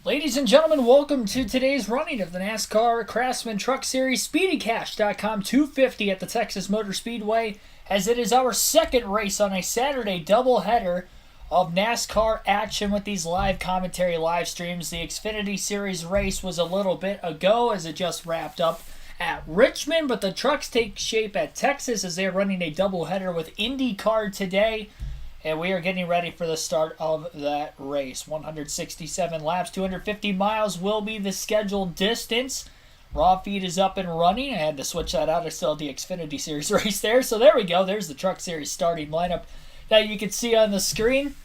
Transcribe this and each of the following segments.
Ladies and gentlemen, welcome to today's running of the NASCAR Craftsman Truck Series SpeedyCash.com 250 at the Texas Motor Speedway, as it is our second race on a Saturday doubleheader of NASCAR action with these live commentary live streams. The Xfinity Series race was a little bit ago as it just wrapped up at Richmond, but the trucks take shape at Texas as they're running a doubleheader with IndyCar today. And we are getting ready for the start of that race. 167 laps, 250 miles will be the scheduled distance. Raw feed is up and running. I had to switch that out. I still had the Xfinity Series race there. So there we go. There's the Truck Series starting lineup that you can see on the screen.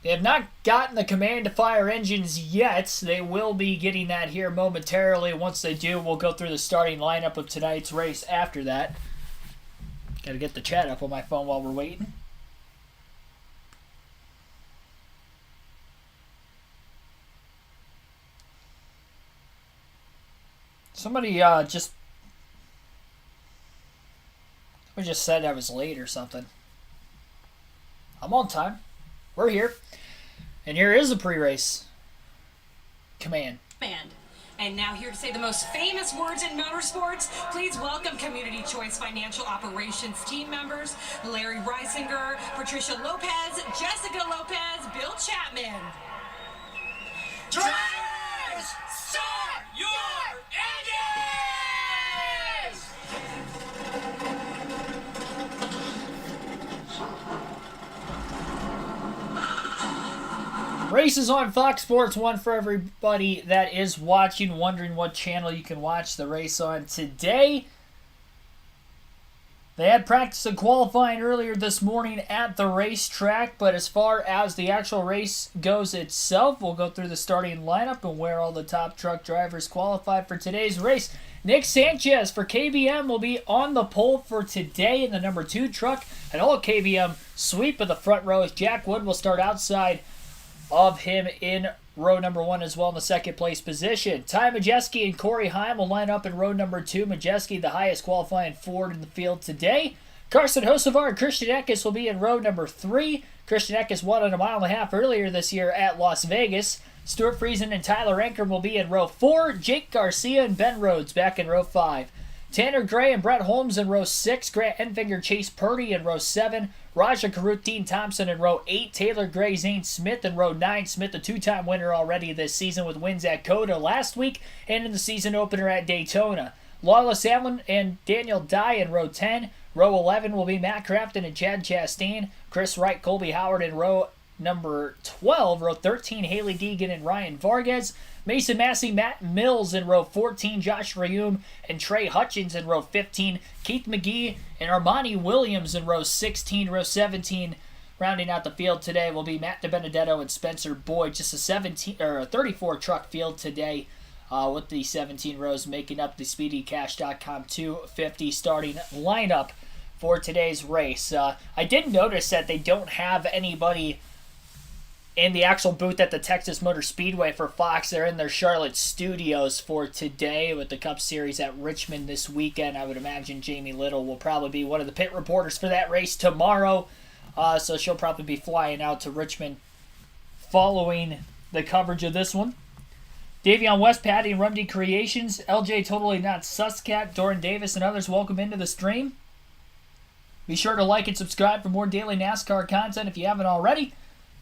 They have not gotten the command to fire engines yet. They will be getting that here momentarily. Once they do, we'll go through the starting lineup of tonight's race after that. Got to get the chat up on my phone while we're waiting. Somebody just said I was late or something. I'm on time. We're here. And here is a pre-race command. And now here to say the most famous words in motorsports, please welcome Community Choice Financial Operations team members, Larry Reisinger, Patricia Lopez, Jessica Lopez, Bill Chapman. Drivers, start your engines! Race is on Fox Sports 1 for everybody that is watching, wondering what channel you can watch the race on today. They had practice and qualifying earlier this morning at the racetrack, but as far as the actual race goes itself, we'll go through the starting lineup and where all the top truck drivers qualified for today's race. Nick Sanchez for KBM will be on the pole for today in the number 2 truck. An all KBM sweep of the front row as Jack Wood will start outside of him in row number 1 as well in the second place position. Ty Majeski and Corey Heim will line up in row number 2. Majeski, the highest qualifying Ford in the field today. Carson Hocevar and Christian Eckes will be in row number 3. Christian Eckes won on a mile and a half earlier this year at Las Vegas. Stuart Friesen and Tyler Ankrum will be in row 4. Jake Garcia and Ben Rhodes back in row 5. Tanner Gray and Brett Holmes in row 6. Grant Enfinger, Chase Purdy in row 7. Raja Karut, Dean Thompson in row 8. Taylor Gray, Zane Smith in row 9. Smith, a 2-time winner already this season with wins at COTA last week and in the season opener at Daytona. Lawless Allen and Daniel Dye in row 10. Row 11 will be Matt Crafton and Chad Chastain. Chris Wright, Colby Howard in row number 12. Row 13, Haley Deegan and Ryan Vargas. Mason Massey, Matt Mills in row 14, Josh Rayum and Trey Hutchins in row 15, Keith McGee and Armani Williams in row 16, row 17. Rounding out the field today will be Matt DiBenedetto and Spencer Boyd. Just a 34 truck field today with the 17 rows making up the SpeedyCash.com 250 starting lineup for today's race. I did notice that they don't have anybody in the actual booth at the Texas Motor Speedway for Fox. They're in their Charlotte studios for today with the Cup Series at Richmond this weekend. I would imagine Jamie Little will probably be one of the pit reporters for that race tomorrow. So she'll probably be flying out to Richmond following the coverage of this one. Davion West, Patty and Rumdy Creations, LJ Totally Not Suscat, Doran Davis, and others, welcome into the stream. Be sure to like and subscribe for more daily NASCAR content if you haven't already.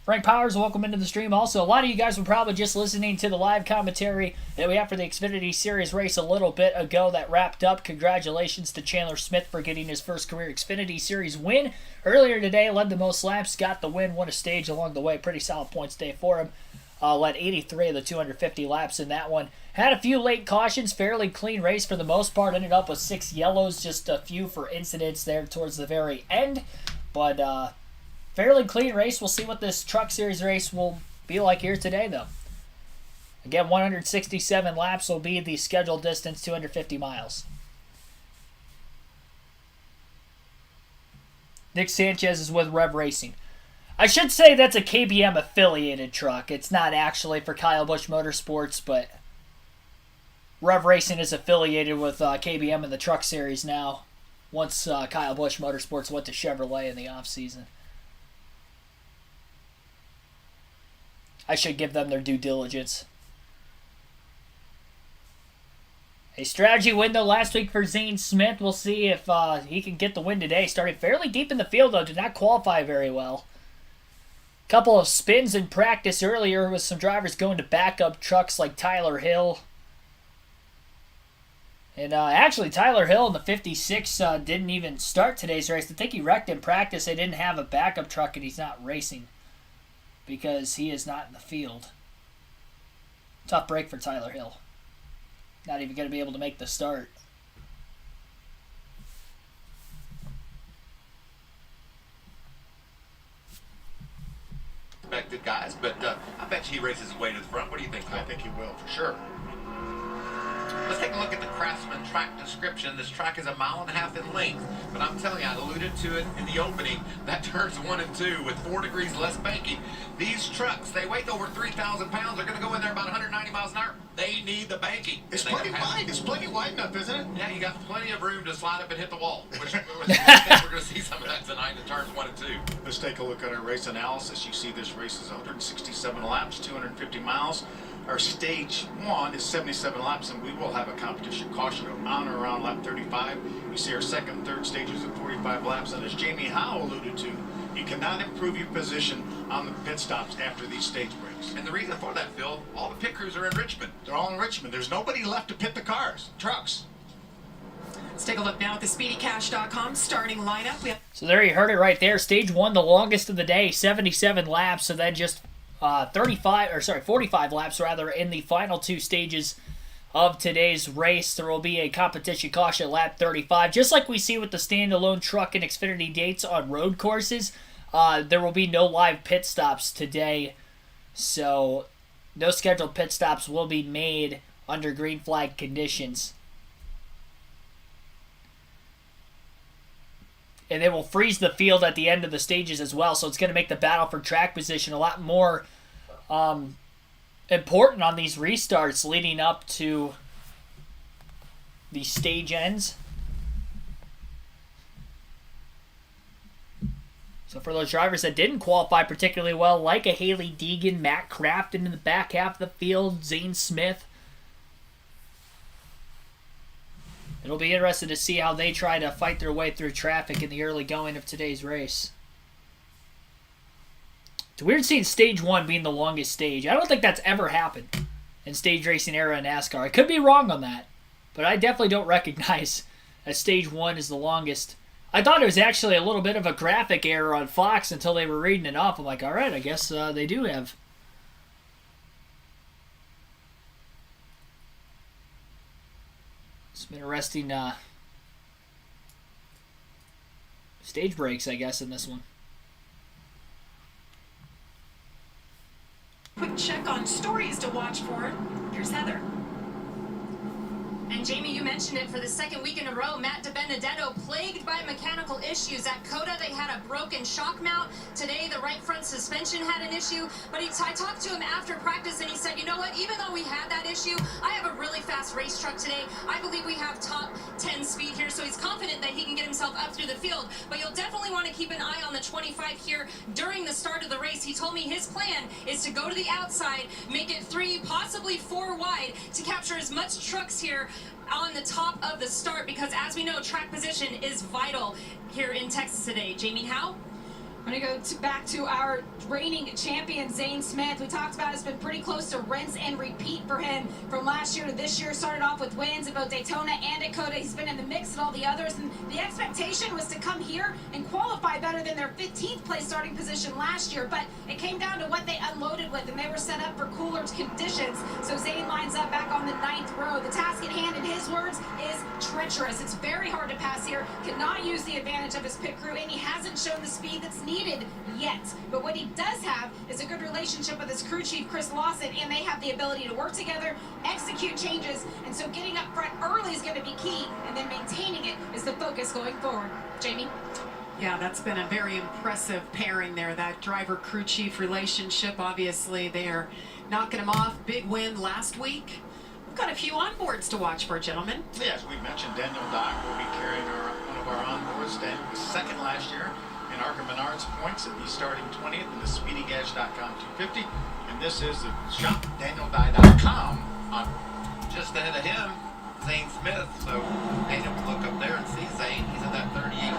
Frank Powers, welcome into the stream also. A lot of you guys were probably just listening to the live commentary that we have for the Xfinity Series race a little bit ago that wrapped up. Congratulations to Chandler Smith for getting his first career Xfinity Series win. Earlier today, led the most laps, got the win, won a stage along the way. Pretty solid points day for him. Led 83 of the 250 laps in that one. Had a few late cautions, fairly clean race for the most part. Ended up with 6 yellows, just a few for incidents there towards the very end. But, fairly clean race. We'll see what this Truck Series race will be like here today, though. Again, 167 laps will be the scheduled distance, 250 miles. Nick Sanchez is with Rev Racing. I should say that's a KBM affiliated truck. It's not actually for Kyle Busch Motorsports, but Rev Racing is affiliated with KBM in the Truck Series now. Once Kyle Busch Motorsports went to Chevrolet in the offseason. I should give them their due diligence. A strategy win, though, last week for Zane Smith. We'll see if he can get the win today. Started fairly deep in the field, though. Did not qualify very well. Couple of spins in practice earlier with some drivers going to backup trucks like Tyler Hill. And actually, Tyler Hill in the 56 didn't even start today's race. I think he wrecked in practice. They didn't have a backup truck, and he's not racing because he is not in the field. Tough break for Tyler Hill. Not even going to be able to make the start. Expected guys, but I bet you he races his way to the front. What do you think, Phil? I think he will, for sure. Let's take a look at the Craftsman track description. This track is 1.5 miles in length, but I'm telling you, I alluded to it in the opening, that turns 1 and 2 with 4 degrees less banking. These trucks, they weigh over 3,000 pounds. They're going to go in there about 190 miles an hour. They need the banking. It's plenty wide. It's plenty wide enough, isn't it? Yeah, you got plenty of room to slide up and hit the wall, which I think we're going to see some of that tonight in turns 1 and 2. Let's take a look at our race analysis. You see this race is 167 laps, 250 miles. Our stage 1 is 77 laps, and we will have a competition caution on or around lap 35. You see our second and third stages at 45 laps, and as Jamie Howe alluded to, you cannot improve your position on the pit stops after these stage breaks. And the reason for that, Phil, all the pit crews are in Richmond. They're all in Richmond. There's nobody left to pit the cars, trucks. Let's take a look now at the SpeedyCash.com starting lineup. So there you heard it right there. Stage 1, the longest of the day, 77 laps. So then just 45 laps rather in the final 2 stages of today's race. There will be a competition caution at lap 35. Just like we see with the standalone truck and Xfinity dates on road courses, there will be no live pit stops today. So no scheduled pit stops will be made under green flag conditions. And they will freeze the field at the end of the stages as well. So it's going to make the battle for track position a lot more important on these restarts leading up to the stage ends. So for those drivers that didn't qualify particularly well, like a Haley Deegan, Matt Crafton in the back half of the field, Zane Smith, it'll be interesting to see how they try to fight their way through traffic in the early going of today's race. It's weird seeing stage 1 being the longest stage. I don't think that's ever happened in stage racing era in NASCAR. I could be wrong on that, but I definitely don't recognize that stage 1 is the longest. I thought it was actually a little bit of a graphic error on Fox until they were reading it off. I'm like, all right, I guess they do have. Some interesting stage breaks, I guess, in this one. Quick check on stories to watch for. Here's Heather. And Jamie, you mentioned it, for the second week in a row, Matt DiBenedetto plagued by mechanical issues. At COTA, they had a broken shock mount. Today, the right front suspension had an issue. But I talked to him after practice, and he said, you know what, even though we had that issue, I have a really fast race truck today. I believe we have top 10 speed here, so he's confident that he can get himself up through the field. But you'll definitely want to keep an eye on the 25 here during the start of the race. He told me his plan is to go to the outside, make it 3, possibly 4 wide, to capture as much trucks here on the top of the start, because as we know, track position is vital here in Texas today. Jamie Howe? I'm going to go back to our reigning champion, Zane Smith. We talked about it's been pretty close to rinse and repeat for him from last year to this year. Started off with wins at both Daytona and at COTA. He's been in the mix at all the others, and the expectation was to come here and qualify better than their 15th place starting position last year, but it came down to what they unloaded with, and they were set up for cooler conditions. So Zane lines up back on the 9th row. The task at hand, in his words, is treacherous. It's very hard to pass here, cannot use the advantage of his pit crew, and he hasn't shown the speed that's needed yet. But what he does have is a good relationship with his crew chief, Chris Lawson, and they have the ability to work together, execute changes, and so getting up front early is going to be key, and then maintaining it is the focus going forward. Jamie? Yeah, that's been a very impressive pairing there, that driver-crew chief relationship. Obviously, they're knocking him off. Big win last week. We've got a few onboards to watch for, gentlemen. Yes, we mentioned Daniel Dock will be carrying one of our onboards. Dan was second last year, in Arca Menards points, and he's starting 20th in the SpeedyGash.com 250. And this is the ShopDanielDye.com on Just ahead of him, Zane Smith. So Daniel can look up there and see Zane. He's in that 38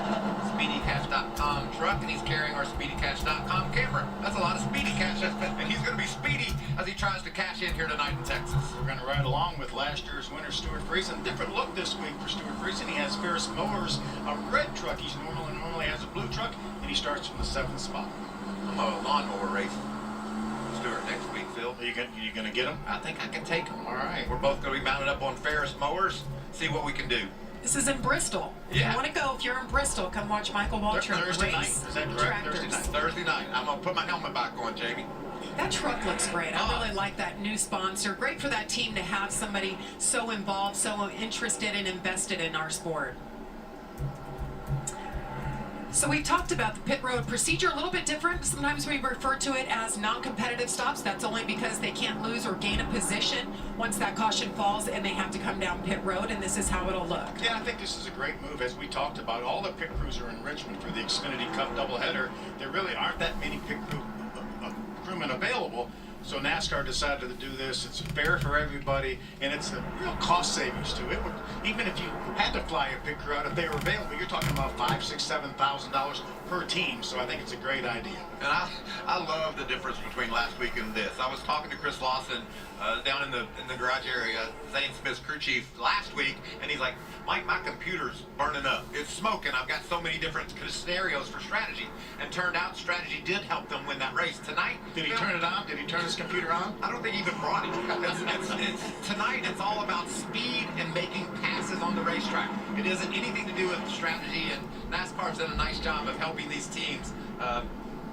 SpeedyCash.com truck, and he's carrying our SpeedyCash.com camera. That's a lot of Speedy Cash, and he's going to be speedy as he tries to cash in here tonight in Texas. We're going to ride along with last year's winner, Stuart Friesen. Different look this week for Stuart Friesen. He has Ferris Mowers, a red truck. He's normally has a blue truck, and he starts from the 7th spot. I'm a lawnmower race. Stuart next week, Phil. Are you going to get him? I think I can take him. All right. We're both going to be mounted up on Ferris mowers. See what we can do. This is in Bristol. If Yeah. you want to go, if you're in Bristol, come watch Michael Waltrip Thursday race night. Is that correct? tractors. Thursday night. Thursday night. I'm going to put my helmet back on, Jamie. That truck looks great. I really like that new sponsor. Great for that team to have somebody so involved, so interested and invested in our sport. So we talked about the pit road procedure, a little bit different. Sometimes we refer to it as non-competitive stops. That's only because they can't lose or gain a position once that caution falls and they have to come down pit road, and this is how it'll look. Yeah, I think this is a great move. As we talked about, all the pit crews are in Richmond for the Xfinity Cup doubleheader. There really aren't that many pit crewmen available. So NASCAR decided to do this. It's fair for everybody, and it's a real cost savings to it. Even if you had to fly a pit crew out, if they were available, you're talking about $5,000, $6,000, $7,000 per team. So I think it's a great idea. And I love the difference between last week and this. I was talking to Chris Lawson down in the garage area, Zane Smith's crew chief, last week, and he's like, Mike, my computer's burning up. It's smoking. I've got so many different scenarios for strategy. And turned out strategy did help them win that race. Tonight, Did he turn it on? Did he turn his computer on? I don't think he even brought it. Tonight, it's all about speed and making passes on the racetrack. It isn't anything to do with strategy, and NASCAR's done a nice job of helping these teams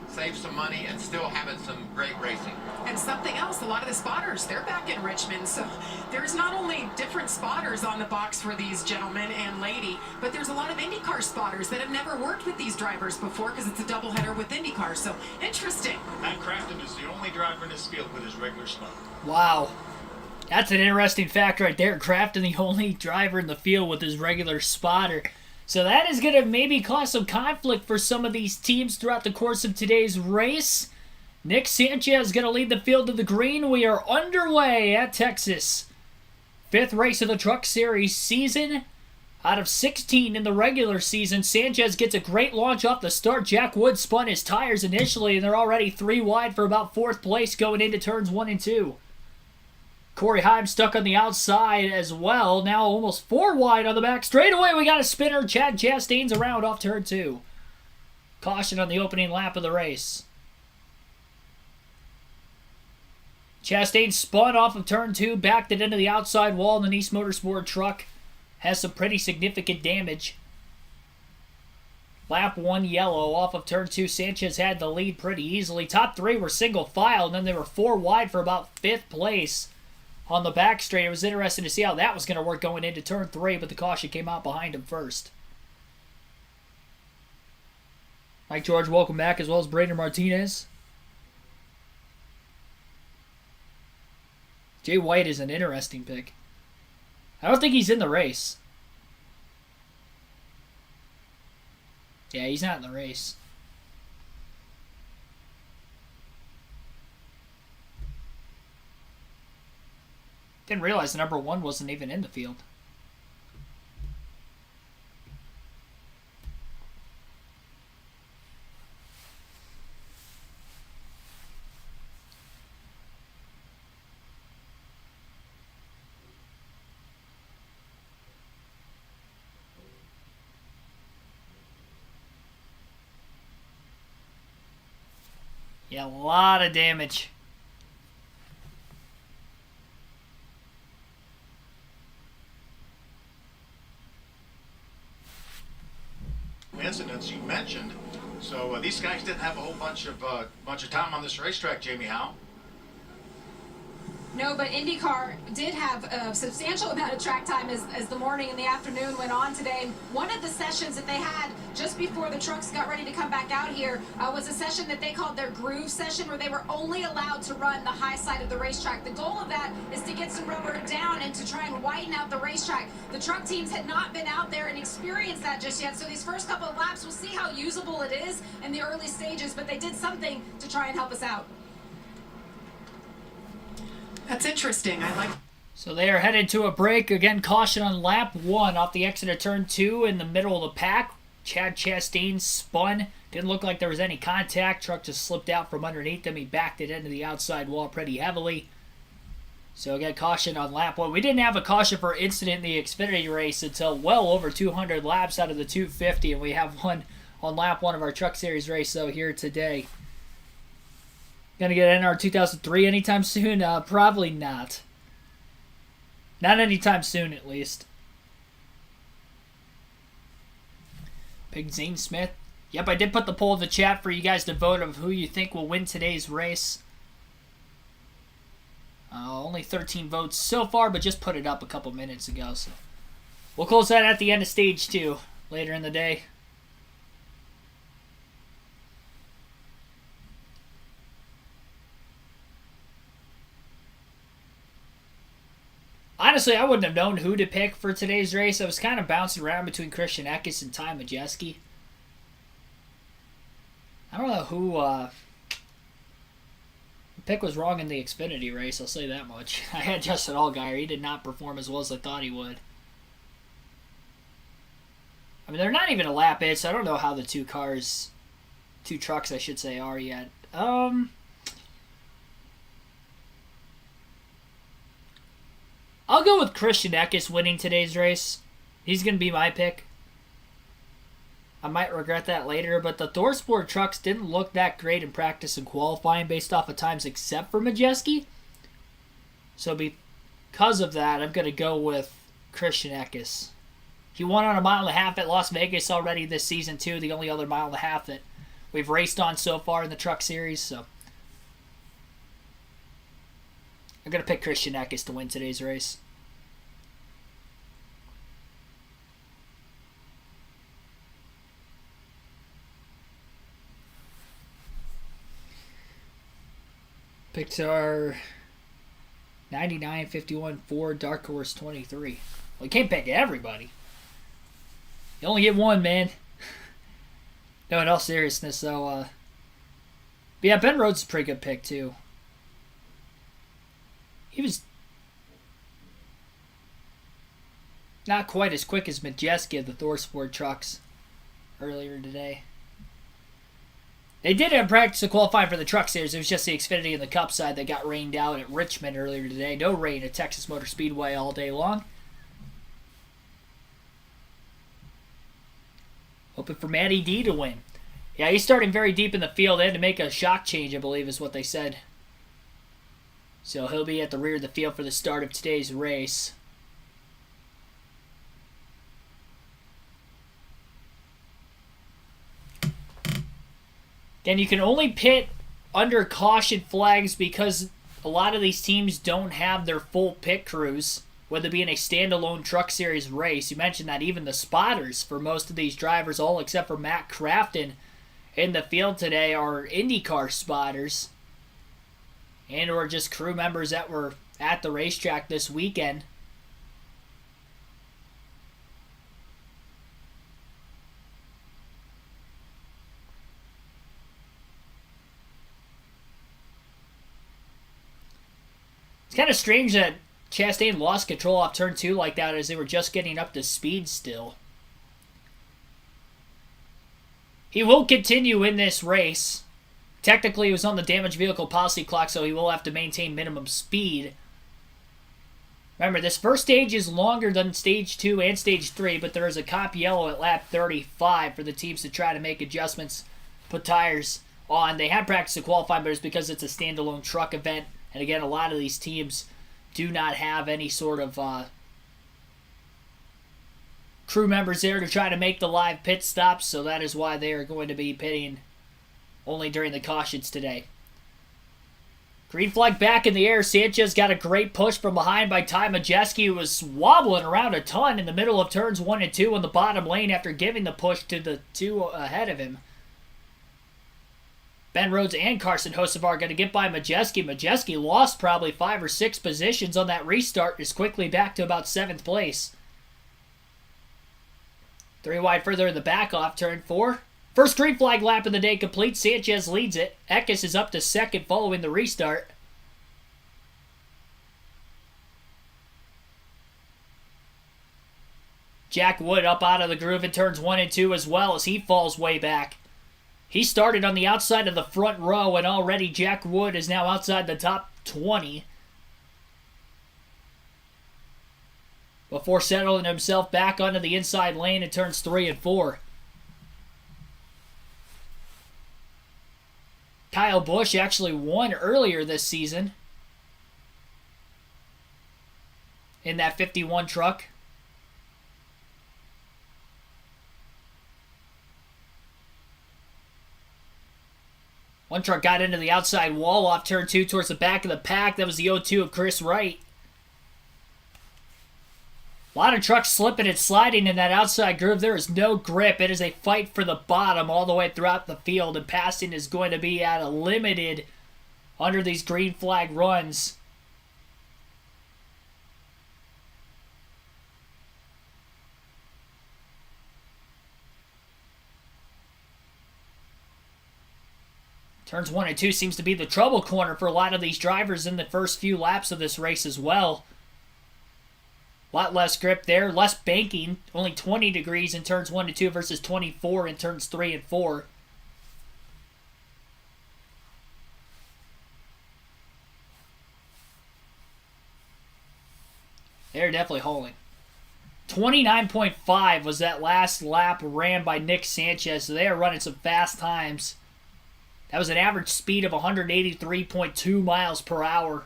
save some money and still having some great racing. And something else, a lot of the spotters, they're back in Richmond. So there's not only different spotters on the box for these gentlemen and lady, but there's a lot of IndyCar spotters that have never worked with these drivers before because it's a doubleheader with IndyCar. So interesting. Matt Craftsman is the only driver in this field with his regular spotter. Wow. That's an interesting fact right there. Crafton, the only driver in the field with his regular spotter. So that is going to maybe cause some conflict for some of these teams throughout the course of today's race. Nick Sanchez is going to lead the field to the green. We are underway at Texas. 5th race of the Truck Series season. Out of 16 in the regular season, Sanchez gets a great launch off the start. Jack Wood spun his tires initially, and they're already 3 wide for about 4th place going into turns 1 and 2. Corey Heim stuck on the outside as well. Now almost 4 wide on the back straightaway. We got a spinner. Chad Chastain's around off turn 2. Caution on the opening lap of the race. Chastain spun off of turn 2, backed it into the outside wall, and the Nice Motorsport truck has some pretty significant damage. Lap 1 yellow off of turn 2. Sanchez had the lead pretty easily. Top 3 were single file, and then they were 4 wide for about 5th place. On the back straight, it was interesting to see how that was going to work going into turn 3, but the caution came out behind him first. Mike George, welcome back, as well as Braden Martinez. Jay White is an interesting pick. I don't think he's in the race. Yeah, he's not in the race. Didn't realize the number 1 wasn't even in the field. Yeah, a lot of damage. Incidents you mentioned. So these guys didn't have a whole bunch of time on this racetrack, Jamie Howe. No, but IndyCar did have a substantial amount of track time as the morning and the afternoon went on today. And one of the sessions that they had just before the trucks got ready to come back out here was a session that they called their groove session, where they were only allowed to run the high side of the racetrack. The goal of that is to get some rubber down and to try and widen out the racetrack. The truck teams had not been out there and experienced that just yet, so these first couple of laps, we'll see how usable it is in the early stages, but they did something to try and help us out. That's interesting. I like. So they are headed to a break. Again, caution on lap 1 off the exit of turn 2 in the middle of the pack. Chad Chastain spun. Didn't look like there was any contact. Truck just slipped out from underneath him. He backed it into the outside wall pretty heavily. So again, caution on lap 1. We didn't have a caution for incident in the Xfinity race until well over 200 laps out of the 250. And we have one on lap 1 of our Truck Series race, though, here today. Gonna get NR 2003 anytime soon? Probably not. Not anytime soon, at least. Big Zane Smith. Yep, I did put the poll in the chat for you guys to vote of who you think will win today's race. Only 13 votes so far, but just put it up a couple minutes ago. So we'll close that at the end of stage 2 later in the day. Honestly, I wouldn't have known who to pick for today's race. I was kind of bouncing around between Christian Eckes and Ty Majeski. I don't know who... the pick was wrong in the Xfinity race, I'll say that much. I had Justin Allgaier. He did not perform as well as I thought he would. I mean, they're not even a lap in, so I don't know how the two trucks, I should say, are yet. I'll go with Christian Eckes winning today's race. He's going to be my pick. I might regret that later, but the ThorSport trucks didn't look that great in practice and qualifying based off of times except for Majeski. So because of that, I'm going to go with Christian Eckes. He won on a 1.5 mile at Las Vegas already this season, too. The only other 1.5 mile that we've raced on so far in the Truck Series. So I'm going to pick Christian Eckes to win today's race. Picked our 99, 51, Ford, Dark Horse 23. Well, you can't pick everybody. You only get one, man. No, in all seriousness, though. But yeah, Ben Rhodes is a pretty good pick, too. He was not quite as quick as Majeski of the ThorSport trucks earlier today. They did have practice to qualify for the Truck Series. It was just the Xfinity and the Cup side that got rained out at Richmond earlier today. No rain at Texas Motor Speedway all day long. Hoping for Matty D to win. Yeah, he's starting very deep in the field. They had to make a shock change, I believe, is what they said. So he'll be at the rear of the field for the start of today's race. Again, you can only pit under caution flags because a lot of these teams don't have their full pit crews, whether it be in a standalone Truck Series race. You mentioned that even the spotters for most of these drivers, all except for Matt Crafton in the field today, are IndyCar spotters and or just crew members that were at the racetrack this weekend. It's kind of strange that Chastain lost control off turn 2 like that as they were just getting up to speed still. He will continue in this race. Technically, he was on the damaged vehicle policy clock, so he will have to maintain minimum speed. Remember, this first stage is longer than stage 2 and stage 3, but there is a cop yellow at lap 35 for the teams to try to make adjustments, put tires on. They had practice to qualify, but it's because it's a standalone truck event. And again, a lot of these teams do not have any sort of crew members there to try to make the live pit stops, so that is why they are going to be pitting only during the cautions today. Green flag back in the air. Sanchez got a great push from behind by Ty Majeski, who was wobbling around a ton in the middle of turns 1 and 2 on the bottom lane after giving the push to the two ahead of him. Ben Rhodes and Carson Hocevar going to get by Majeski. Majeski lost probably 5 or 6 positions on that restart, is quickly back to about 7th place. 3 wide further in the back off turn 4. First green flag lap of the day complete. Sanchez leads it. Eckes is up to second following the restart. Jack Wood up out of the groove in turns 1 and 2 as well as he falls way back. He started on the outside of the front row, and already Jack Wood is now outside the top 20. Before settling himself back onto the inside lane in turns 3 and 4. Kyle Busch actually won earlier this season in that 51 truck. One truck got into the outside wall off turn 2 towards the back of the pack. That was the 0-2 of Chris Wright. A lot of trucks slipping and sliding in that outside groove. There is no grip. It is a fight for the bottom all the way throughout the field, and passing is going to be at a limited under these green flag runs. Turns 1 and 2 seems to be the trouble corner for a lot of these drivers in the first few laps of this race as well. A lot less grip there, less banking, only 20 degrees in turns 1 and 2 versus 24 in turns 3 and 4. They're definitely hauling. 29.5 was that last lap ran by Nick Sanchez, so they are running some fast times. That was an average speed of 183.2 miles per hour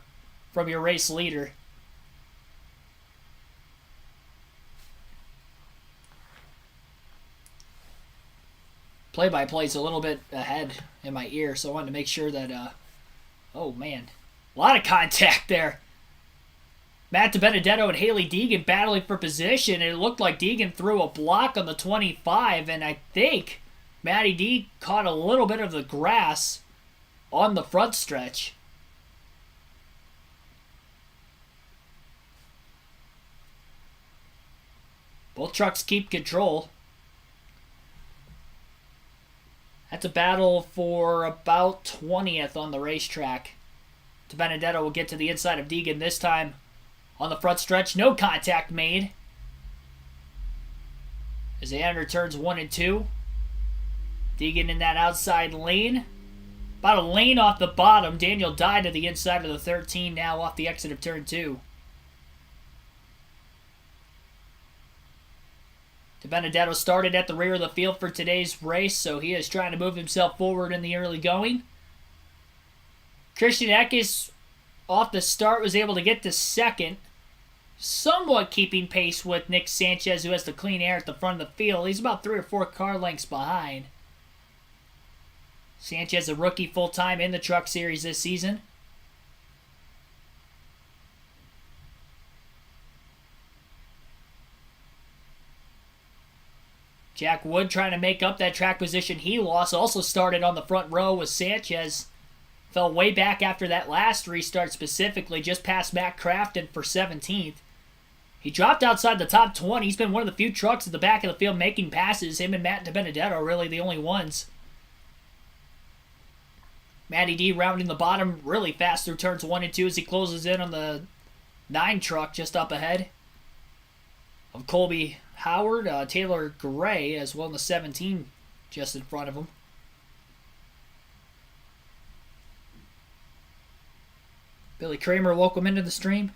from your race leader. Play-by-play is a little bit ahead in my ear, so I wanted to make sure that, oh man, a lot of contact there. Matt DiBenedetto and Haley Deegan battling for position, and it looked like Deegan threw a block on the 25, and I think Matty D caught a little bit of the grass on the front stretch. Both trucks keep control. That's a battle for about 20th on the racetrack. DiBenedetto will get to the inside of Deegan this time on the front stretch. No contact made as they enter turns 1 and 2. Deegan in that outside lane. About a lane off the bottom. Daniel Dye to the inside of the 13 now off the exit of turn 2. DiBenedetto started at the rear of the field for today's race, so he is trying to move himself forward in the early going. Christian Eckes off the start was able to get to second, somewhat keeping pace with Nick Sanchez, who has the clean air at the front of the field. He's about 3 or 4 car lengths behind. Sanchez, a rookie full-time in the Truck Series this season. Jack Wood trying to make up that track position he lost. Also started on the front row with Sanchez. Fell way back after that last restart, specifically just past Matt Crafton for 17th. He dropped outside the top 20. He's been one of the few trucks at the back of the field making passes. Him and Matt DiBenedetto are really the only ones. Matty D rounding the bottom really fast through turns 1 and 2 as he closes in on the 9 truck just up ahead of Colby Howard, Taylor Gray as well in the 17 just in front of him. Billy Kramer, welcome into the stream.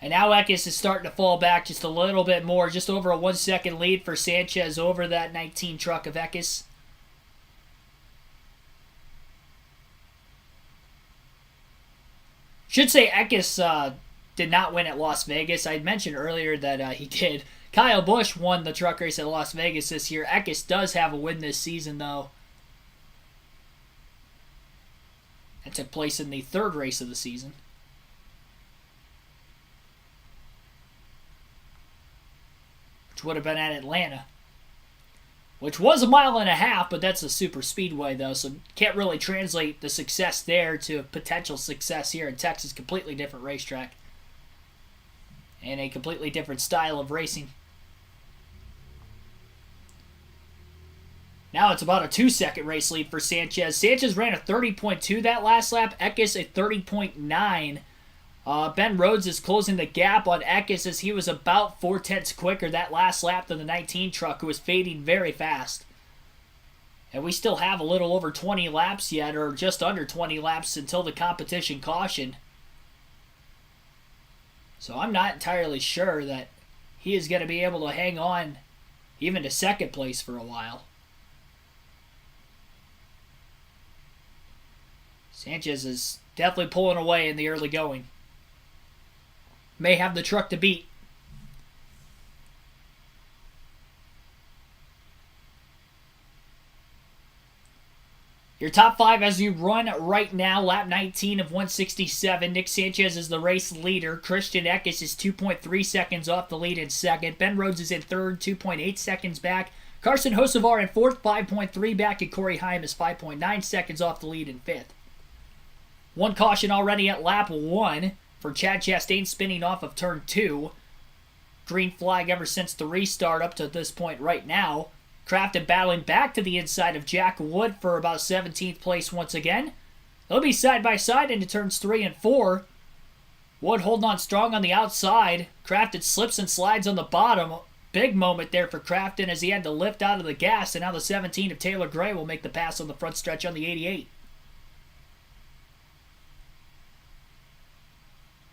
And now Eckes is starting to fall back just a little bit more, just over a 1 second lead for Sanchez over that 19 truck of Eckes. Should say Eckes did not win at Las Vegas. I had mentioned earlier that he did Kyle Busch won the truck race at Las Vegas this year. Eckes does have a win this season, though. It took place in the third race of the season. Which would have been at Atlanta. Which was 1.5 miles, but that's a super speedway, though, so can't really translate the success there to potential success here in Texas. Completely different racetrack. And a completely different style of racing. Now it's about a 2-second race lead for Sanchez. Sanchez ran a 30.2 that last lap. Eckes a 30.9. Ben Rhodes is closing the gap on Eckes as he was about 0.4 quicker that last lap than the 19 truck, who was fading very fast. And we still have a little over 20 laps yet, or just under 20 laps until the competition caution. So I'm not entirely sure that he is going to be able to hang on even to second place for a while. Sanchez is definitely pulling away in the early going. May have the truck to beat. Your top 5 as you run right now, lap 19 of 167. Nick Sanchez is the race leader. Christian Eckes is 2.3 seconds off the lead in second. Ben Rhodes is in third, 2.8 seconds back. Carson Hocevar in fourth, 5.3 back. And Corey Heim is 5.9 seconds off the lead in fifth. One caution already at lap 1 for Chad Chastain spinning off of turn 2. Green flag ever since the restart up to this point right now. Craftsman battling back to the inside of Jack Wood for about 17th place once again. They'll be side by side into turns 3 and 4. Wood holding on strong on the outside. Craftsman slips and slides on the bottom. Big moment there for Craftsman as he had to lift out of the gas, and now the 17 of Taylor Gray will make the pass on the front stretch on the 88.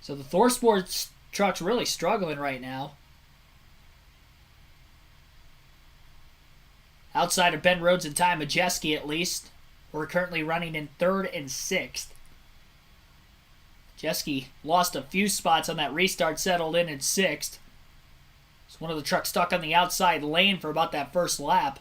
So the Thor Sports truck's really struggling right now. Outside of Ben Rhodes and Ty Majeski, at least. We're currently running in 3rd and 6th. Majeski lost a few spots on that restart, settled in 6th. It's one of the trucks stuck on the outside lane for about that first lap.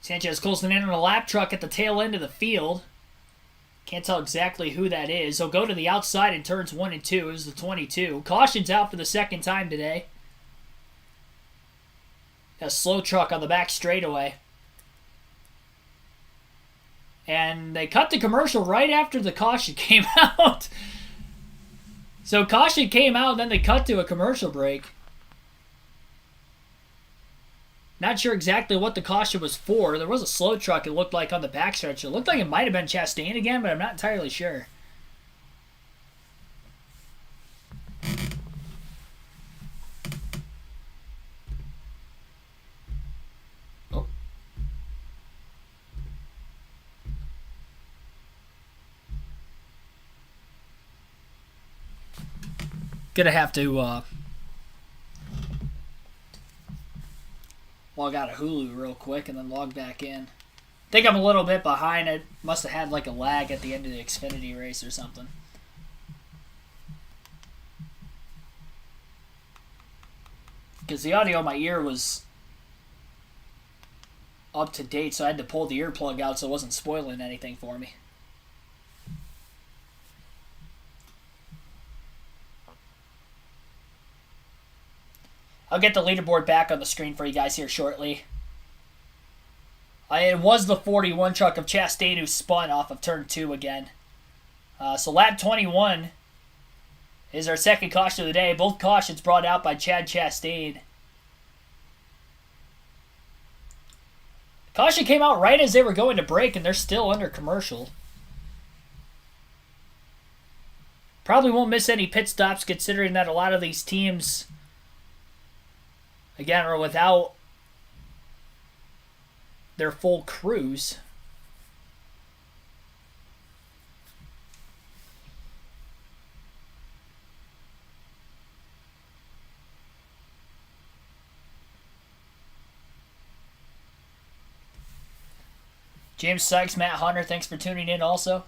Sanchez closing in on a lap truck at the tail end of the field. Can't tell exactly who that is. He'll go to the outside in turns 1 and 2. It was the 22. Caution's out for the second time today. Got a slow truck on the back straightaway. And they cut the commercial right after the caution came out. So caution came out and then they cut to a commercial break. Not sure exactly what the caution was for. There was a slow truck, it looked like, on the backstretch. It looked like it might have been Chastain again, but I'm not entirely sure. Oh. Gonna have to log out of Hulu real quick and then log back in. I think I'm a little bit behind. I must have had like a lag at the end of the Xfinity race or something. Because the audio in my ear was up to date, so I had to pull the earplug out so it wasn't spoiling anything for me. I'll get the leaderboard back on the screen for you guys here shortly. It was the 41 truck of Chastain who spun off of turn 2 again. So lap 21 is our second caution of the day. Both cautions brought out by Chad Chastain. Caution came out right as they were going to break, and they're still under commercial. Probably won't miss any pit stops considering that a lot of these teams, again, are without their full crews. James Sykes, Matt Hunter, thanks for tuning in also.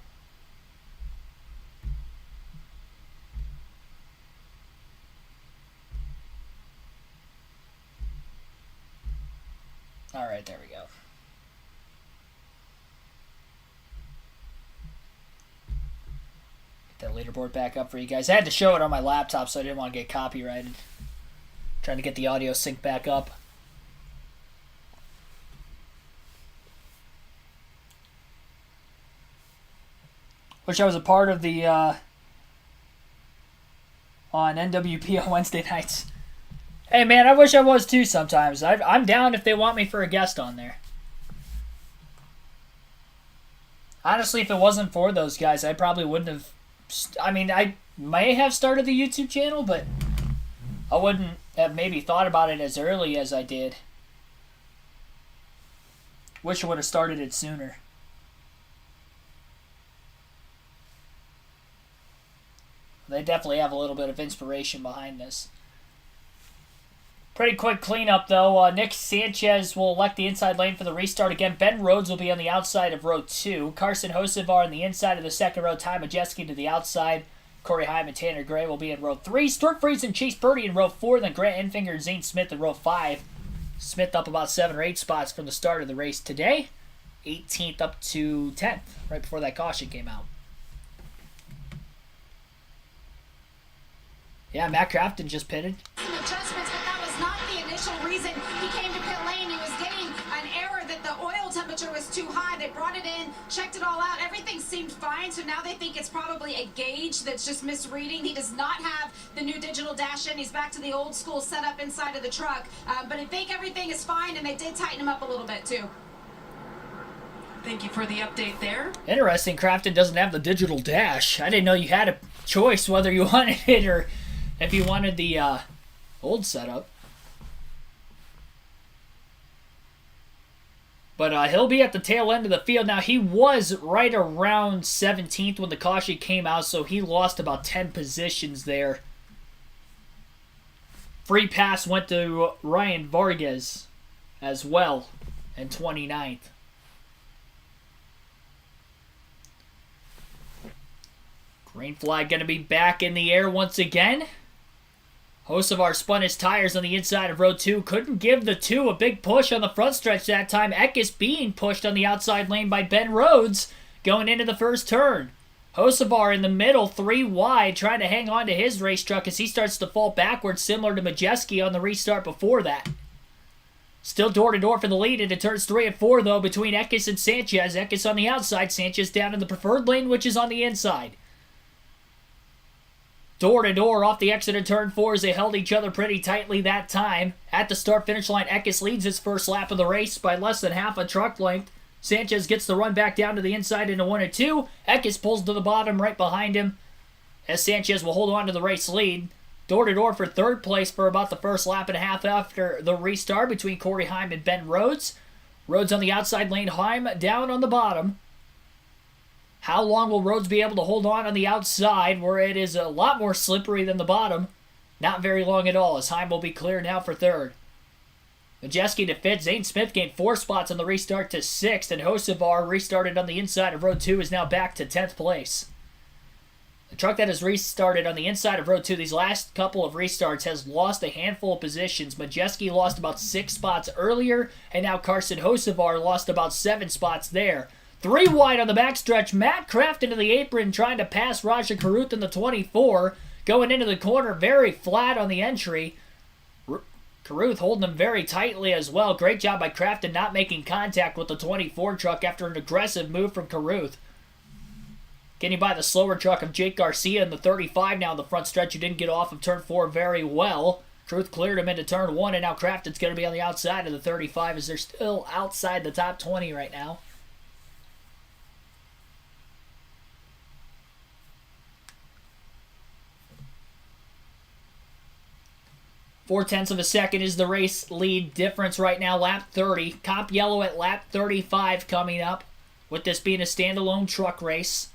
All right, there we go. Get that leaderboard back up for you guys. I had to show it on my laptop, so I didn't want to get copyrighted. Trying to get the audio synced back up. Wish I was a part of the on NWP on Wednesday nights. Hey man, I wish I was too sometimes. I'm down if they want me for a guest on there. Honestly, if it wasn't for those guys, I probably wouldn't have... I mean, I may have started the YouTube channel, but I wouldn't have maybe thought about it as early as I did. Wish I would have started it sooner. They definitely have a little bit of inspiration behind this. Pretty quick cleanup, though. Nick Sanchez will elect the inside lane for the restart again. Ben Rhodes will be on the outside of row 2. Carson Hocevar on the inside of the second row. Ty Majeski to the outside. Corey Heim and Tanner Gray will be in row 3. Stuart Freeze and Chase Purdy in row 4. Then Grant Enfinger and Zane Smith in row 5. Smith up about 7 or 8 spots from the start of the race today. 18th up to 10th, right before that caution came out. Yeah, Matt Crafton just pitted. Adjustments, but that was not the initial reason he came to pit lane. He was getting an error that the oil temperature was too high. They brought it in, checked it all out. Everything seemed fine, so now they think it's probably a gauge that's just misreading. He does not have the new digital dash in. He's back to the old school setup inside of the truck. But I think everything is fine, and they did tighten him up a little bit too. Thank you for the update there. Interesting, Crafton doesn't have the digital dash. I didn't know you had a choice whether you wanted it or if you wanted the old setup. But he'll be at the tail end of the field. Now, he was right around 17th when the caution came out, so he lost about 10 positions there. Free pass went to Ryan Vargas as well in 29th. Green flag going to be back in the air once again. Hocevar spun his tires on the inside of row 2. Couldn't give the 2 a big push on the front stretch that time. Eckes being pushed on the outside lane by Ben Rhodes going into the first turn. Hocevar in the middle, 3 wide, trying to hang on to his race truck as he starts to fall backwards, similar to Majeski on the restart before that. Still door-to-door for the lead into turns 3 and 4, though, between Eckes and Sanchez. Eckes on the outside, Sanchez down in the preferred lane, which is on the inside. Door-to-door off the exit of turn 4 as they held each other pretty tightly that time. At the start-finish line, Eckes leads his first lap of the race by less than half a truck length. Sanchez gets the run back down to the inside into 1 and 2. Eckes pulls to the bottom right behind him as Sanchez will hold on to the race lead. Door-to-door for third place for about the first lap and a half after the restart between Corey Heim and Ben Rhodes. Rhodes on the outside lane, Heim down on the bottom. How long will Rhodes be able to hold on the outside where it is a lot more slippery than the bottom? Not very long at all, as Heim will be clear now for third. Majeski to fifth. Zane Smith gained 4 spots on the restart to 6th, and Hocevar restarted on the inside of row 2 is now back to 10th place. The truck that has restarted on the inside of row 2 these last couple of restarts has lost a handful of positions. Majeski lost about 6 spots earlier, and now Carson Hocevar lost about 7 spots there. 3 wide on the backstretch. Matt Crafton to the apron trying to pass Raja Caruth in the 24. Going into the corner very flat on the entry. Caruth holding him very tightly as well. Great job by Crafton not making contact with the 24 truck after an aggressive move from Caruth. Getting by the slower truck of Jake Garcia in the 35 now in the front stretch who didn't get off of turn 4 very well. Caruth cleared him into turn 1 and now Crafton's going to be on the outside of the 35 as they're still outside the top 20 right now. Four-tenths of a second is the race lead difference right now, lap 30. Comp yellow at lap 35 coming up, with this being a standalone truck race.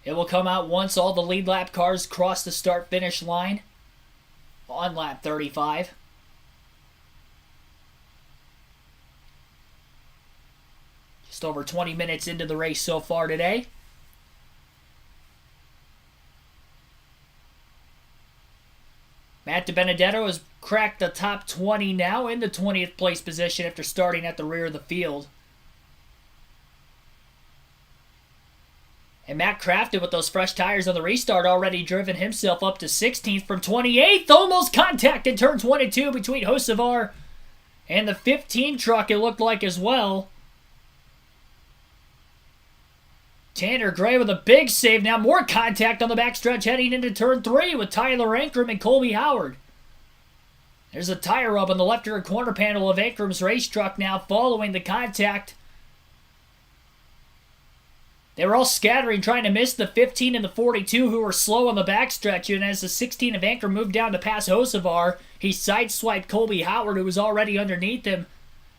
It will come out once all the lead lap cars cross the start-finish line on lap 35. Just over 20 minutes into the race so far today. Matt DiBenedetto has cracked the top 20 now in the 20th place position after starting at the rear of the field. And Matt Crafton with those fresh tires on the restart already driven himself up to 16th from 28th. Almost contact in turns 1 and 2 between Hocevar and the 15 truck, it looked like as well. Tanner Gray with a big save now. More contact on the backstretch heading into turn 3 with Tyler Ankrum and Colby Howard. There's a tire rub on the left rear corner panel of Ankrum's race truck now following the contact. They were all scattering, trying to miss the 15 and the 42 who were slow on the backstretch. And as the 16 of Ankrum moved down to pass Hocevar, he sideswiped Colby Howard, who was already underneath him.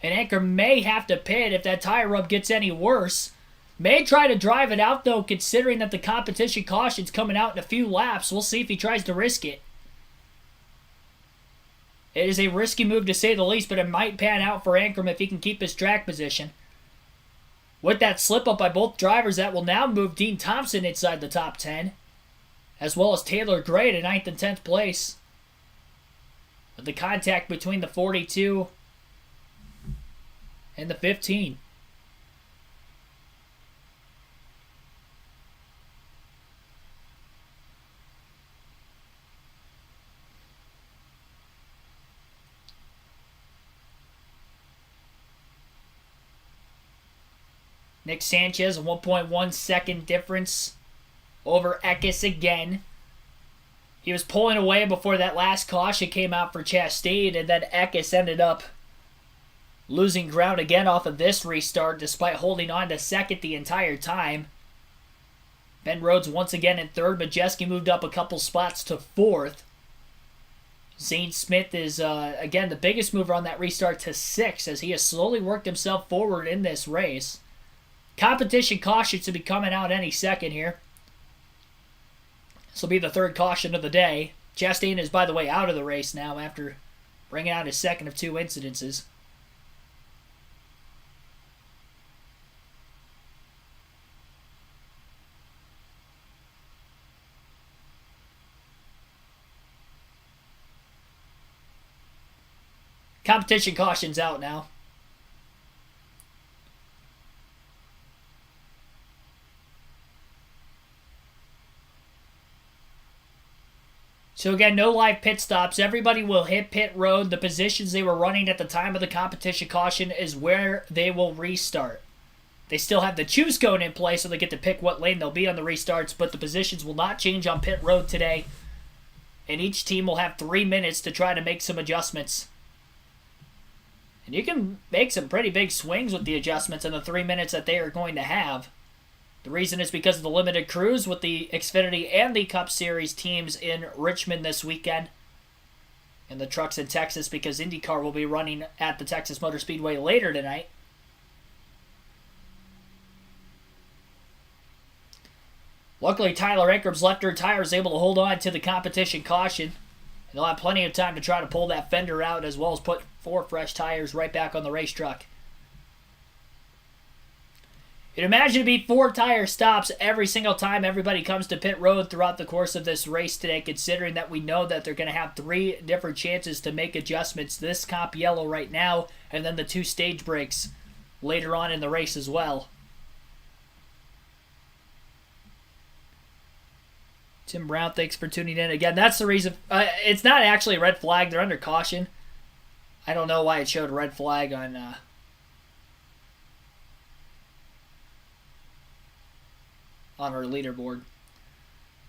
And Ankrum may have to pit if that tire rub gets any worse. May try to drive it out, though, considering that the competition caution's coming out in a few laps. We'll see if he tries to risk it. It is a risky move to say the least, but it might pan out for Ankrum if he can keep his track position. With that slip-up by both drivers, that will now move Dean Thompson inside the top 10, as well as Taylor Gray to 9th and 10th place. With the contact between the 42 and the 15. Nick Sanchez, a 1.1 second difference over Eckes again. He was pulling away before that last caution came out for Chastain, and then Eckes ended up losing ground again off of this restart despite holding on to second the entire time. Ben Rhodes once again in third. Majeski moved up a couple spots to fourth. Zane Smith is, again, the biggest mover on that restart to 6th as he has slowly worked himself forward in this race. Competition caution should be coming out any second here. This will be the third caution of the day. Chastain is, by the way, out of the race now after bringing out his second of 2 incidences. Competition caution's out now. So again, no live pit stops. Everybody will hit pit road. The positions they were running at the time of the competition caution is where they will restart. They still have the choose cone in place, so they get to pick what lane they'll be on the restarts, but the positions will not change on pit road today. And each team will have 3 minutes to try to make some adjustments. And you can make some pretty big swings with the adjustments in the 3 minutes that they are going to have. The reason is because of the limited crews with the Xfinity and the Cup Series teams in Richmond this weekend. And the trucks in Texas because IndyCar will be running at the Texas Motor Speedway later tonight. Luckily, Tyler Ankrum's left rear tire is able to hold on to the competition caution. And they'll have plenty of time to try to pull that fender out as well as put 4 fresh tires right back on the race truck. You'd imagine it'd be 4 tire stops every single time everybody comes to pit road throughout the course of this race today, considering that we know that they're going to have 3 different chances to make adjustments. This comp yellow right now, and then the 2 stage breaks later on in the race as well. Tim Brown, thanks for tuning in. Again, that's the reason. It's not actually a red flag. They're under caution. I don't know why it showed a red flag on our leaderboard.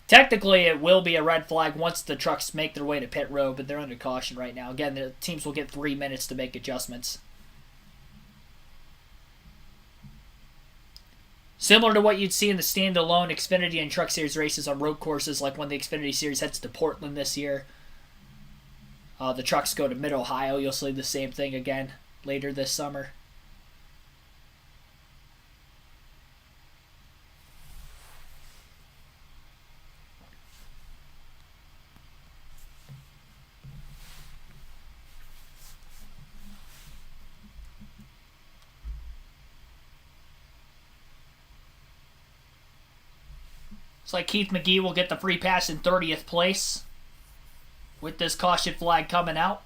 Technically, it will be a red flag once the trucks make their way to pit road, but they're under caution right now. Again, the teams will get 3 minutes to make adjustments. Similar to what you'd see in the standalone Xfinity and Truck Series races on road courses, like when the Xfinity Series heads to Portland this year. The trucks go to Mid-Ohio. You'll see the same thing again later this summer. Looks like Keith McGee will get the free pass in 30th place with this caution flag coming out.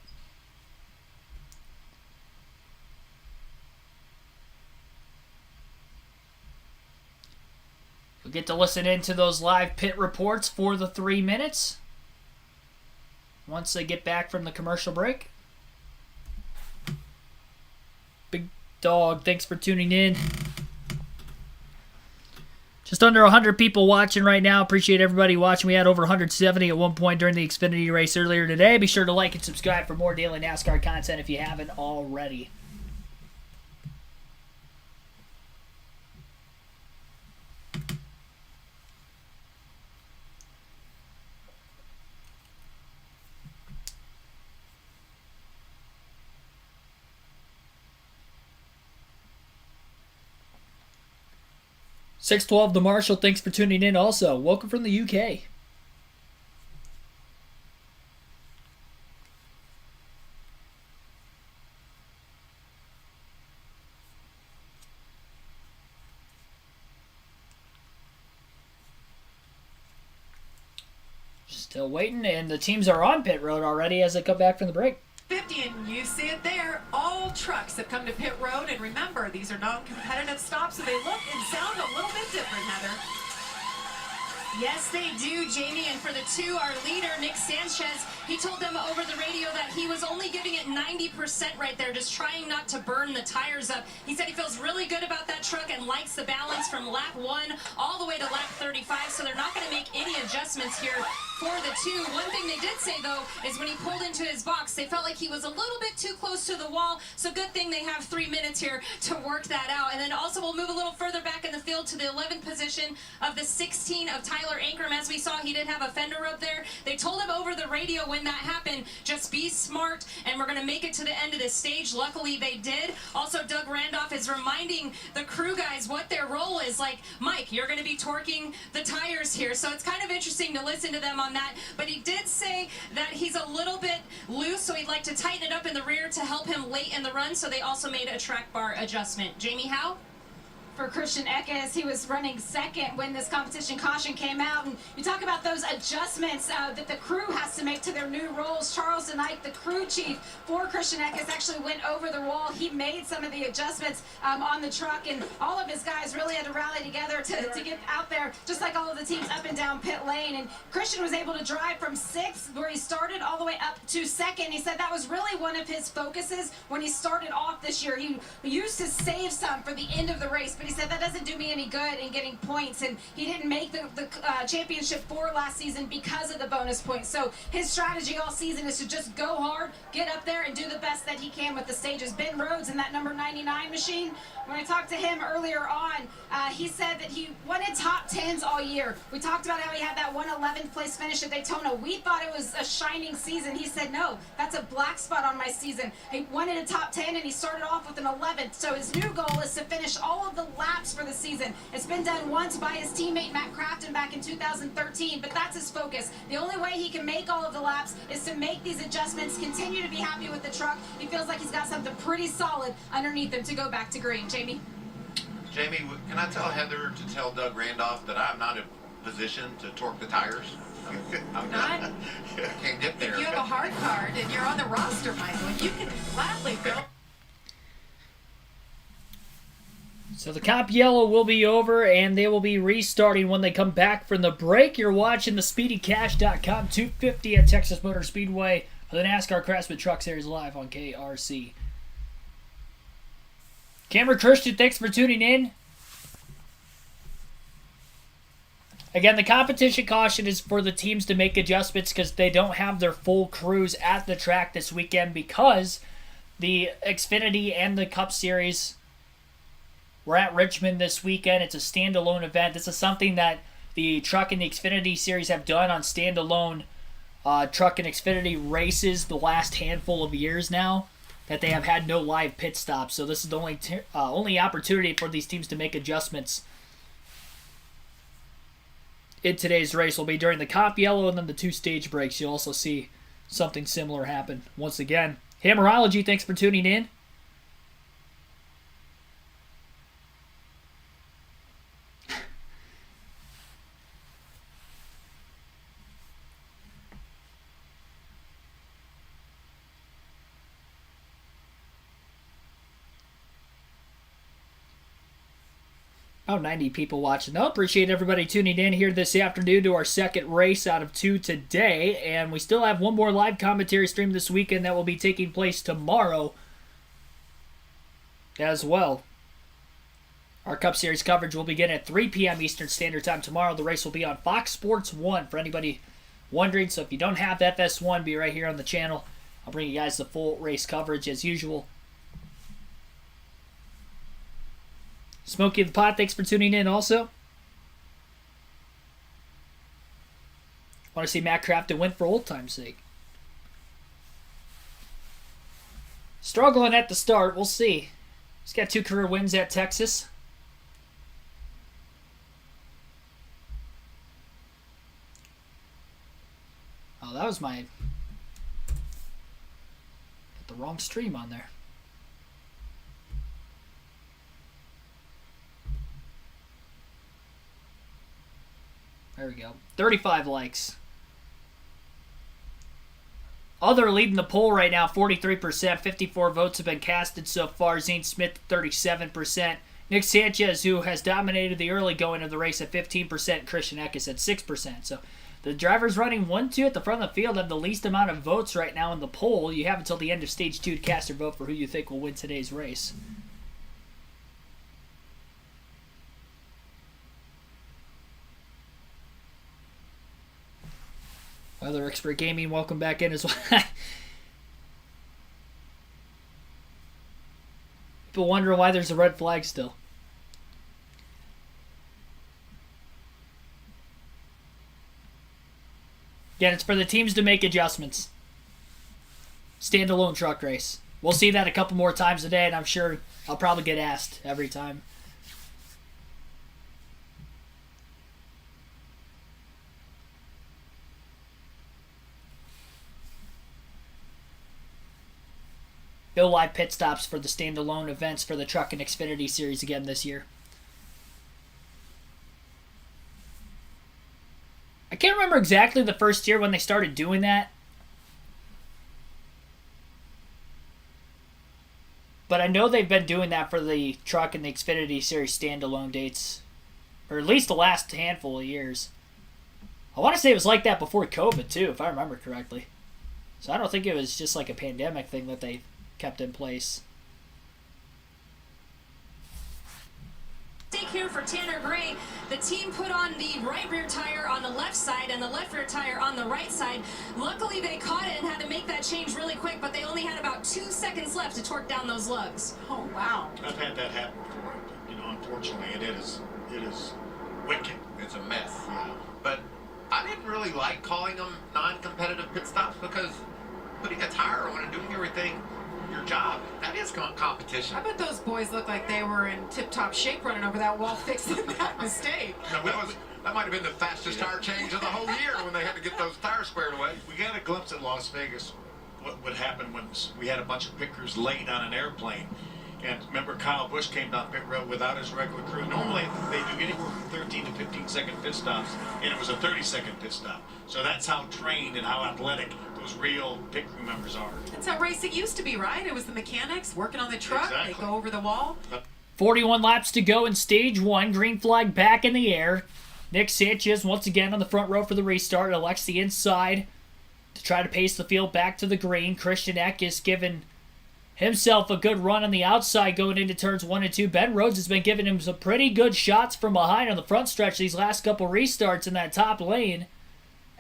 You'll get to listen in to those live pit reports for the 3 minutes once they get back from the commercial break. Big Dog, thanks for tuning in. Just under 100 people watching right now. Appreciate everybody watching. We had over 170 at one point during the Xfinity race earlier today. Be sure to like and subscribe for more daily NASCAR content if you haven't already. $612 the Marshall, thanks for tuning in also. Welcome from the UK. Still waiting, and the teams are on pit road already as they come back from the break. 50, and you see it there. All trucks have come to pit road, and remember, these are non-competitive stops, so they look and sound a little bit different, Heather. Yes, they do, Jamie. And for the two, our leader, Nick Sanchez, he told them over the radio that he was only giving it 90% right there, just trying not to burn the tires up. He said he feels really good about that truck and likes the balance from lap 1 all the way to lap 35, so they're not going to make any adjustments here for the two. One thing they did say, though, is when he pulled into his box, they felt like he was a little bit too close to the wall, so good thing they have 3 minutes here to work that out. And then also we'll move a little further back in the field to the 11th position of the 16 of Tyler Ankrum. As we saw, he did have a fender rub there. They told him over the radio when that happened, just be smart, and we're going to make it to the end of this stage. Luckily, they did. Also, Doug Randolph is reminding the crew guys what their role is. Like, Mike, you're going to be torquing the tires here. So it's kind of interesting to listen to them on that. But he did say that he's a little bit loose, so he'd like to tighten it up in the rear to help him late in the run. So they also made a track bar adjustment. Jamie, how? For Christian Eckes, he was running second when this competition caution came out. And you talk about those adjustments that the crew has to make to their new roles. Charles Knight, the crew chief for Christian Eckes, actually went over the wall. He made some of the adjustments on the truck, and all of his guys really had to rally together to get out there, just like all of the teams up and down pit lane. And Christian was able to drive from 6th, where he started, all the way up to 2nd. He said that was really one of his focuses when he started off this year. He used to save some for the end of the race, but he said that doesn't do me any good in getting points, and he didn't make the championship for last season because of the bonus points. So his strategy all season is to just go hard, get up there, and do the best that he can with the stages. Ben Rhodes in that number 99 machine, when I talked to him earlier on, he said that he wanted top 10s all year. We talked about how he had that 111th place finish at Daytona. We thought it was a shining season. He said, no, that's a black spot on my season. He wanted a top 10, and he started off with an 11th. So his new goal is to finish all of the laps for the season. It's been done once by his teammate Matt Craftsman back in 2013, but that's his focus. The only way he can make all of the laps is to make these adjustments, continue to be happy with the truck. He feels like he's got something pretty solid underneath him to go back to green. Jamie? Jamie, can I tell Heather to tell Doug Randolph that I'm not in position to torque the tires? I'm Not? I can't get there. If you have a hard card and you're on the roster, Michael, you can gladly go. So the Comp Yellow will be over, and they will be restarting when they come back from the break. You're watching the SpeedyCash.com 250 at Texas Motor Speedway for the NASCAR Craftsman Truck Series live on KRC. Cameron Christian, thanks for tuning in. Again, the competition caution is for the teams to make adjustments because they don't have their full crews at the track this weekend because the Xfinity and the Cup Series were at Richmond this weekend. It's a standalone event. This is something that the Truck and the Xfinity Series have done on standalone Truck and Xfinity races the last handful of years now, that they have had no live pit stops. So this is the only opportunity for these teams to make adjustments in today's race. Will be during the Comp Yellow and then the 2 stage breaks. You'll also see something similar happen once again. Hammerology, thanks for tuning in. Oh, 90 people watching. I appreciate everybody tuning in here this afternoon to our second race out of 2 today. And we still have one more live commentary stream this weekend that will be taking place tomorrow as well. Our Cup Series coverage will begin at 3 p.m. Eastern Standard Time tomorrow. The race will be on Fox Sports 1 for anybody wondering. So if you don't have FS1, be right here on the channel. I'll bring you guys the full race coverage as usual. Smokey the Pot, thanks for tuning in also. Want to see Matt Crafton win for old time's sake. Struggling at the start, we'll see. He's got 2 career wins at Texas. Oh, that was my... Got the wrong stream on there. There we go. 35 likes. Other leading the poll right now, 43%. 54 votes have been casted so far. Zane Smith, 37%. Nick Sanchez, who has dominated the early going of the race at 15%. Christian Eckes at 6%. So the drivers running 1-2 at the front of the field have the least amount of votes right now in the poll. You have until the end of Stage 2 to cast your vote for who you think will win today's race. Weather Expert Gaming, welcome back in as well. People wondering why there's a red flag still. Again, it's for the teams to make adjustments. Standalone truck race. We'll see that a couple more times a day, and I'm sure I'll probably get asked every time. No live pit stops for the standalone events for the Truck and Xfinity Series again this year. I can't remember exactly the first year when they started doing that. But I know they've been doing that for the Truck and the Xfinity Series standalone dates. Or at least the last handful of years. I want to say it was like that before COVID too, if I remember correctly. So I don't think it was just like a pandemic thing that they kept in place. Take here for Tanner Gray. The team put on the right rear tire on the left side and the left rear tire on the right side. Luckily they caught it and had to make that change really quick, but they only had about 2 seconds left to torque down those lugs. Oh, wow. I've had that happen before. Unfortunately, it is wicked. It's a mess. Yeah. But I didn't really like calling them non-competitive pit stops because putting a tire on and doing everything, your job, that is competition. I bet those boys look like they were in tip-top shape running over that wall fixing that mistake. No, that might have been the fastest tire change of the whole year when they had to get those tires squared away. We got a glimpse at Las Vegas what would happen when we had a bunch of pit crews late on an airplane. And remember, Kyle Busch came down pit road without his regular crew. Normally, they do anywhere from 13 to 15-second pit stops, and it was a 30-second pit stop. So that's how trained and how athletic those real pit crew members are. That's how racing used to be, right? It was the mechanics working on the truck. Exactly. They go over the wall. 41 laps to go in Stage 1. Green flag back in the air. Nick Sanchez once again on the front row for the restart. Elects the inside to try to pace the field back to the green. Christian Eckes given himself a good run on the outside going into turns 1 and 2. Ben Rhodes has been giving him some pretty good shots from behind on the front stretch these last couple restarts in that top lane.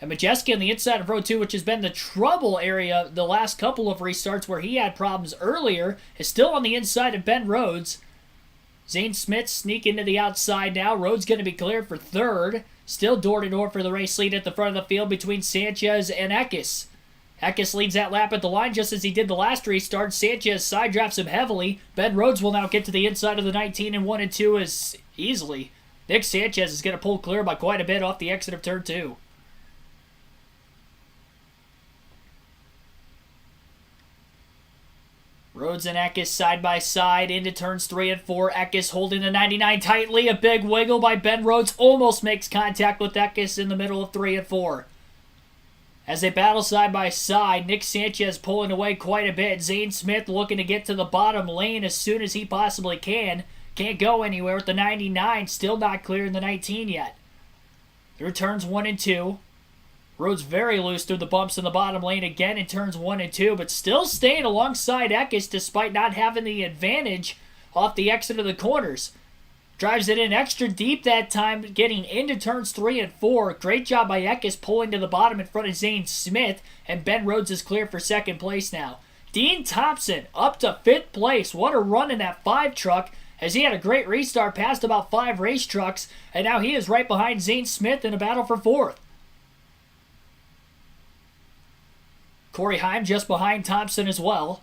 And Majeski on the inside of row 2, which has been the trouble area the last couple of restarts where he had problems earlier, is still on the inside of Ben Rhodes. Zane Smith sneaking to the outside now. Rhodes going to be cleared for third. Still door-to-door for the race lead at the front of the field between Sanchez and Eckes. Eckes leads that lap at the line just as he did the last restart. Sanchez side drafts him heavily. Ben Rhodes will now get to the inside of the 19 and 1 and 2 as easily. Nick Sanchez is going to pull clear by quite a bit off the exit of turn 2. Rhodes and Eckes side by side into turns 3 and 4. Eckes holding the 99 tightly. A big wiggle by Ben Rhodes almost makes contact with Eckes in the middle of 3 and 4. As they battle side by side, Nick Sanchez pulling away quite a bit. Zane Smith looking to get to the bottom lane as soon as he possibly can. Can't go anywhere with the 99. Still not clearing the 19 yet. Through turns 1 and 2. Rhodes very loose through the bumps in the bottom lane again in turns 1 and 2, but still staying alongside Eckes despite not having the advantage off the exit of the corners. Drives it in extra deep that time, getting into turns 3 and 4. Great job by Eckes pulling to the bottom in front of Zane Smith, and Ben Rhodes is clear for second place now. Dean Thompson up to 5th place. What a run in that 5 truck, as he had a great restart past about 5 race trucks, and now he is right behind Zane Smith in a battle for 4th. Corey Heim just behind Thompson as well.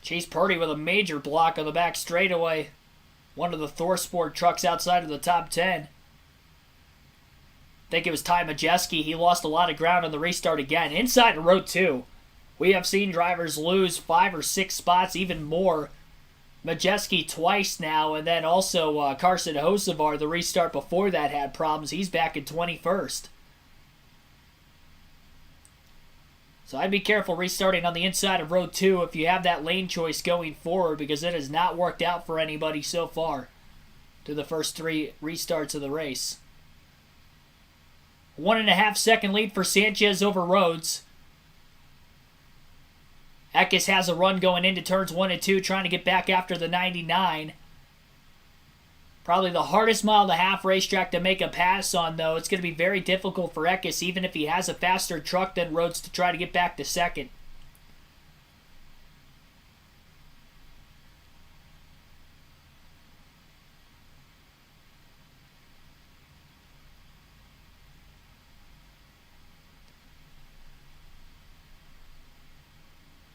Chase Purdy with a major block on the back straightaway. One of the ThorSport trucks outside of the top 10. I think it was Ty Majeski. He lost a lot of ground on the restart again. Inside of row 2, we have seen drivers lose 5 or 6 spots, even more. Majeski twice now, and then also Carson Hocevar, the restart before that, had problems. He's back in 21st. So I'd be careful restarting on the inside of row 2 if you have that lane choice going forward, because it has not worked out for anybody so far through the first 3 restarts of the race. 1.5 second lead for Sanchez over Rhodes. Eckes has a run going into turns 1 and 2, trying to get back after the 99. Probably the hardest mile and a half racetrack to make a pass on, though. It's going to be very difficult for Eckes, even if he has a faster truck than Rhodes, to try to get back to second.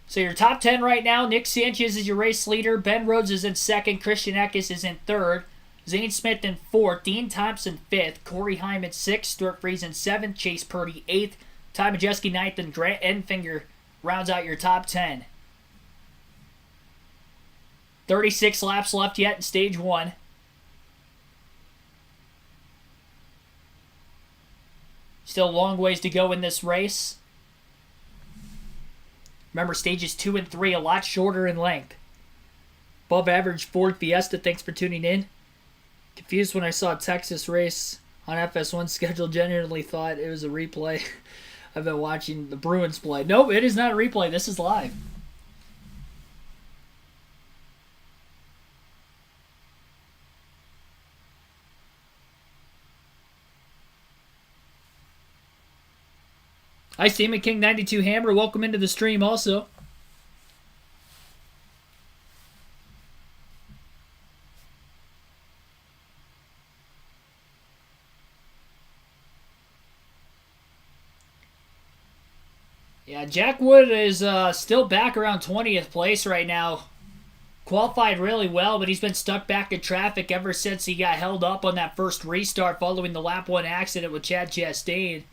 So your top 10 right now, Nick Sanchez is your race leader. Ben Rhodes is in second. Christian Eckes is in third. Zane Smith in 4th, Dean Thompson 5th, Corey Heim 6th, Stuart Friesen 7th, Chase Purdy 8th, Ty Majeski 9th, and Grant Enfinger rounds out your top 10. 36 laps left yet in stage 1. Still a long ways to go in this race. Remember, stages 2 and 3 a lot shorter in length. Above average Ford Fiesta, thanks for tuning in. Confused when I saw Texas race on FS1 schedule. Genuinely thought it was a replay. I've been watching the Bruins play. Nope, it is not a replay. This is live. Hi, Steamin' King 92 Hammer. Welcome into the stream also. Yeah, Jack Wood is still back around 20th place right now. Qualified really well, but he's been stuck back in traffic ever since he got held up on that first restart following the lap 1 accident with Chad Chastain.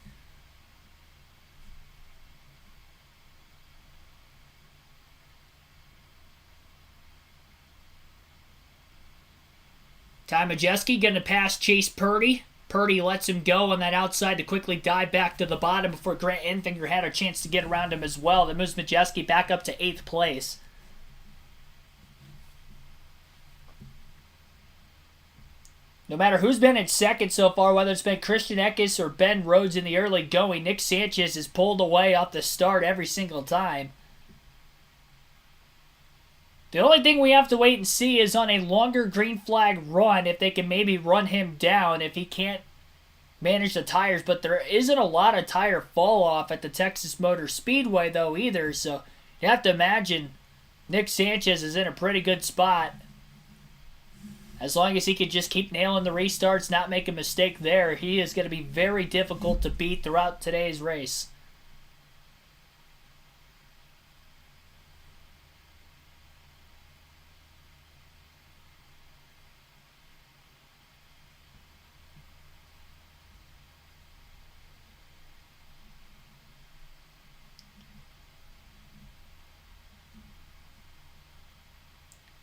Ty Majeski going to pass Chase Purdy. Purdy lets him go on that outside to quickly dive back to the bottom before Grant Enfinger had a chance to get around him as well. That moves Majeski back up to 8th place. No matter who's been in second so far, whether it's been Christian Eckes or Ben Rhodes in the early going, Nick Sanchez is pulled away off the start every single time. The only thing we have to wait and see is on a longer green flag run if they can maybe run him down if he can't manage the tires. But there isn't a lot of tire fall off at the Texas Motor Speedway though either. So you have to imagine Nick Sanchez is in a pretty good spot. As long as he can just keep nailing the restarts, not make a mistake there, he is going to be very difficult to beat throughout today's race.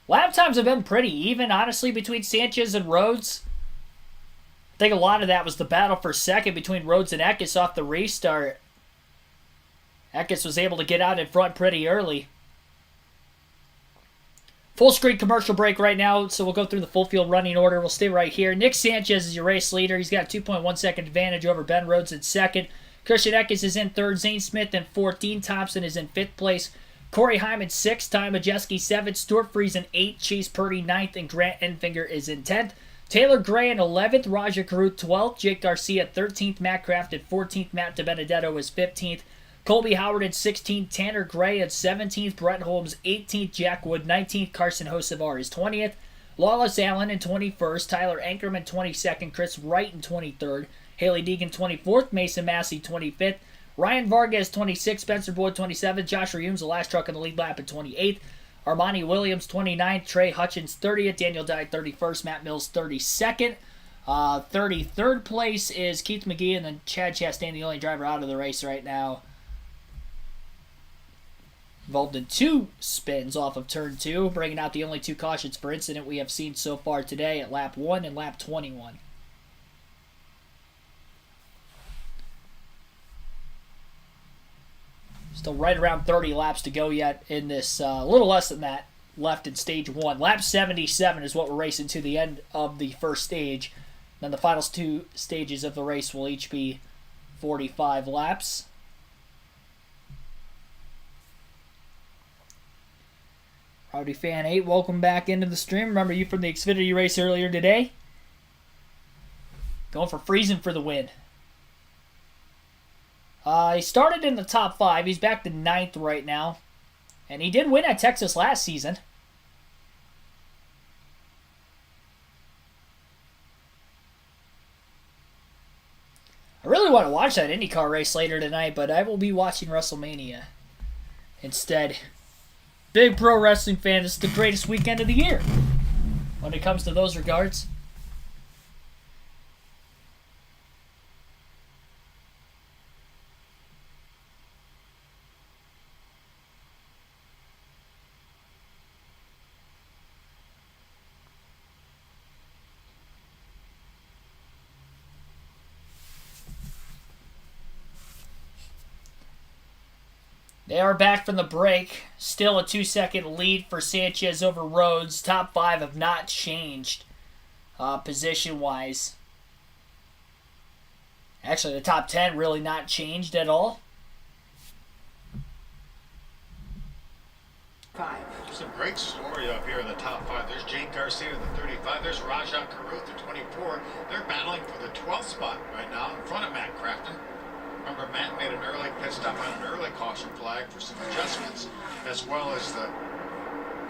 Lap times have been pretty even, honestly, between Sanchez and Rhodes. I think a lot of that was the battle for second between Rhodes and Eckes off the restart. Eckes was able to get out in front pretty early. Full screen commercial break right now, so we'll go through the full field running order. We'll stay right here. Nick Sanchez is your race leader. He's got a 2.1 second advantage over Ben Rhodes in second. Christian Eckes is in third. Zane Smith in fourth. Dean Thompson is in fifth place. Corey Hyman sixth. Ty Majeski seventh. Stuart Friesen eighth. Chase Purdy ninth. And Grant Enfinger is in 10th. Taylor Gray in 11th. Raja Caruth 12th. Jake Garcia 13th. Matt Kraft at 14th. Matt DiBenedetto is 15th. Colby Howard at 16th, Tanner Gray at 17th, Brett Holmes 18th, Jack Wood 19th, Carson Hocevar is 20th, Lawless Allen in 21st, Tyler Ankerman 22nd, Chris Wright in 23rd, Haley Deegan 24th, Mason Massey 25th, Ryan Vargas 26th, Spencer Boyd 27th, Josh Rehumes the last truck in the lead lap at 28th, Armani Williams 29th, Trey Hutchins 30th, Daniel Dye 31st, Matt Mills 32nd. 33rd place is Keith McGee, and then Chad Chastain, the only driver out of the race right now. Involved in 2 spins off of turn 2, bringing out the only 2 cautions per incident we have seen so far today at lap 1 and lap 21. Still right around 30 laps to go yet in this, a little less than that left in stage 1. Lap 77 is what we're racing to the end of the first stage. Then the final 2 stages of the race will each be 45 laps. Rowdy Fan 8, welcome back into the stream. Remember you from the Xfinity race earlier today? Going for Friesen for the win. He started in the top 5. He's back to 9th right now. And he did win at Texas last season. I really want to watch that IndyCar race later tonight, but I will be watching WrestleMania instead. Big pro wrestling fan. This is the greatest weekend of the year when it comes to those regards. They are back from the break. Still a 2-second lead for Sanchez over Rhodes. Top 5 have not changed position-wise. Actually, the top 10 really not changed at all. 5. Some great story up here in the top 5. There's Jake Garcia at the 35. There's Raja Caruth at 24. They're battling for the 12th spot right now in front of Matt Crafton. Remember, Matt made an early pit stop on an early caution flag for some adjustments, as well as the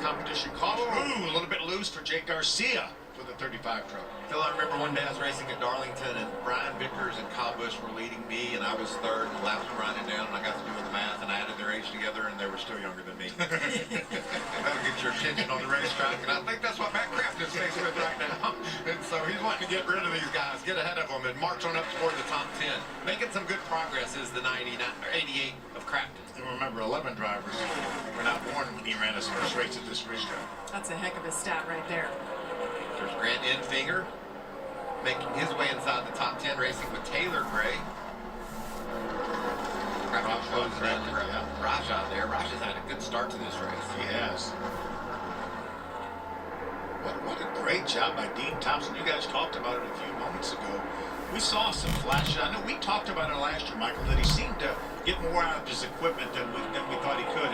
competition caution. Ooh, a little bit loose for Jake Garcia for the 35 truck. Phil, I remember one day I was racing at Darlington, and Brian Vickers and Kyle Busch were leading me, and I was third, and the laps were running down, and I got to doing the math, and I added their age together, and they were still younger than me. That'll get your attention on the racetrack, and I think that's what Matt Kraft is faced with right now. And so he's wanting to get rid of these guys, get ahead of them, and march on up toward the top 10. Making some good progress is the 88 of Crafton. And remember, 11 drivers were not born when he ran his first race at this racetrack. That's a heck of a stat right there. There's Grant Enfinger making his way inside the top 10, racing with Taylor Gray. Raja there. Raja's had a good start to this race. He has. What a great job by Dean Thompson. You guys talked about it a few moments ago. We saw some flashes. I know we talked about it last year, Michael, that he seemed to get more out of his equipment than we thought he could.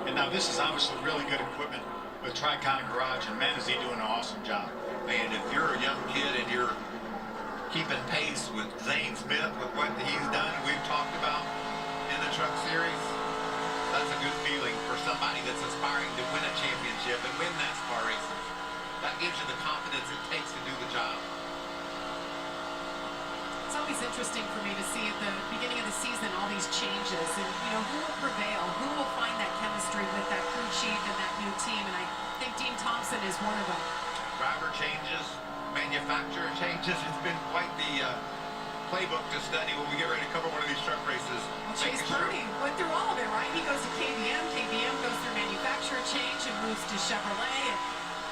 And now this is obviously really good equipment with Tricon Garage, and man, is he doing an awesome job. Man, if you're a young kid and you're keeping pace with Zane Smith, with what he's done, we've talked about in the truck series, that's a good feeling for somebody that's aspiring to win a championship and win NASCAR races. That gives you the confidence it takes to do the job. It's always interesting for me to see at the beginning of the season all these changes and, who will prevail, who will find that chemistry with that crew chief and that new team, and I think Dean Thompson is one of them. Driver changes, manufacturer changes. It's been quite the playbook to study when we get ready to cover one of these truck races. Well, Chase Purdy went through all of it, right? He goes to KBM goes through manufacturer change and moves to Chevrolet.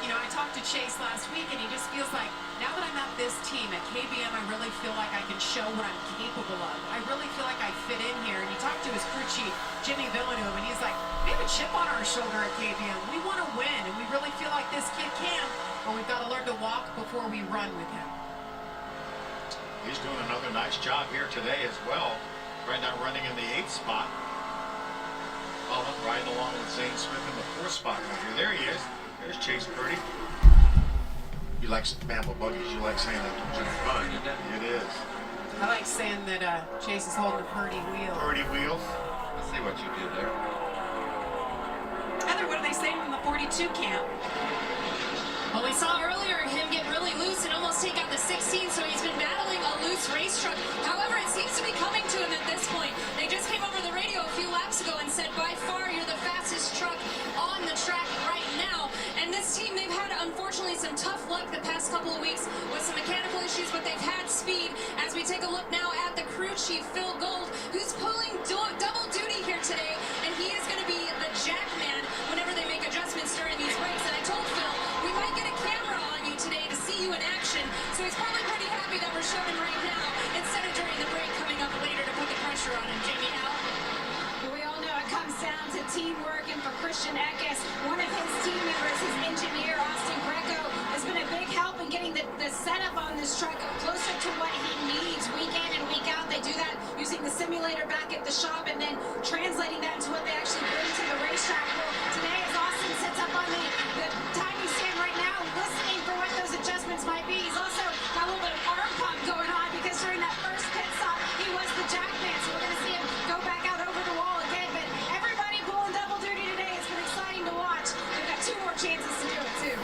And, I talked to Chase last week, and he just feels like, now that I'm at this team, at KBM, I really feel like I can show what I'm capable of. I really feel like I fit in here. And he talked to his crew chief, Jimmy Villeneuve, and he's like, we have a chip on our shoulder at KBM. We want to win, and we really feel like this kid can, but we've got to learn to walk before we run with him. He's doing another nice job here today as well. Right now running in the 8th spot. Mullen riding along with Zane Smith in the 4th spot right here. There he is. There's Chase Purdy. You like Bamble buggies. You like saying that. It's fun, isn't it? It is. I like saying that Chase is holding a Purdy wheel. Purdy wheel. I see what you did there. Heather, what are they saying in the 42 camp? Well, we saw earlier him get really loose and almost take out the 16, so he's been battling a loose race truck. However, it seems to be coming to him at this point. They just came over the radio a few laps ago and said, by far, you're the fastest truck on the track right now. And this team, they've had, unfortunately, some tough luck the past couple of weeks with some mechanical issues, but they've had speed. As we take a look now at the crew chief, Phil Gold, who's pulling double duty here today, and he is going to be the jack man whenever they make adjustments during these breaks. And I told Phil, we might get a camera on you today to see you in action, so he's probably pretty happy that we're showing right now instead of during the break coming up later to put the pressure on him. Jamie, how? We all know it comes down to teamwork, and for Christian Eckes, one of his team members, his engineer, Austin Greco, has been a big help in getting the setup on this truck closer to what he needs week in and week out. They do that using the simulator back at the shop and then translating that into what they actually bring to the racetrack. Well, today, as Austin sits up on the timing stand right now, listening for what those adjustments might be, he's also got a little bit of arm pump going on because during that first pit stop, he was the jack man, so we're going to see him go back out over the wall again. But everybody pulling double duty today. It's been exciting to watch. They've got 2 more chances to do it, too.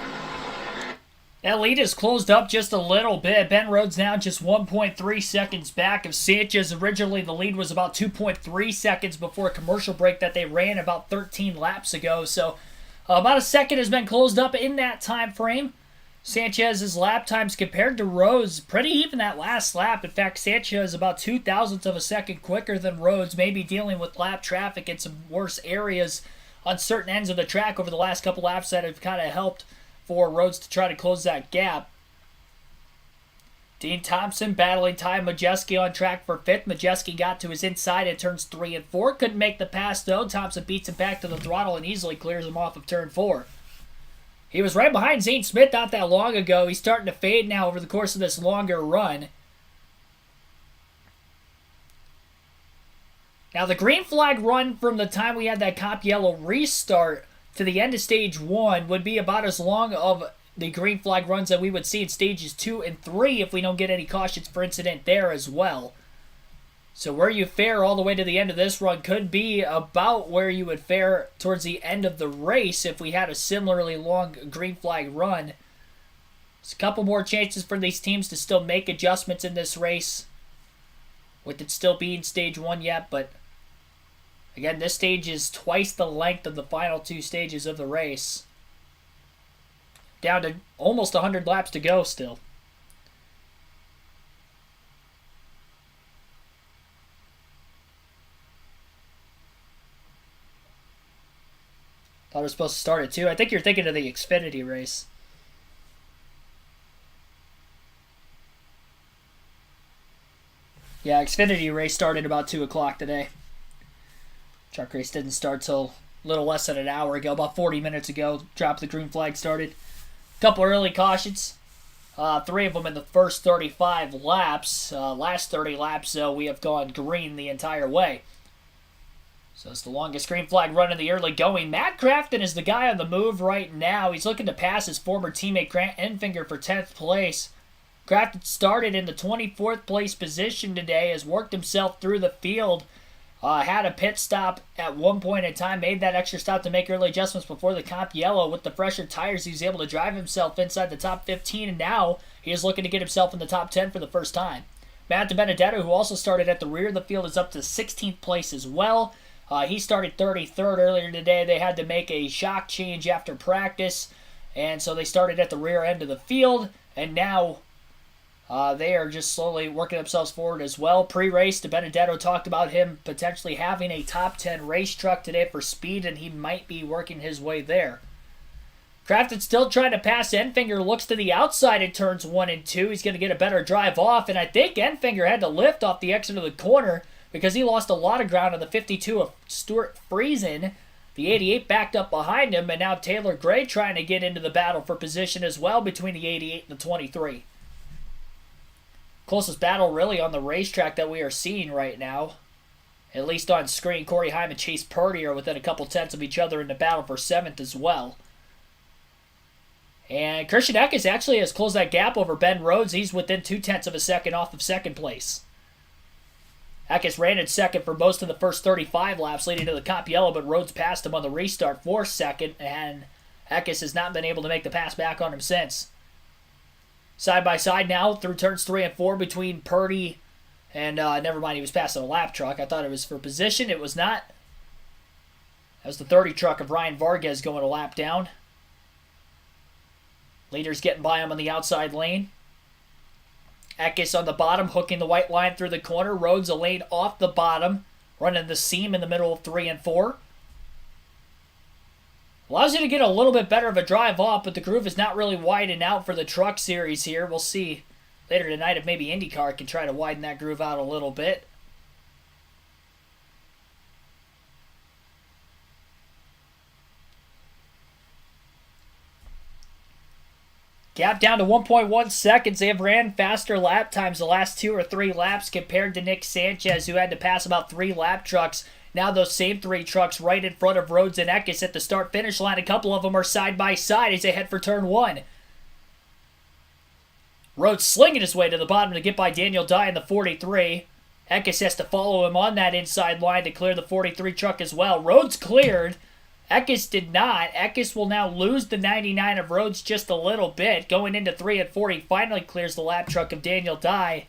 That lead has closed up just a little bit. Ben Rhodes now just 1.3 seconds back of Sanchez. Originally, the lead was about 2.3 seconds before a commercial break that they ran about 13 laps ago. So about a second has been closed up in that time frame. Sanchez's lap times compared to Rhodes, pretty even that last lap. In fact, Sanchez about 0.02 of a second quicker than Rhodes, maybe dealing with lap traffic in some worse areas on certain ends of the track over the last couple laps that have kind of helped for Rhodes to try to close that gap. Dean Thompson battling Ty Majeski on track for 5th. Majeski got to his inside at turns 3 and 4. Couldn't make the pass, though. Thompson beats him back to the throttle and easily clears him off of turn 4. He was right behind Zane Smith not that long ago. He's starting to fade now over the course of this longer run. Now, the green flag run from the time we had that Comp Yellow restart to the end of Stage 1 would be about as long of the green flag runs that we would see in Stages 2 and 3 if we don't get any cautions for incident there as well. So where you fare all the way to the end of this run could be about where you would fare towards the end of the race if we had a similarly long green flag run. There's a couple more chances for these teams to still make adjustments in this race, with it still being Stage 1 yet, but again, this stage is twice the length of the final 2 stages of the race. Down to almost 100 laps to go still. Thought it was supposed to start at 2. I think you're thinking of the Xfinity race. Yeah, Xfinity race started about 2 o'clock today. Truck race didn't start till a little less than an hour ago, about 40 minutes ago. Drop the green flag started. Couple early cautions. 3 of them in the first 35 laps. Last 30 laps, though, we have gone green the entire way. So it's the longest green flag run in the early going. Matt Craftsman is the guy on the move right now. He's looking to pass his former teammate Grant Enfinger for 10th place. Craftsman started in the 24th place position today, has worked himself through the field. Had a pit stop at one point in time, made that extra stop to make early adjustments before the Comp Yellow. With the fresher tires, he was able to drive himself inside the top 15, and now he is looking to get himself in the top 10 for the first time. Matt DiBenedetto, who also started at the rear of the field, is up to 16th place as well. He started 33rd earlier today. They had to make a shock change after practice, and so they started at the rear end of the field, and now they are just slowly working themselves forward as well. Pre-race, DiBenedetto talked about him potentially having a top 10 race truck today for speed, and he might be working his way there. Craftsman still trying to pass Enfinger. Looks to the outside in turns 1 and 2. He's going to get a better drive off. And I think Enfinger had to lift off the exit of the corner because he lost a lot of ground on the 52 of Stuart Friesen. The 88 backed up behind him. And now Taylor Gray trying to get into the battle for position as well between the 88 and the 23. Closest battle really on the racetrack that we are seeing right now. At least on screen, Corey Heim and Chase Purdy are within a couple tenths of each other in the battle for 7th as well. And Christian Eckes actually has closed that gap over Ben Rhodes. He's within 0.2 of a second off of 2nd place. Eckes ran in 2nd for most of the first 35 laps leading to the Comp Yellow, but Rhodes passed him on the restart for 2nd, and Eckes has not been able to make the pass back on him since. Side by side now through turns 3 and 4 between Purdy and, never mind, he was passing a lap truck. I thought it was for position. It was not. That was the 30 truck of Ryan Vargas going a lap down. Leader's getting by him on the outside lane. Eckes on the bottom, hooking the white line through the corner. Rhodes a lane off the bottom, running the seam in the middle of 3 and 4. Allows you to get a little bit better of a drive off, but the groove is not really widening out for the truck series here. We'll see later tonight if maybe IndyCar can try to widen that groove out a little bit. Gap down to 1.1 seconds. They have ran faster lap times the last 2 or 3 laps compared to Nick Sanchez, who had to pass about 3 lap trucks. Now those same 3 trucks right in front of Rhodes and Eckes at the start-finish line. A couple of them are side by side as they head for turn 1. Rhodes slinging his way to the bottom to get by Daniel Dye in the 43. Eckes has to follow him on that inside line to clear the 43 truck as well. Rhodes cleared. Eckes did not. Eckes will now lose the 99 of Rhodes just a little bit. Going into 3 and 4, he finally clears the lap truck of Daniel Dye.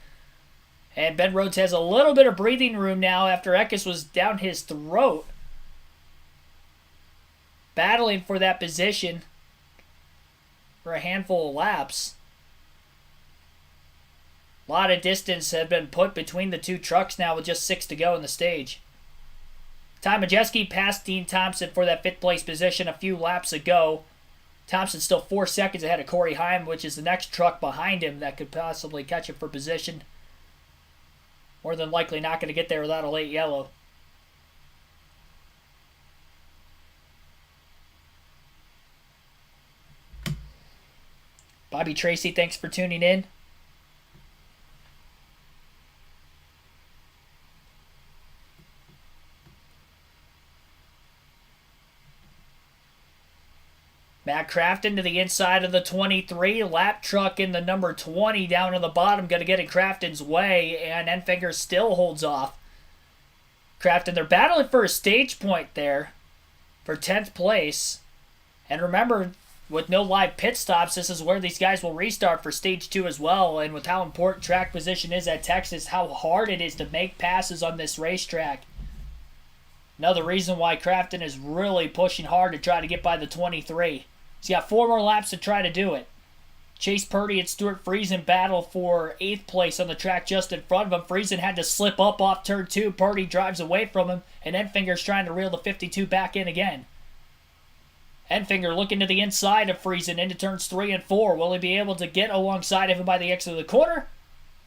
And Ben Rhodes has a little bit of breathing room now after Eckes was down his throat. Battling for that position for a handful of laps. A lot of distance had been put between the 2 trucks now with just 6 to go in the stage. Ty Majeski passed Dean Thompson for that 5th place position a few laps ago. Thompson's still 4 seconds ahead of Corey Heim, which is the next truck behind him that could possibly catch him for position. More than likely not going to get there without a late yellow. Bobby Tracy, thanks for tuning in. Matt Crafton to the inside of the 23. Lap truck in the number 20 down to the bottom. Going to get in Crafton's way. And Enfinger still holds off. Crafton, they're battling for a stage point there for 10th place. And remember, with no live pit stops, this is where these guys will restart for stage 2 as well. And with how important track position is at Texas, how hard it is to make passes on this racetrack. Another reason why Crafton is really pushing hard to try to get by the 23. He's got 4 more laps to try to do it. Chase Purdy and Stuart Friesen battle for 8th place on the track just in front of him. Friesen had to slip up off turn 2. Purdy drives away from him, and Enfinger's trying to reel the 52 back in again. Enfinger looking to the inside of Friesen into turns 3 and 4. Will he be able to get alongside of him by the exit of the corner?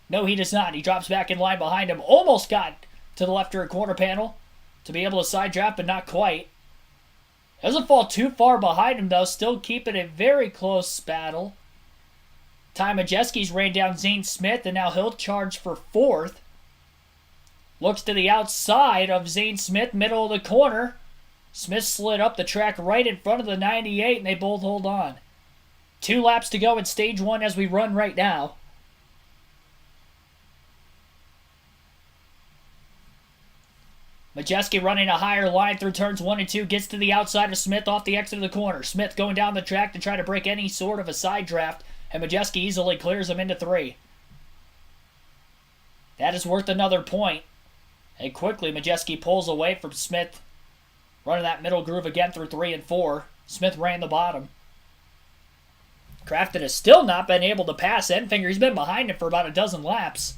No, he does not. He drops back in line behind him. Almost got to the left rear quarter panel to be able to side draft, but not quite. Doesn't fall too far behind him, though. Still keeping a very close battle. Ty Majeski's ran down Zane Smith, and now he'll charge for 4th. Looks to the outside of Zane Smith, middle of the corner. Smith slid up the track right in front of the 98, and they both hold on. 2 laps to go in stage 1 as we run right now. Majeski running a higher line through turns 1 and 2. Gets to the outside of Smith off the exit of the corner. Smith going down the track to try to break any sort of a side draft. And Majeski easily clears him into 3. That is worth another point. And quickly Majeski pulls away from Smith. Running that middle groove again through 3 and 4. Smith ran the bottom. Crafton has still not been able to pass Enfinger. He's been behind him for about a dozen laps.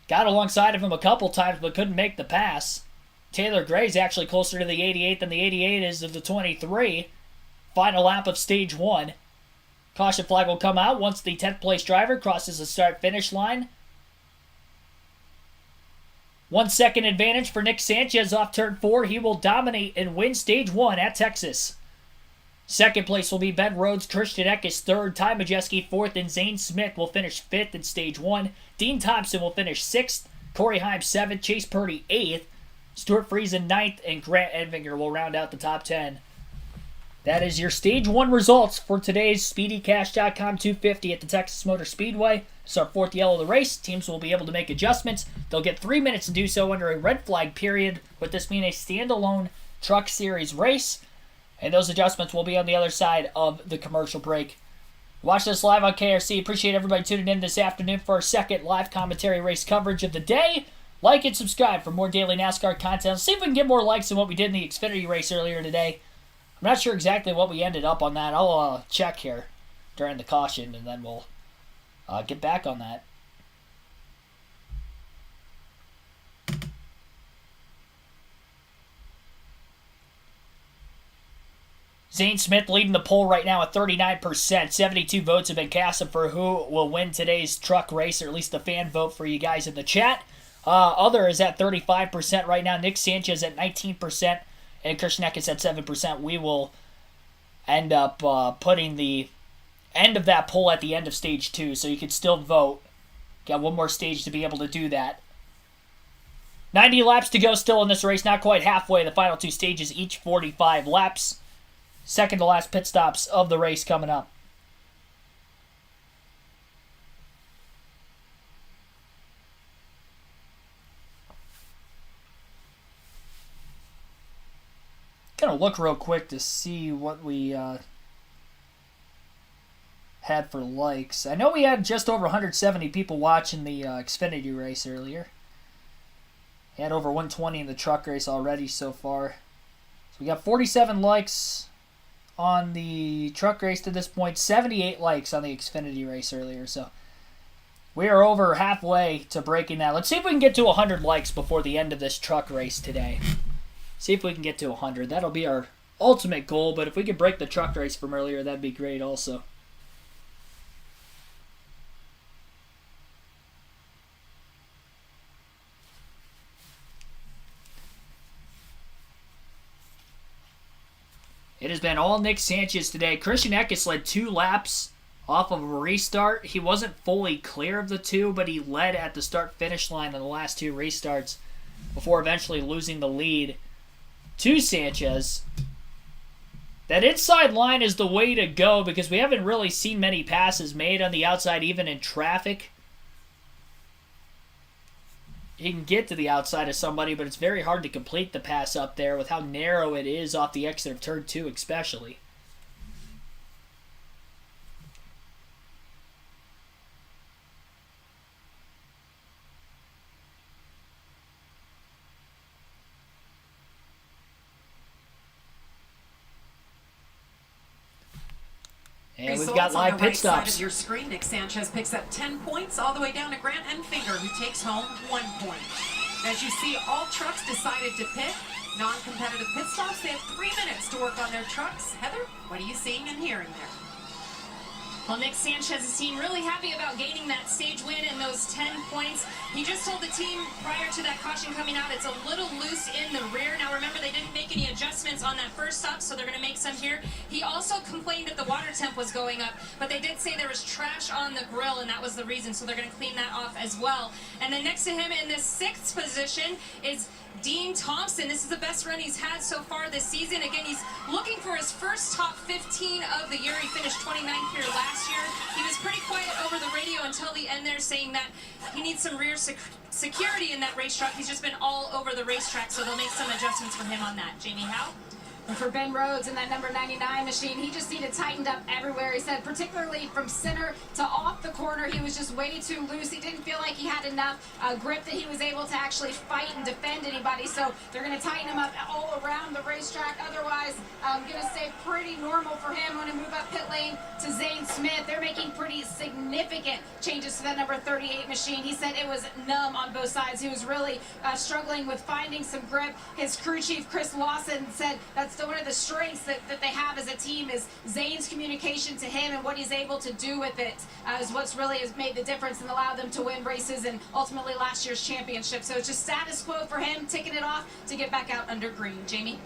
Got alongside of him a couple times, but couldn't make the pass. Taylor Gray's actually closer to the 88 than the 88 is to the 23. final lap of stage 1. Caution flag will come out once the 10th place driver crosses the start-finish line. 1 second advantage for Nick Sanchez off turn 4. He will dominate and win stage 1 at Texas. Second place will be Ben Rhodes, Christian Eckes 3rd, Ty Majeski 4th, and Zane Smith will finish 5th in stage 1. Dean Thompson will finish 6th, Corey Heim 7th, Chase Purdy 8th, Stuart Friesen 9th, and Grant Envinger will round out the top 10. That is your stage 1 results for today's SpeedyCash.com 250 at the Texas Motor Speedway. It's our 4th yellow of the race. Teams will be able to make adjustments. They'll get 3 minutes to do so under a red flag period, with this being a standalone truck series race. And those adjustments will be on the other side of the commercial break. Watch this live on KRC. Appreciate everybody tuning in this afternoon for our second live commentary race coverage of the day. Like and subscribe for more daily NASCAR content. Let's see if we can get more likes than what we did in the Xfinity race earlier today. I'm not sure exactly what we ended up on that. I'll check here during the caution, and then we'll get back on that. Zane Smith leading the poll right now at 39%. 72 votes have been cast for who will win today's truck race, or at least the fan vote for you guys in the chat. Other is at 35% right now. Nick Sanchez at 19%. And Christian Eckes at 7%. We will end up putting the end of that poll at the end of stage 2, so you can still vote. Got one more stage to be able to do that. 90 laps to go still in this race, not quite halfway. The final 2 stages, each 45 laps. Second to last pit stops of the race coming up. Gonna look real quick to see what we had for likes. I know we had just over 170 people watching the Xfinity race earlier. We had over 120 in the truck race already so far. So we got 47 likes on the truck race to this point, 78 likes on the Xfinity race earlier. So we are over halfway to breaking that. Let's see if we can get to 100 likes before the end of this truck race today. See if we can get to 100. That'll be our ultimate goal, but if we could break the truck race from earlier, that'd be great also. It has been all Nick Sanchez today. Christian Eckes led 2 laps off of a restart. He wasn't fully clear of the 2, but he led at the start-finish line on the last 2 restarts before eventually losing the lead to Sanchez. That inside line is the way to go because we haven't really seen many passes made on the outside, even in traffic. He can get to the outside of somebody, but it's very hard to complete the pass up there with how narrow it is off the exit of turn 2 especially. And we've got live pit stops. On the right side of your screen, Nick Sanchez picks up 10 points all the way down to Grant Enfinger, who takes home 1 point. As you see, all trucks decided to pit. Non-competitive pit stops, they have 3 minutes to work on their trucks. Heather, what are you seeing and hearing there? Well, Nick Sanchez's team really happy about gaining that stage win and those 10 points. He just told the team prior to that caution coming out, it's a little loose in the rear. Now remember, they didn't make any adjustments on that first stop, so they're going to make some here. He also complained that the water temp was going up, but they did say there was trash on the grill, and that was the reason, so they're going to clean that off as well. And then next to him in this 6th position is Dean Thompson. This is the best run he's had so far this season. Again, he's looking for his first top 15 of the year. He finished 29th here last year. He was pretty quiet over the radio until the end there, saying that he needs some rear security in that racetrack. He's just been all over the racetrack, so they'll make some adjustments for him on that. Jamie Howe? And for Ben Rhodes in that number 99 machine, he just needed tightened up everywhere. He said particularly from center to off the corner, he was just way too loose. He didn't feel like he had enough grip that he was able to actually fight and defend anybody. So they're going to tighten him up all around the racetrack. Otherwise, going to stay pretty normal for him. Going to move up pit lane to Zane Smith, they're making pretty significant changes to that number 38 machine. He said it was numb on both sides. He was really struggling with finding some grip. His crew chief, Chris Lawson, said that's one of the strengths that they have as a team is Zane's communication to him, and what he's able to do with it is what's really has made the difference and allowed them to win races and ultimately last year's championship. So it's just status quo for him, ticking it off to get back out under green. Jamie?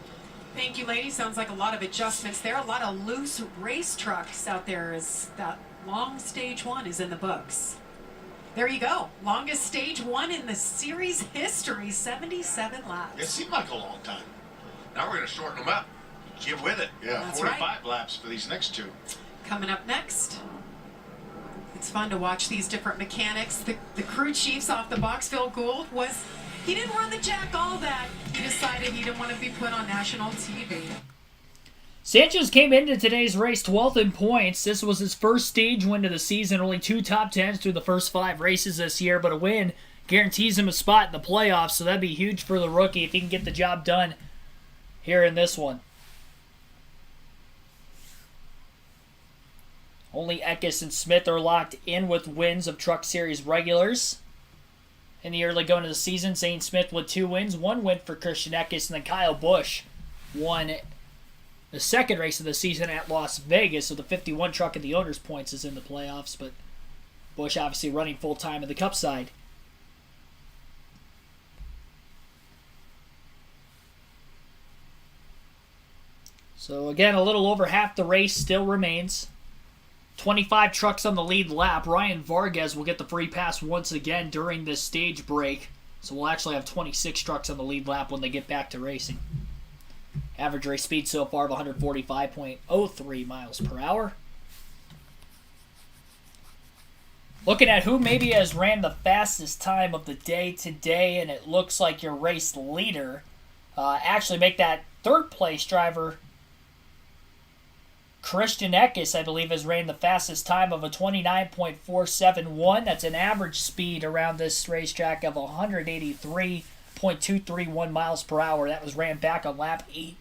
Thank you, ladies. Sounds like a lot of adjustments there. A lot of loose race trucks out there as that long stage one is in the books. There you go. Longest stage one in the series history, 77 laps. It seemed like a long time. Now we're going to shorten them up. Get with it. Yeah, That's 45 right. laps for these next two. Coming up next, it's fun to watch these different mechanics. The crew chiefs off the box, Phil Gould, he didn't run the jack all that. He decided he didn't want to be put on national TV. Sanchez came into today's race 12th in points. This was his first stage win of the season. Only 2 top 10s through the first 5 races this year, but a win guarantees him a spot in the playoffs, so that'd be huge for the rookie if he can get the job done here in this one. Only Eckes and Smith are locked in with wins of Truck Series regulars. In the early going of the season, Zane Smith with 2 wins, 1 win for Christian Eckes, and then Kyle Busch won the second race of the season at Las Vegas, so the 51 truck at the owner's points is in the playoffs, but Busch obviously running full-time in the Cup side. So again, a little over half the race still remains. 25 trucks on the lead lap. Ryan Vargas will get the free pass once again during this stage break. So we'll actually have 26 trucks on the lead lap when they get back to racing. Average race speed so far of 145.03 miles per hour. Looking at who maybe has ran the fastest time of the day today, and it looks like your race leader actually make that third place driver Christian Eckes, I believe, has ran the fastest time of a 29.471. That's an average speed around this racetrack of 183.231 miles per hour. That was ran back on lap 8.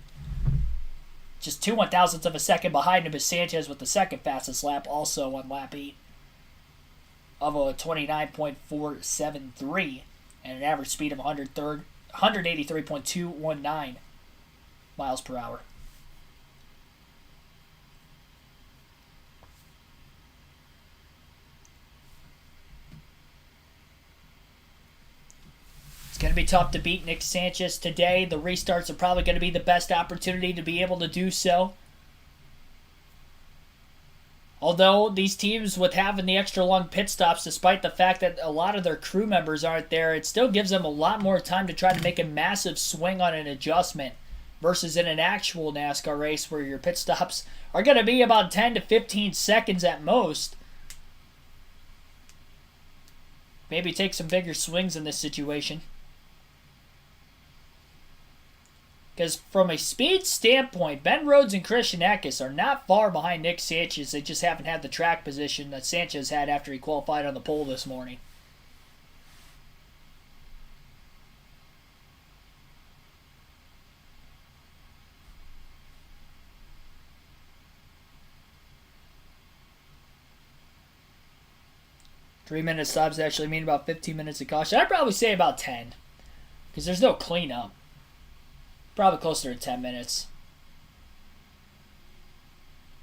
Just 2/1000ths of a second behind him is Sanchez with the second fastest lap, also on lap 8, of a 29.473 and an average speed of 183.219 miles per hour. It's going to be tough to beat Nick Sanchez today. The restarts are probably going to be the best opportunity to be able to do so. Although these teams, with having the extra long pit stops, despite the fact that a lot of their crew members aren't there, it still gives them a lot more time to try to make a massive swing on an adjustment versus in an actual NASCAR race where your pit stops are going to be about 10 to 15 seconds at most. Maybe take some bigger swings in this situation. Because from a speed standpoint, Ben Rhodes and Christian Eckes are not far behind Nick Sanchez. They just haven't had the track position that Sanchez had after he qualified on the pole this morning. Three-minute stops actually mean about 15 minutes of caution. I'd probably say about 10. Because there's no cleanup. Probably closer to 10 minutes.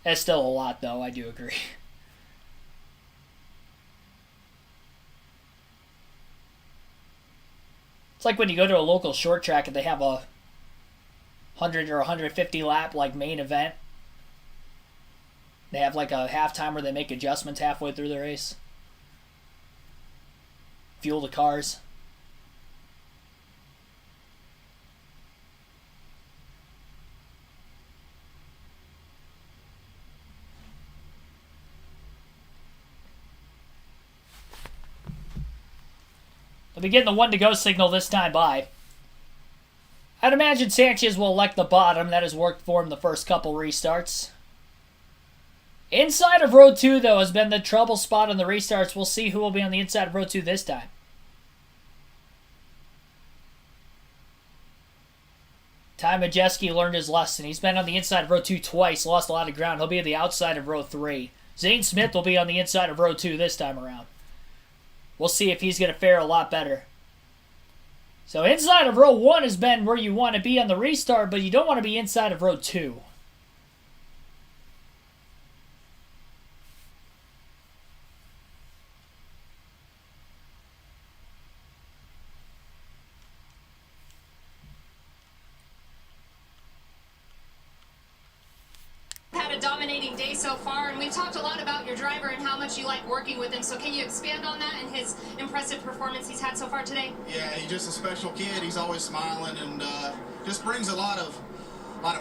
That's still a lot, though. I do agree. It's like when you go to a local short track and they have a 100 or 150 lap like main event. They have like a halftime where they make adjustments halfway through the race. Fuel the cars. They'll be getting the 1-to-go signal this time by. I'd imagine Sanchez will elect the bottom. That has worked for him the first couple restarts. Inside of row 2, though, has been the trouble spot on the restarts. We'll see who will be on the inside of row 2 this time. Ty Majeski learned his lesson. He's been on the inside of row 2 twice, lost a lot of ground. He'll be at the outside of row 3. Zane Smith will be on the inside of row 2 this time around. We'll see if he's going to fare a lot better. So inside of row 1 has been where you want to be on the restart, but you don't want to be inside of row 2. Had a dominating day so far, and we've talked a lot about your driver and how much you like working with him. So can you expand on that and his impressive performance he's had so far today? Yeah, he's just a special kid. He's always smiling and just brings a lot of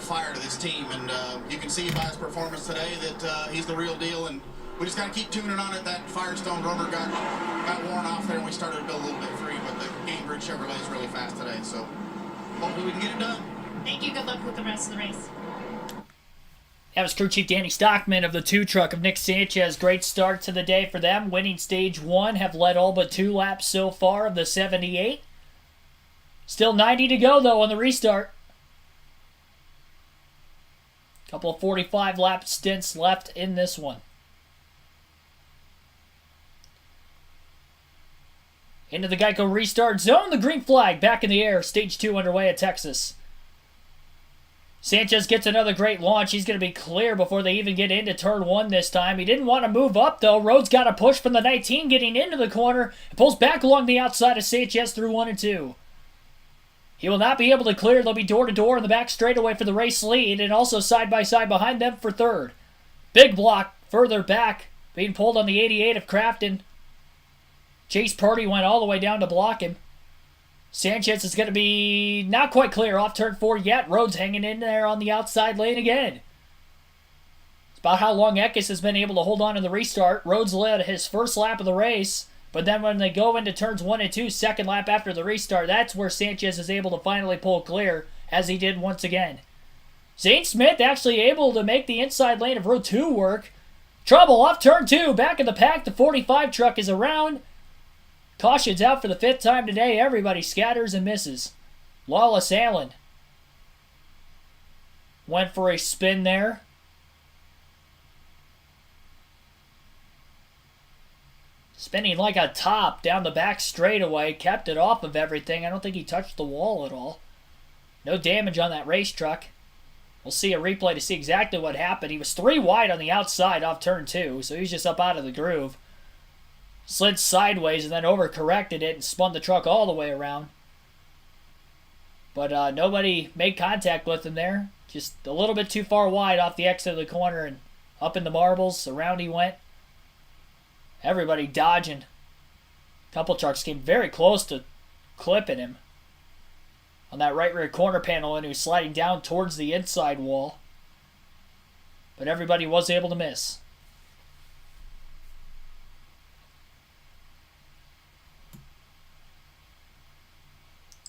fire to this team. And you can see by his performance today that he's the real deal. And we just got to keep tuning on it. That Firestone rubber got worn off there, and we started to build a little bit free. But the Gainbridge Chevrolet is really fast today, so hopefully we can get it done. Thank you. Good luck with the rest of the race. That was crew chief Danny Stockman of the 2 truck of Nick Sanchez. Great start to the day for them. Winning stage 1, have led all but 2 laps so far of the 78. Still 90 to go, though, on the restart. Couple of 45-lap stints left in this one. Into the Geico restart zone. The green flag back in the air. Stage 2 underway at Texas. Sanchez gets another great launch. He's going to be clear before they even get into turn 1 this time. He didn't want to move up, though. Rhodes got a push from the 19 getting into the corner. And pulls back along the outside of Sanchez through 1 and 2. He will not be able to clear. They'll be door-to-door in the back straightaway for the race lead, and also side-by-side behind them for 3rd. Big block further back, being pulled on the 88 of Craftsman. Chase Purdy went all the way down to block him. Sanchez is going to be not quite clear off turn 4 yet. Rhodes hanging in there on the outside lane again. It's about how long Eckes has been able to hold on in the restart. Rhodes led his first lap of the race, but then when they go into turns 1 and 2, second lap after the restart, that's where Sanchez is able to finally pull clear, as he did once again. Zane Smith actually able to make the inside lane of row 2 work. Trouble off turn 2, back in the pack. The 45 truck is around. Caution's out for the 5th time today. Everybody scatters and misses. Lawless Allen went for a spin there. Spinning like a top down the back straightaway. Kept it off of everything. I don't think he touched the wall at all. No damage on that race truck. We'll see a replay to see exactly what happened. He was 3 wide on the outside off turn 2, so he's just up out of the groove. Slid sideways and then overcorrected it and spun the truck all the way around. But nobody made contact with him there. Just a little bit too far wide off the exit of the corner and up in the marbles. Around he went. Everybody dodging. A couple trucks came very close to clipping him on that right rear corner panel, and he was sliding down towards the inside wall. But everybody was able to miss.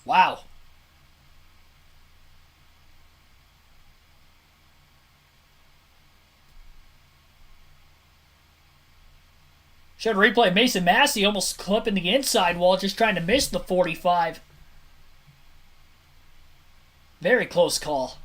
Wow. Should replay Mason Massey almost clipping the inside wall, just trying to miss the 45. Very close call.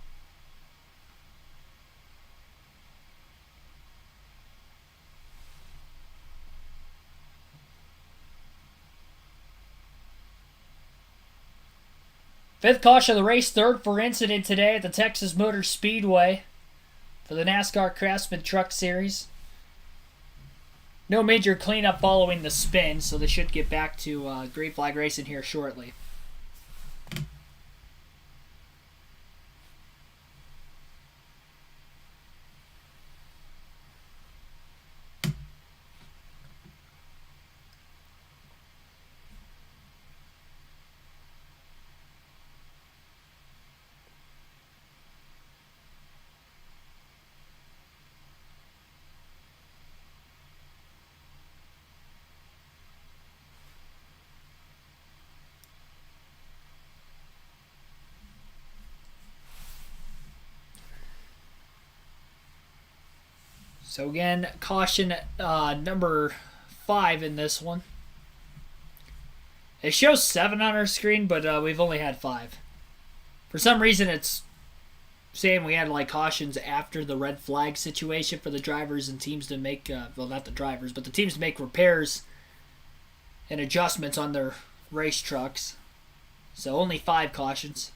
Fifth caution of the race, 3rd for incident today at the Texas Motor Speedway for the NASCAR Craftsman Truck Series. No major cleanup following the spin, so they should get back to green flag racing here shortly. So again, caution number 5 in this one. It shows 7 on our screen, but we've only had 5. For some reason, it's saying we had like cautions after the red flag situation for the drivers and teams to make, well, not the drivers, but the teams to make repairs and adjustments on their race trucks. So only 5 cautions.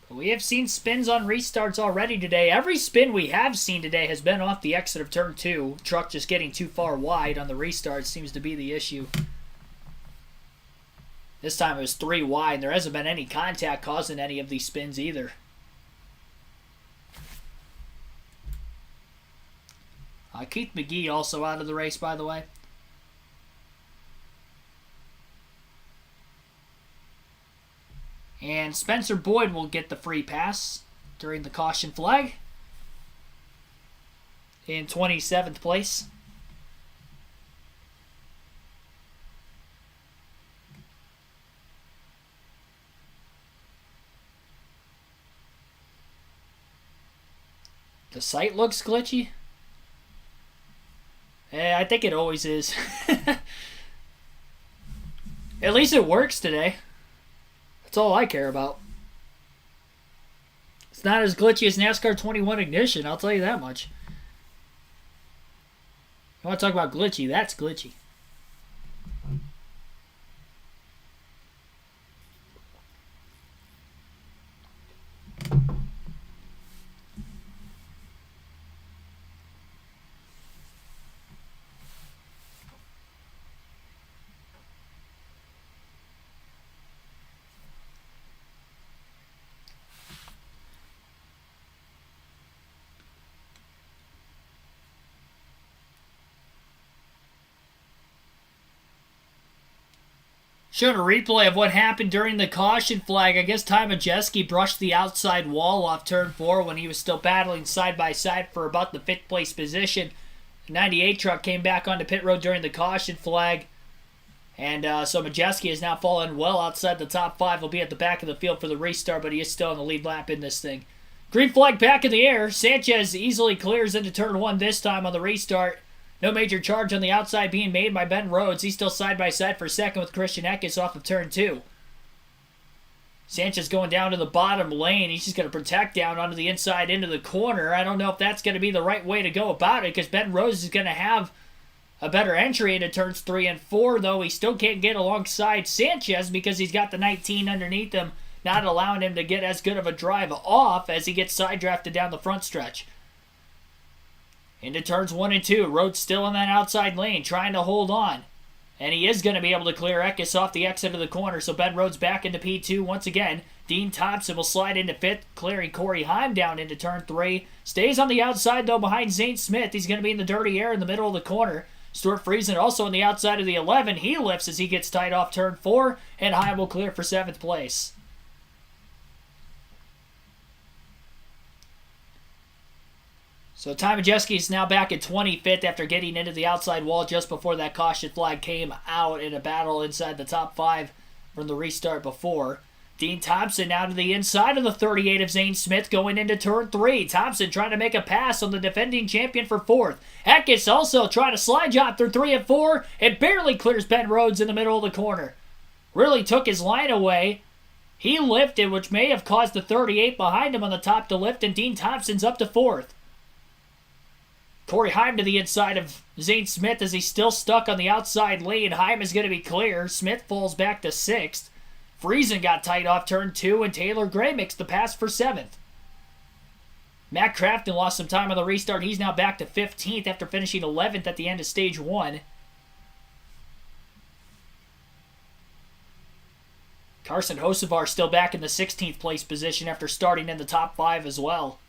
But we have seen spins on restarts already today. Every spin we have seen today has been off the exit of turn 2. Truck just getting too far wide on the restart seems to be the issue. This time it was 3 wide, and there hasn't been any contact causing any of these spins either. Keith McGee also out of the race, by the way. And Spencer Boyd will get the free pass during the caution flag in 27th place. The site looks glitchy. I think it always is. At least it works today. That's all I care about. It's not as glitchy as NASCAR 21 Ignition, I'll tell you that much. You want to talk about glitchy? That's glitchy. Showing a replay of what happened during the caution flag. I guess Ty Majeski brushed the outside wall off turn 4 when he was still battling side by side for about the 5th place position. The 98 truck came back onto pit road during the caution flag. And so Majeski has now fallen well outside the top 5. He'll be at the back of the field for the restart, but he is still in the lead lap in this thing. Green flag back in the air. Sanchez easily clears into turn 1 this time on the restart. No major charge on the outside being made by Ben Rhodes. He's still side by side for second with Christian Eckes off of turn 2. Sanchez going down to the bottom lane. He's just going to protect down onto the inside into the corner. I don't know if that's going to be the right way to go about it because Ben Rhodes is going to have a better entry into turns 3 and 4, though he still can't get alongside Sanchez because he's got the 19 underneath him, not allowing him to get as good of a drive off as he gets side drafted down the front stretch. Into turns 1 and 2. Rhodes still in that outside lane, trying to hold on. And he is going to be able to clear Eckes off the exit of the corner, so Ben Rhodes back into P2 once again. Dean Thompson will slide into 5th, clearing Corey Heim down into turn 3. Stays on the outside, though, behind Zane Smith. He's going to be in the dirty air in the middle of the corner. Stuart Friesen also on the outside of the 11. He lifts as he gets tied off turn 4, and Heim will clear for 7th place. So Ty Majeski is now back at 25th after getting into the outside wall just before that caution flag came out in a battle inside the top 5 from the restart before. Dean Thompson now to the inside of the 38 of Zane Smith going into turn 3. Thompson trying to make a pass on the defending champion for 4th. Eckes also trying to slide job through 3 and 4 and barely clears Ben Rhodes in the middle of the corner. Really took his line away. He lifted, which may have caused the 38 behind him on the top to lift, and Dean Thompson's up to 4th. Corey Heim to the inside of Zane Smith as he's still stuck on the outside lane. Heim is going to be clear. Smith falls back to 6th. Friesen got tight off turn 2, and Taylor Gray makes the pass for 7th. Matt Crafton lost some time on the restart. He's now back to 15th after finishing 11th at the end of stage 1. Carson Hocevar still back in the 16th place position after starting in the top 5 as well.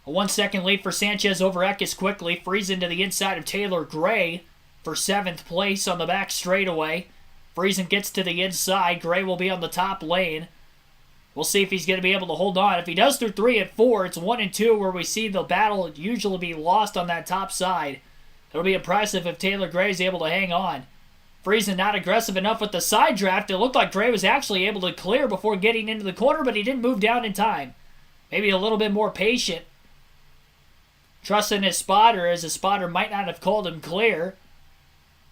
A 1-second lead for Sanchez over Eckes quickly. Friesen to the inside of Taylor Gray for 7th place on the back straightaway. Friesen gets to the inside. Gray will be on the top lane. We'll see if he's going to be able to hold on. If he does through 3 and 4, it's 1 and 2 where we see the battle usually be lost on that top side. It'll be impressive if Taylor Gray is able to hang on. Friesen not aggressive enough with the side draft. It looked like Gray was actually able to clear before getting into the corner, but he didn't move down in time. Maybe a little bit more patient. Trusting his spotter, as his spotter might not have called him clear.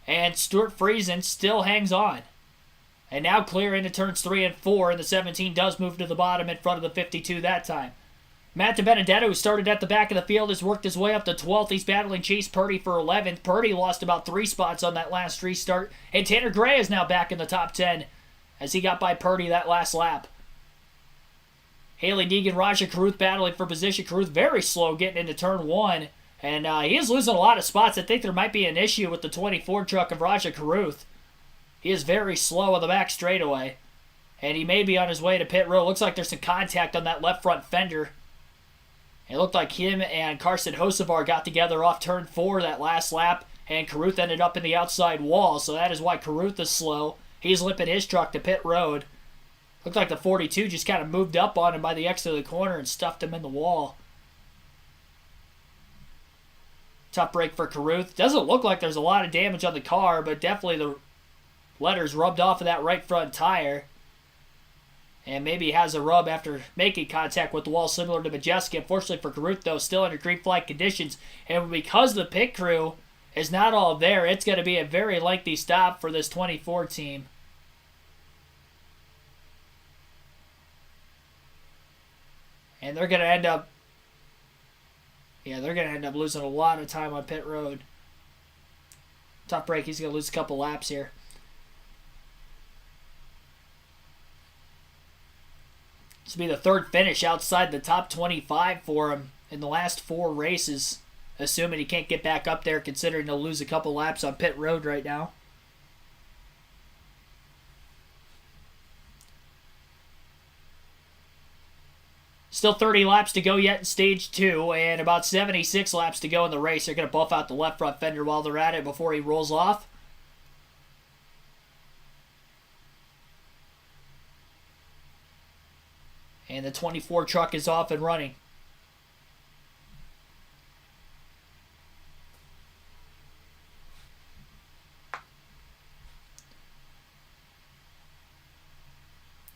And Stuart Friesen still hangs on. And now clear into turns 3 and 4, and the 17 does move to the bottom in front of the 52 that time. Matt DiBenedetto, who started at the back of the field, has worked his way up to 12th. He's battling Chase Purdy for 11th. Purdy lost about 3 spots on that last restart. And Tanner Gray is now back in the top 10 as he got by Purdy that last lap. Haley Deegan, Raja Caruth battling for position. Caruth very slow getting into turn 1. And he is losing a lot of spots. I think there might be an issue with the 24 truck of Raja Caruth. He is very slow on the back straightaway. And he may be on his way to pit road. Looks like there's some contact on that left front fender. It looked like him and Carson Hocevar got together off turn 4 that last lap. And Caruth ended up in the outside wall. So that is why Caruth is slow. He's limping his truck to pit road. Looked like the 42 just kind of moved up on him by the exit of the corner and stuffed him in the wall. Tough break for Caruth. Doesn't look like there's a lot of damage on the car, but definitely the letters rubbed off of that right front tire. And maybe he has a rub after making contact with the wall, similar to Majeski. Unfortunately for Caruth, though, still under green flag conditions. And because the pit crew is not all there, it's going to be a very lengthy stop for this 24 team. And they're going to end up... Yeah, they're going to end up losing a lot of time on pit road. Tough break. He's going to lose a couple laps here. This will be the third finish outside the top 25 for him in the last 4 races. Assuming he can't get back up there, considering he'll lose a couple laps on pit road right now. Still 30 laps to go yet in stage 2, and about 76 laps to go in the race. They're going to buff out the left front fender while they're at it before he rolls off. And the 24 truck is off and running.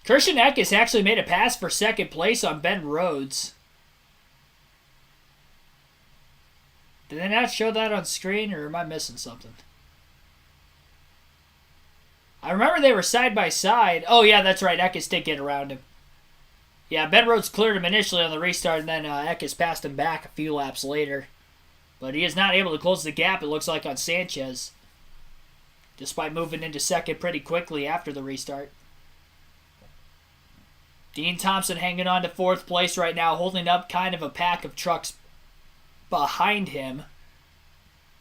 Christian Eckes actually made a pass for second place on Ben Rhodes. Did they not show that on screen, or am I missing something? I remember they were side by side. Oh, yeah, that's right. Eckes did get around him. Yeah, Ben Rhodes cleared him initially on the restart, and then Eckes passed him back a few laps later. But he is not able to close the gap, it looks like, on Sanchez, despite moving into second pretty quickly after the restart. Dean Thompson hanging on to 4th place right now, holding up kind of a pack of trucks behind him.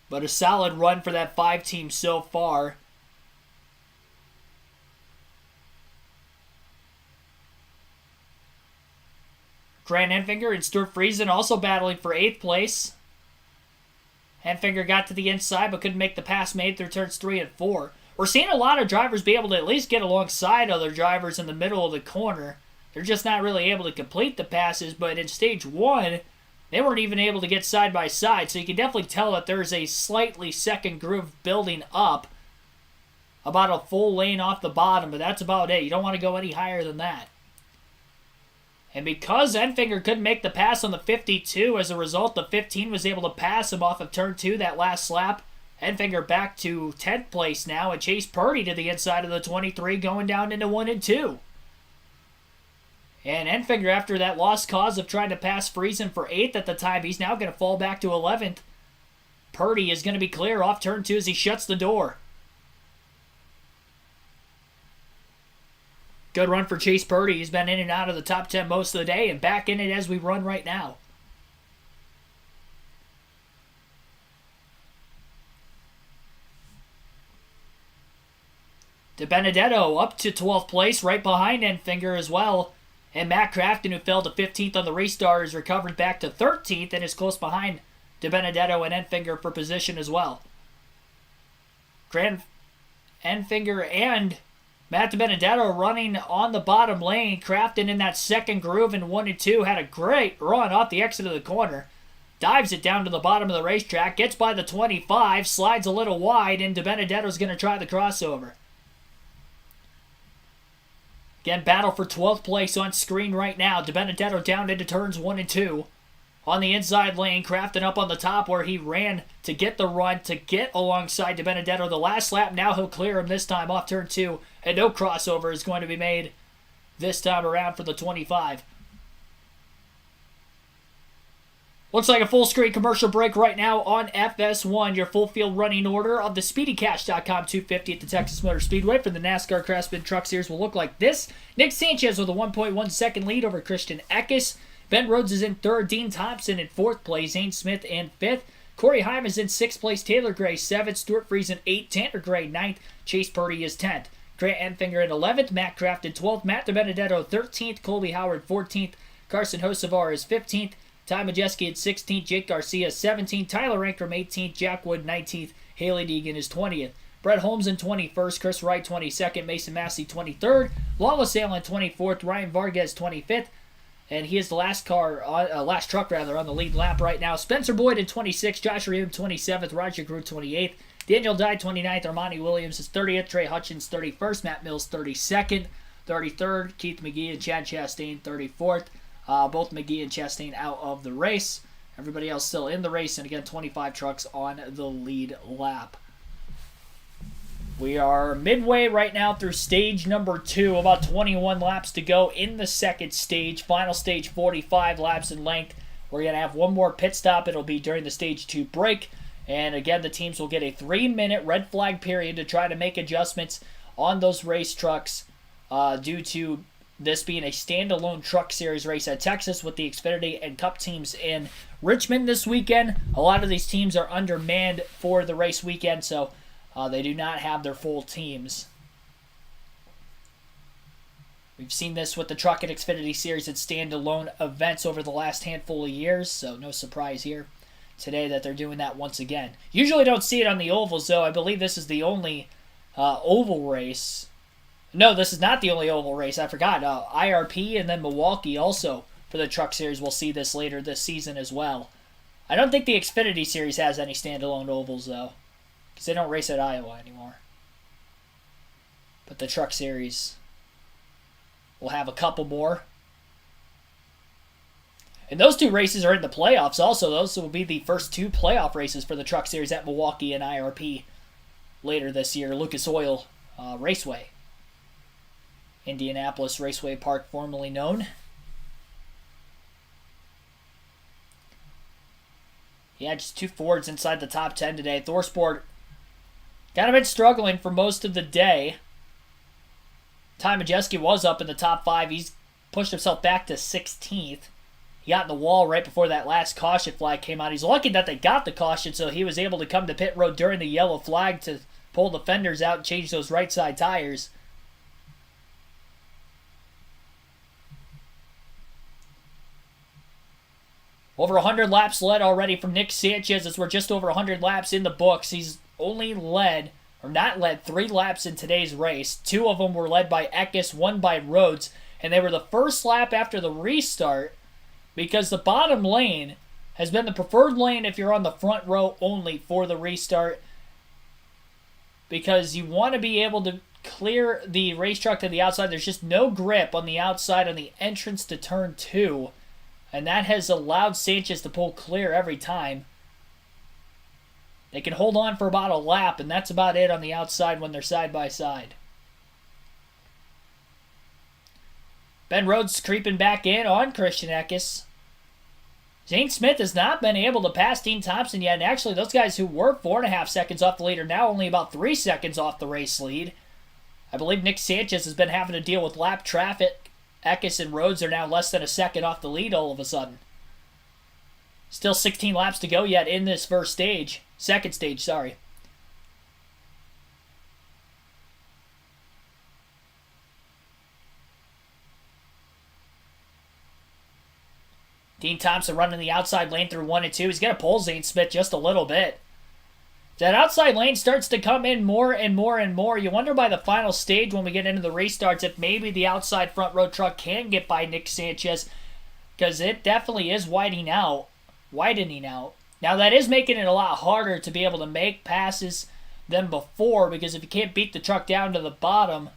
But a solid run for that 5 team so far. Grant Enfinger and Stuart Friesen also battling for 8th place. Enfinger got to the inside but couldn't make the pass made through turns 3 and 4. We're seeing a lot of drivers be able to at least get alongside other drivers in the middle of the corner. They're just not really able to complete the passes, but in stage 1, they weren't even able to get side by side, so you can definitely tell that there's a slightly second groove building up. About a full lane off the bottom, but that's about it. You don't want to go any higher than that. And because Enfinger couldn't make the pass on the 52, as a result, the 15 was able to pass him off of turn 2 that last lap. Enfinger back to 10th place now, and Chase Purdy to the inside of the 23, going down into 1 and 2. And Enfinger, after that lost cause of trying to pass Friesen for 8th at the time, he's now going to fall back to 11th. Purdy is going to be clear off turn 2 as he shuts the door. Good run for Chase Purdy. He's been in and out of the top 10 most of the day and back in it as we run right now. DiBenedetto up to 12th place, right behind Enfinger as well. And Matt Crafton, who fell to 15th on the restart, is recovered back to 13th and is close behind DiBenedetto and Enfinger for position as well. Grant Enfinger and Matt DiBenedetto running on the bottom lane. Crafton in that second groove in 1 and 2 had a great run off the exit of the corner. Dives it down to the bottom of the racetrack, gets by the 25, slides a little wide, and DiBenedetto's going to try the crossover. Again, battle for 12th place on screen right now. DiBenedetto down into turns 1 and 2. on the inside lane. Crafton up on the top where he ran to get the run, to get alongside DiBenedetto the last lap. Now he'll clear him this time off turn 2, and no crossover is going to be made this time around for the 25. Looks like a full screen commercial break right now on FS1. Your full field running order of the SpeedyCash.com 250 at the Texas Motor Speedway for the NASCAR Craftsman Truck Series will look like this. Nick Sanchez with a 1.1 second lead over Christian Eckes. Ben Rhodes is in 3rd. Dean Thompson in 4th place. Zane Smith in 5th. Corey Heim is in 6th place. Taylor Gray 7th. Stuart Friesen 8th. Tanner Gray 9th. Chase Purdy is 10th. Grant Enfinger in 11th. Matt Craft in 12th. Matt DiBenedetto 13th. Colby Howard 14th. Carson Hocevar is 15th. Ty Majeski at 16th, Jake Garcia 17th, Tyler Ankrum 18th, Jack Wood 19th, Haley Deegan is 20th. Brett Holmes in 21st, Chris Wright 22nd, Mason Massey 23rd, Lawless Allen 24th, Ryan Vargas 25th, and he is the last truck on the lead lap right now. Spencer Boyd in 26th, Josh Reum 27th, Roger Grew 28th, Daniel Dye 29th, Armani Williams is 30th, Trey Hutchins 31st, Matt Mills 32nd, 33rd, Keith McGee and Chad Chastain 34th. Both McGee and Chastain out of the race. Everybody else still in the race, and again, 25 trucks on the lead lap. We are midway right now through stage number 2. About 21 laps to go in the second stage. Final stage, 45 laps in length. We're going to have one more pit stop. It'll be during the stage 2 break. And again, the teams will get a 3-minute red flag period to try to make adjustments on those race trucks due to this being a standalone truck series race at Texas with the Xfinity and Cup teams in Richmond this weekend. A lot of these teams are undermanned for the race weekend, so they do not have their full teams. We've seen this with the Truck and Xfinity series at standalone events over the last handful of years, so no surprise here today that they're doing that once again. Usually don't see it on the ovals, though. I believe this is the only oval race. No, this is not the only oval race. I forgot. IRP and then Milwaukee also for the Truck Series. We'll see this later this season as well. I don't think the Xfinity Series has any standalone ovals, though, because they don't race at Iowa anymore. But the Truck Series will have a couple more. And those 2 races are in the playoffs also. Those will be the first 2 playoff races for the Truck Series at Milwaukee and IRP later this year. Lucas Oil Raceway. Indianapolis Raceway Park, formerly known. Yeah, just 2 Fords inside the top 10 today. ThorSport kind of been struggling for most of the day. Ty Majeski was up in the top 5. He's pushed himself back to 16th. He got in the wall right before that last caution flag came out. He's lucky that they got the caution, so he was able to come to pit road during the yellow flag to pull the fenders out and change those right side tires. Over 100 laps led already from Nick Sanchez as we're just over 100 laps in the books. He's only not led 3 laps in today's race. 2 of them were led by Eckes, 1 by Rhodes, and they were the first lap after the restart because the bottom lane has been the preferred lane if you're on the front row only for the restart because you want to be able to clear the race truck to the outside. There's just no grip on the outside on the entrance to turn 2. And that has allowed Sanchez to pull clear every time. They can hold on for about a lap, and that's about it on the outside when they're side by side. Ben Rhodes creeping back in on Christian Eckes. Zane Smith has not been able to pass Dean Thompson yet, and actually those guys who were 4.5 seconds off the lead are now only about 3 seconds off the race lead. I believe Nick Sanchez has been having to deal with lap traffic. Eckes and Rhodes are now less than a second off the lead all of a sudden. Still 16 laps to go yet in this second stage, sorry. Dean Thompson running the outside lane through 1 and 2. He's going to pull Zane Smith just a little bit. That outside lane starts to come in more and more and more. You wonder by the final stage when we get into the restarts if maybe the outside front row truck can get by Nick Sanchez because it definitely is widening out. Now that is making it a lot harder to be able to make passes than before because if you can't beat the truck down to the bottom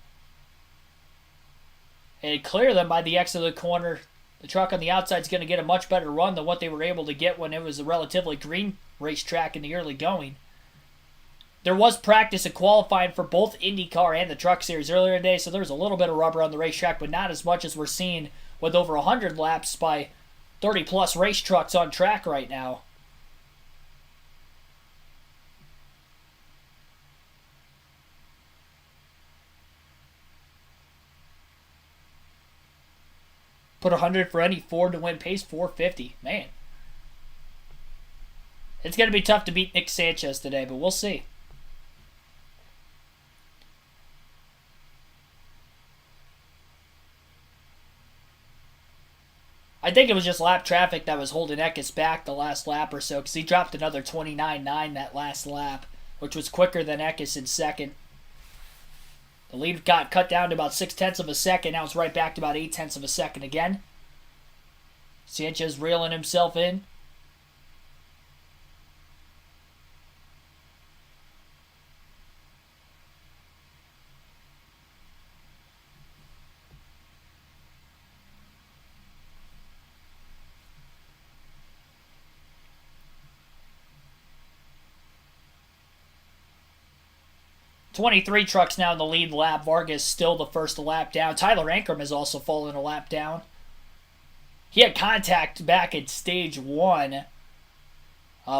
and clear them by the exit of the corner, The truck on the outside is going to get a much better run than what they were able to get when it was a relatively green racetrack in the early going. There was practice and qualifying for both IndyCar and the Truck Series earlier today, so there was a little bit of rubber on the racetrack, but not as much as we're seeing with over 100 laps by 30-plus race trucks on track right now. Put 100 for any Ford to win pace, 450. Man. It's going to be tough to beat Nick Sanchez today, but we'll see. I think it was just lap traffic that was holding Eckes back the last lap or so, because he dropped another 29.9 that last lap, which was quicker than Eckes in second. The lead got cut down to about 0.6 of a second. Now it's right back to about 0.8 of a second again. Sanchez reeling himself in. .23 trucks now in the lead lap. Vargas still the first lap down. Tyler Ankrum has also fallen a lap down. He had contact back at stage 1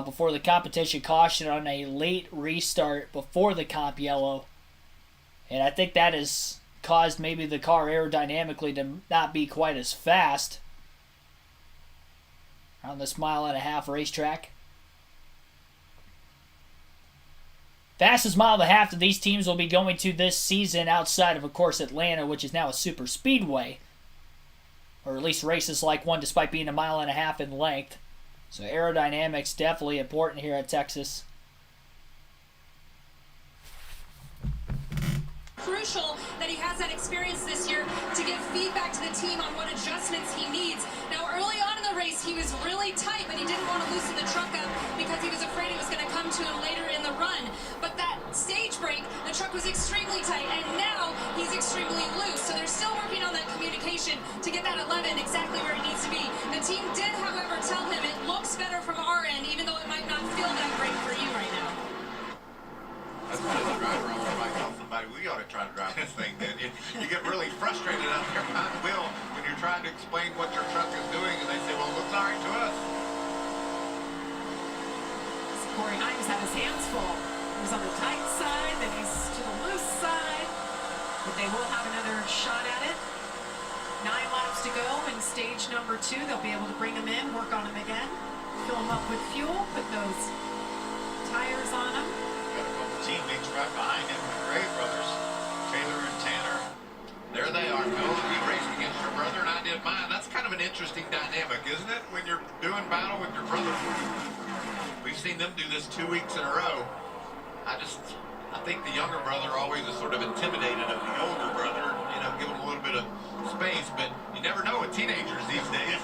before the competition caution on a late restart before the comp yellow. And I think that has caused maybe the car aerodynamically to not be quite as fast on this 1.5-mile racetrack. Fastest 1.5 miles that these teams will be going to this season outside of course, Atlanta, which is now a super speedway. Or at least races like one despite being 1.5 miles in length. So aerodynamics definitely important here at Texas. Crucial that he has that experience this year to give feedback to the team on what adjustments he needs. Now, early on in the race, he was really tight, but he didn't want to loosen the truck up because he was afraid it was going to come to him later in the run. But that stage break, the truck was extremely tight, and now he's extremely loose. So they're still working on that communication to get that 11 exactly where it needs to be. The team did, however, tell him it looks better from our end, even though it might not feel that great for you right now. That's what as a driver, I'm going to tell somebody, we ought to try to drive this thing. Then you get really frustrated out there behind the wheel when you're trying to explain what your truck is doing, and they say, well, it looks all right to us. Corey Himes had his hands full. He was on the tight side, then he's to the loose side. But they will have another shot at it. 9 laps to go in stage number 2. They'll be able to bring him in, work on him again, fill him up with fuel, put those tires on him. Got a couple teammates right behind him, the Gray brothers, Taylor and Tanner. There they are, Phil. You raced against your brother, and I did mine. That's kind of an interesting dynamic, isn't it? When you're doing battle with your brother. We've seen them do this 2 weeks in a row. I think the younger brother always is sort of intimidated of the older brother, give him a little bit of space, but you never know with teenagers these days.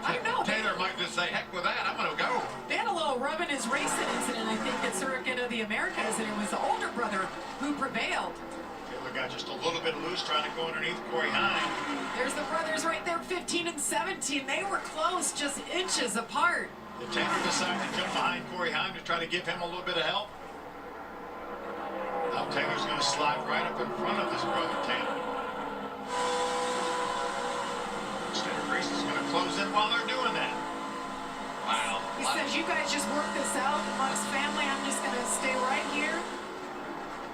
I know. Taylor might just say, heck with that, I'm going to go. They had a little rub-in-his racing incident, I think, at Circuit of the Americas, and it was the older brother who prevailed. Taylor got just a little bit loose trying to go underneath Corey Hine. There's the brothers right there, 15 and 17. They were close, just inches apart. Did Tanner decide to jump behind Corey Hine to try to give him a little bit of help? Now Taylor's going to slide right up in front of his brother, Tanner. Instead of Reese is going to close in while they're doing that. Wow. He says, you guys just work this out amongst family. I'm just going to stay right here.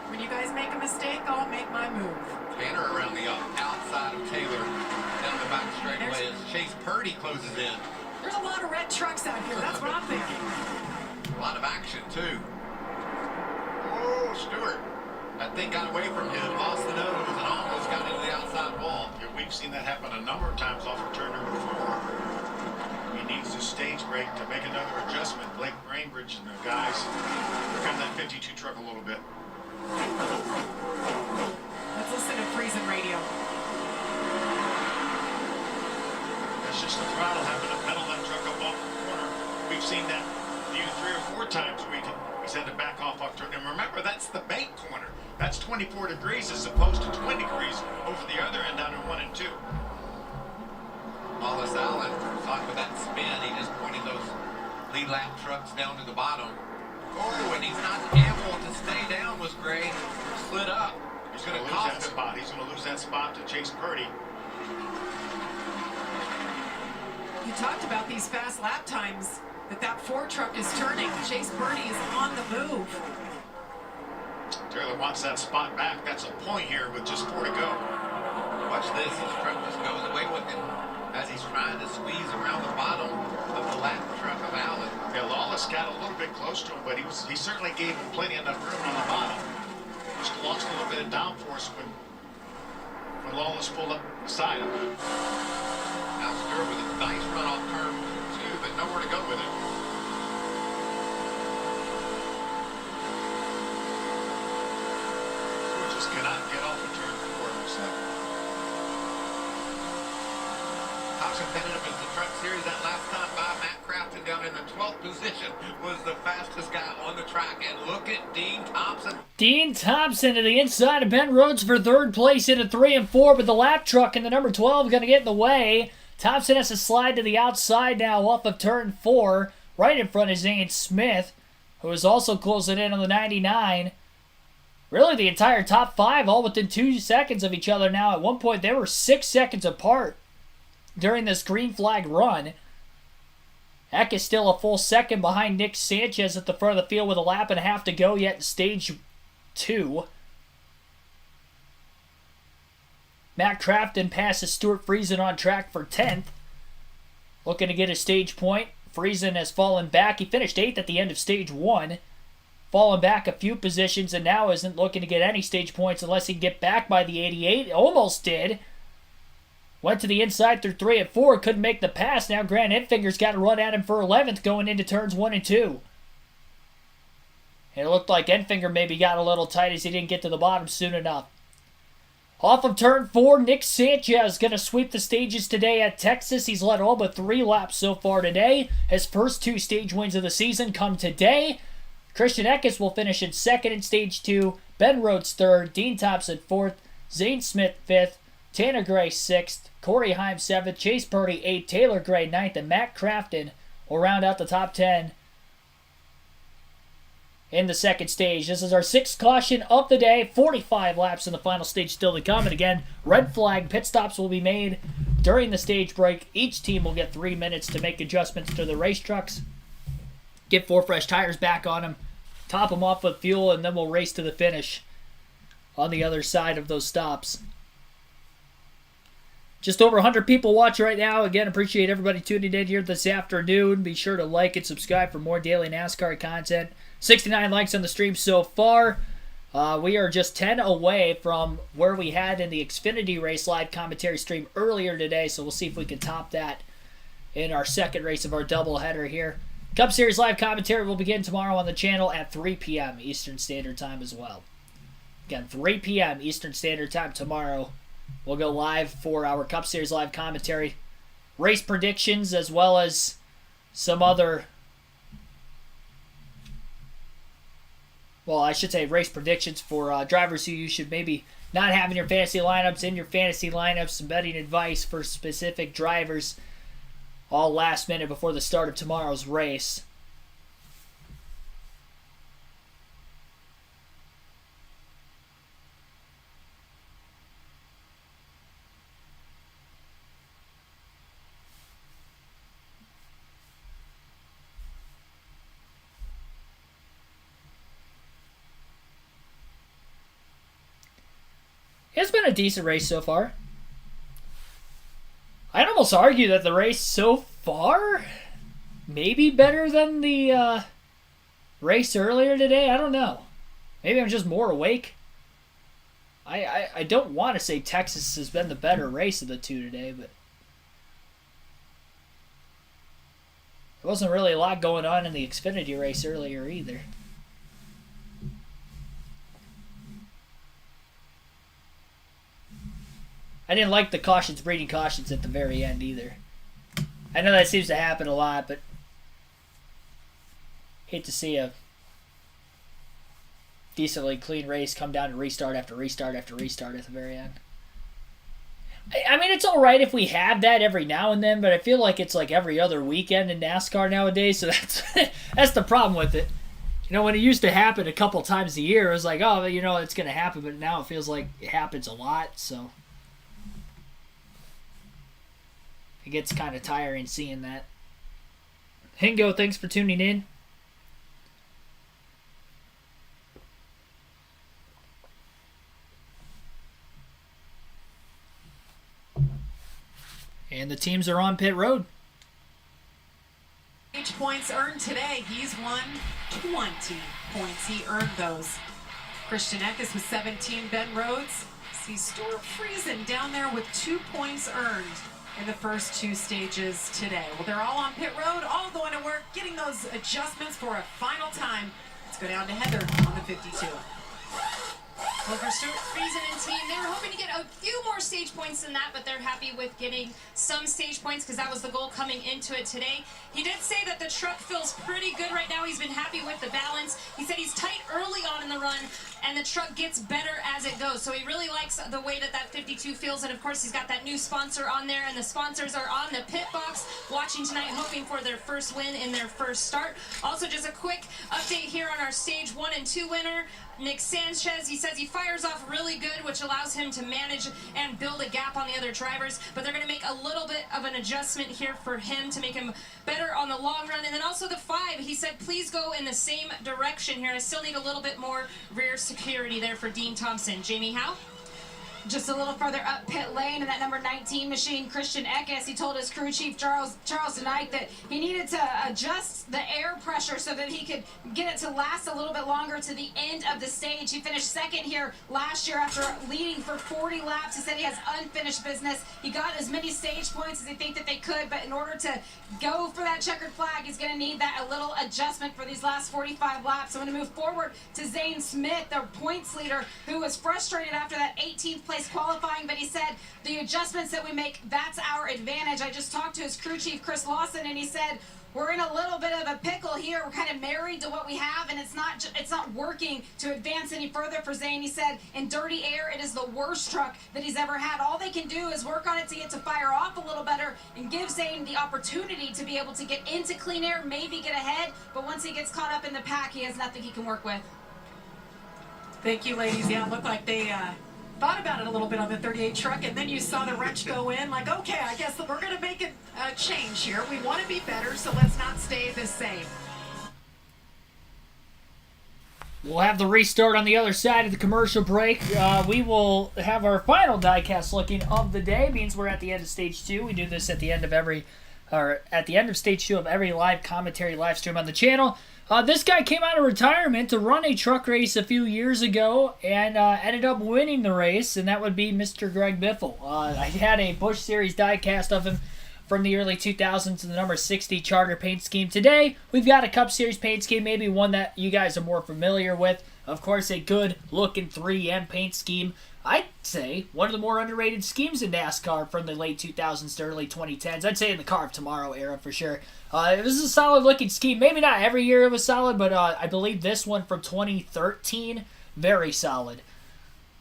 When you guys make a mistake, I'll make my move. Tanner around the outside of Taylor down the back straightaway as Chase Purdy closes in. There's a lot of red trucks out here. That's what I'm thinking. A lot of action, too. Oh, Stewart. That thing got away from him. Lost the nose and almost got into the outside wall. Yeah, we've seen that happen a number of times off of turn number 4. He needs a stage break to make another adjustment. Blake Rainbridge and the guys. Here comes that 52 truck a little bit. Let's listen to Friesen radio. That's just the throttle having to pedal that truck up off the corner. We've seen that either 3 or 4 times he's had to back off turn. And remember, that's the bank corner. That's 24 degrees as opposed to 20 degrees over the other end down in 1 and 2. Wallace Allen, talking with that spin, he just pointed those lead lap trucks down to the bottom. Oh, and he's not able to stay down was Gray. Slid up. He's going to lose that spot. He's going to lose that spot to Chase Purdy. You talked about these fast lap times, that Ford truck is turning. Chase Purdy is on the move. Taylor wants that spot back. That's a point here with just 4 to go. Watch this. His truck just goes away with him as he's trying to squeeze around the bottom of the lap truck of Allen. Yeah, Lawless got a little bit close to him, but he certainly gave him plenty enough room on the bottom. Just lost a little bit of downforce when Lawless pulled up beside him. Now Stewart with a nice run off turn 2, but nowhere to go with it. Stewart just cannot get off of turn 4, it looks like. How competitive is the Truck Series? That last time by Matt Craftsman down in the 12th position was the fastest guy on the track. And look at Dean Thompson. Dean Thompson to the inside of Ben Rhodes for third place into 3 and 4, but the lap truck in the number 12 going to get in the way. Thompson has to slide to the outside now off of turn 4, right in front of Zane Smith, who is also closing in on the 99. Really, the entire top 5 all within 2 seconds of each other now. At one point, they were 6 seconds apart during this green flag run. Eck is still a full second behind Nick Sanchez at the front of the field with a lap and a half to go yet in stage 2. Matt Crafton passes Stuart Friesen on track for 10th. Looking to get a stage point. Friesen has fallen back. He finished 8th at the end of stage 1. Fallen back a few positions and now isn't looking to get any stage points unless he can get back by the 88. Almost did. Went to the inside through 3 and 4. Couldn't make the pass. Now Grant Enfinger's got to run at him for 11th going into turns 1 and 2. And it looked like Enfinger maybe got a little tight as he didn't get to the bottom soon enough. Off of turn 4, Nick Sanchez going to sweep the stages today at Texas. He's led all but 3 laps so far today. His first 2 stage wins of the season come today. Christian Eckes will finish in 2nd in stage 2. Ben Rhodes 3rd. Dean Thompson 4th. Zane Smith 5th. Tanner Gray 6th. Corey Heim 7th. Chase Purdy 8th. Taylor Gray 9th. And Matt Crafton will round out the top 10 in the second stage. This is our 6th caution of the day. 45 laps in the final stage still to come. And again, red flag pit stops will be made during the stage break. Each team will get 3 minutes to make adjustments to the race trucks. Get 4 fresh tires back on them. Top them off with fuel. And then we'll race to the finish on the other side of those stops. Just over 100 people watch right now. Again, appreciate everybody tuning in here this afternoon. Be sure to like and subscribe for more daily NASCAR content. 69 likes on the stream so far. We are just 10 away from where we had in the Xfinity race live commentary stream earlier today, so we'll see if we can top that in our second race of our doubleheader here. Cup Series live commentary will begin tomorrow on the channel at 3 p.m. Eastern Standard Time as well. Again, 3 p.m. Eastern Standard Time tomorrow. We'll go live for our Cup Series live commentary, race predictions, as well as some other, well, I should say race predictions for drivers who you should maybe not have in your fantasy lineups, some betting advice for specific drivers, all last minute before the start of tomorrow's race. It's been a decent race so far. I'd almost argue that the race so far may be better than the race earlier today. I don't know. Maybe I'm just more awake. I don't want to say Texas has been the better race of the two today, but there wasn't really a lot going on in the Xfinity race earlier either. I didn't like the cautions breeding cautions at the very end either. I know that seems to happen a lot, but hate to see a decently clean race come down to restart after restart after restart at the very end. I mean, it's all right if we have that every now and then, but I feel like it's like every other weekend in NASCAR nowadays. So that's the problem with it. You know, when it used to happen a couple times a year, it was like, oh, you know, it's going to happen. But now it feels like it happens a lot. So it gets kind of tiring seeing that. Hingo, thanks for tuning in. And the teams are on pit road. Each points earned today. He's won 20 points. He earned those. Christian Eckes with 17. Ben Rhodes. See Stuart Friesen down there with 2 points earned in the first 2 stages today. Well, they're all on pit road, all going to work, getting those adjustments for a final time. Let's go down to Heather on the 52. Well, for Stuart Friesen and team, they were hoping to get a few more stage points than that, but they're happy with getting some stage points because that was the goal coming into it today. He did say that the truck feels pretty good right now. He's been happy with the balance. He said he's tight early on in the run, and the truck gets better as it goes. So he really likes the way that 52 feels, and of course he's got that new sponsor on there, and the sponsors are on the pit box watching tonight, hoping for their first win in their first start. Also, just a quick update here on our stage 1 and 2 winner. Nick Sanchez, he says he fires off really good, which allows him to manage and build a gap on the other drivers, but they're going to make a little bit of an adjustment here for him to make him better on the long run. And then also the 5, he said, please go in the same direction here. I still need a little bit more rear security there for Dean Thompson. Jamie Howe? Just a little further up pit lane in that number 19 machine, Christian Eckes, he told his crew chief Charles tonight that he needed to adjust the air pressure so that he could get it to last a little bit longer to the end of the stage. He finished second here last year after leading for 40 laps. He said he has unfinished business. He got as many stage points as he think that they could, but in order to go for that checkered flag, he's going to need that a little adjustment for these last 45 laps. So I'm going to move forward to Zane Smith, the points leader, who was frustrated after that 18th place qualifying, but he said the adjustments that we make, that's our advantage. I just talked to his crew chief Chris Lawson, and he said we're in a little bit of a pickle here. We're kind of married to what we have, and it's not working to advance any further for Zane. He said in dirty air it is the worst truck that he's ever had. All they can do is work on it to get to fire off a little better and give Zane the opportunity to be able to get into clean air, maybe get ahead, but once he gets caught up in the pack, he has nothing he can work with. Thank you, ladies. Yeah, it looked like they thought about it a little bit on the 38 truck, and then you saw the wrench go in, like, okay, I guess we're going to make a change here. We want to be better, so let's not stay the same. We'll have the restart on the other side of the commercial break. We will have our final diecast looking of the day. Means we're at the end of stage 2. We do this at the end of stage 2 of every live commentary live stream on the channel. This guy came out of retirement to run a truck race a few years ago and ended up winning the race, and that would be Mr. Greg Biffle. I had a Busch Series diecast of him from the early 2000s to the number 60 Charter paint scheme. Today, we've got a Cup Series paint scheme, maybe one that you guys are more familiar with. Of course, a good-looking 3M paint scheme. I'd say one of the more underrated schemes in NASCAR from the late 2000s to early 2010s. I'd say in the Car of Tomorrow era for sure. It was a solid-looking scheme. Maybe not every year it was solid, but I believe this one from 2013, very solid.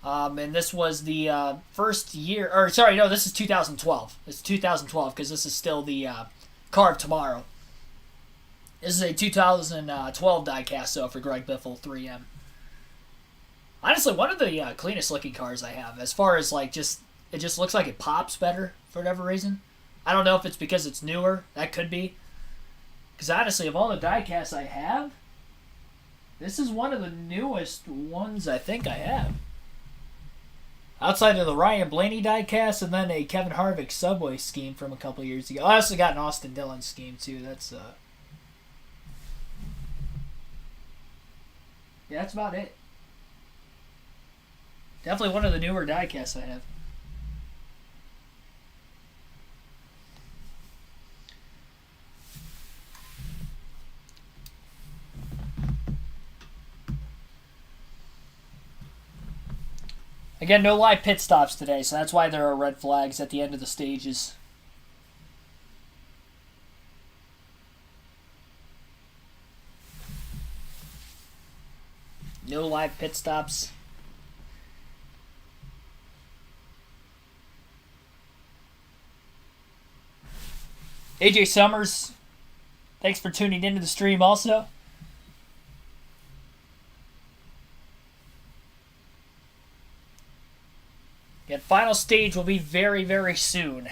And this was the first year, or sorry, no, this is 2012. It's 2012 because this is still the Car of Tomorrow. This is a 2012 diecast, though, for Greg Biffle 3M. Honestly, one of the cleanest looking cars I have, as far as like it just looks like it pops better for whatever reason. I don't know if it's because it's newer. That could be. Because honestly, of all the diecasts I have, this is one of the newest ones I think I have. Outside of the Ryan Blaney diecast and then a Kevin Harvick Subway scheme from a couple years ago. I also got an Austin Dillon scheme too. That's yeah, that's about it. Definitely one of the newer diecasts I have. Again, no live pit stops today, so that's why there are red flags at the end of the stages. No live pit stops. AJ Summers, thanks for tuning into the stream also. And final stage will be very, very soon.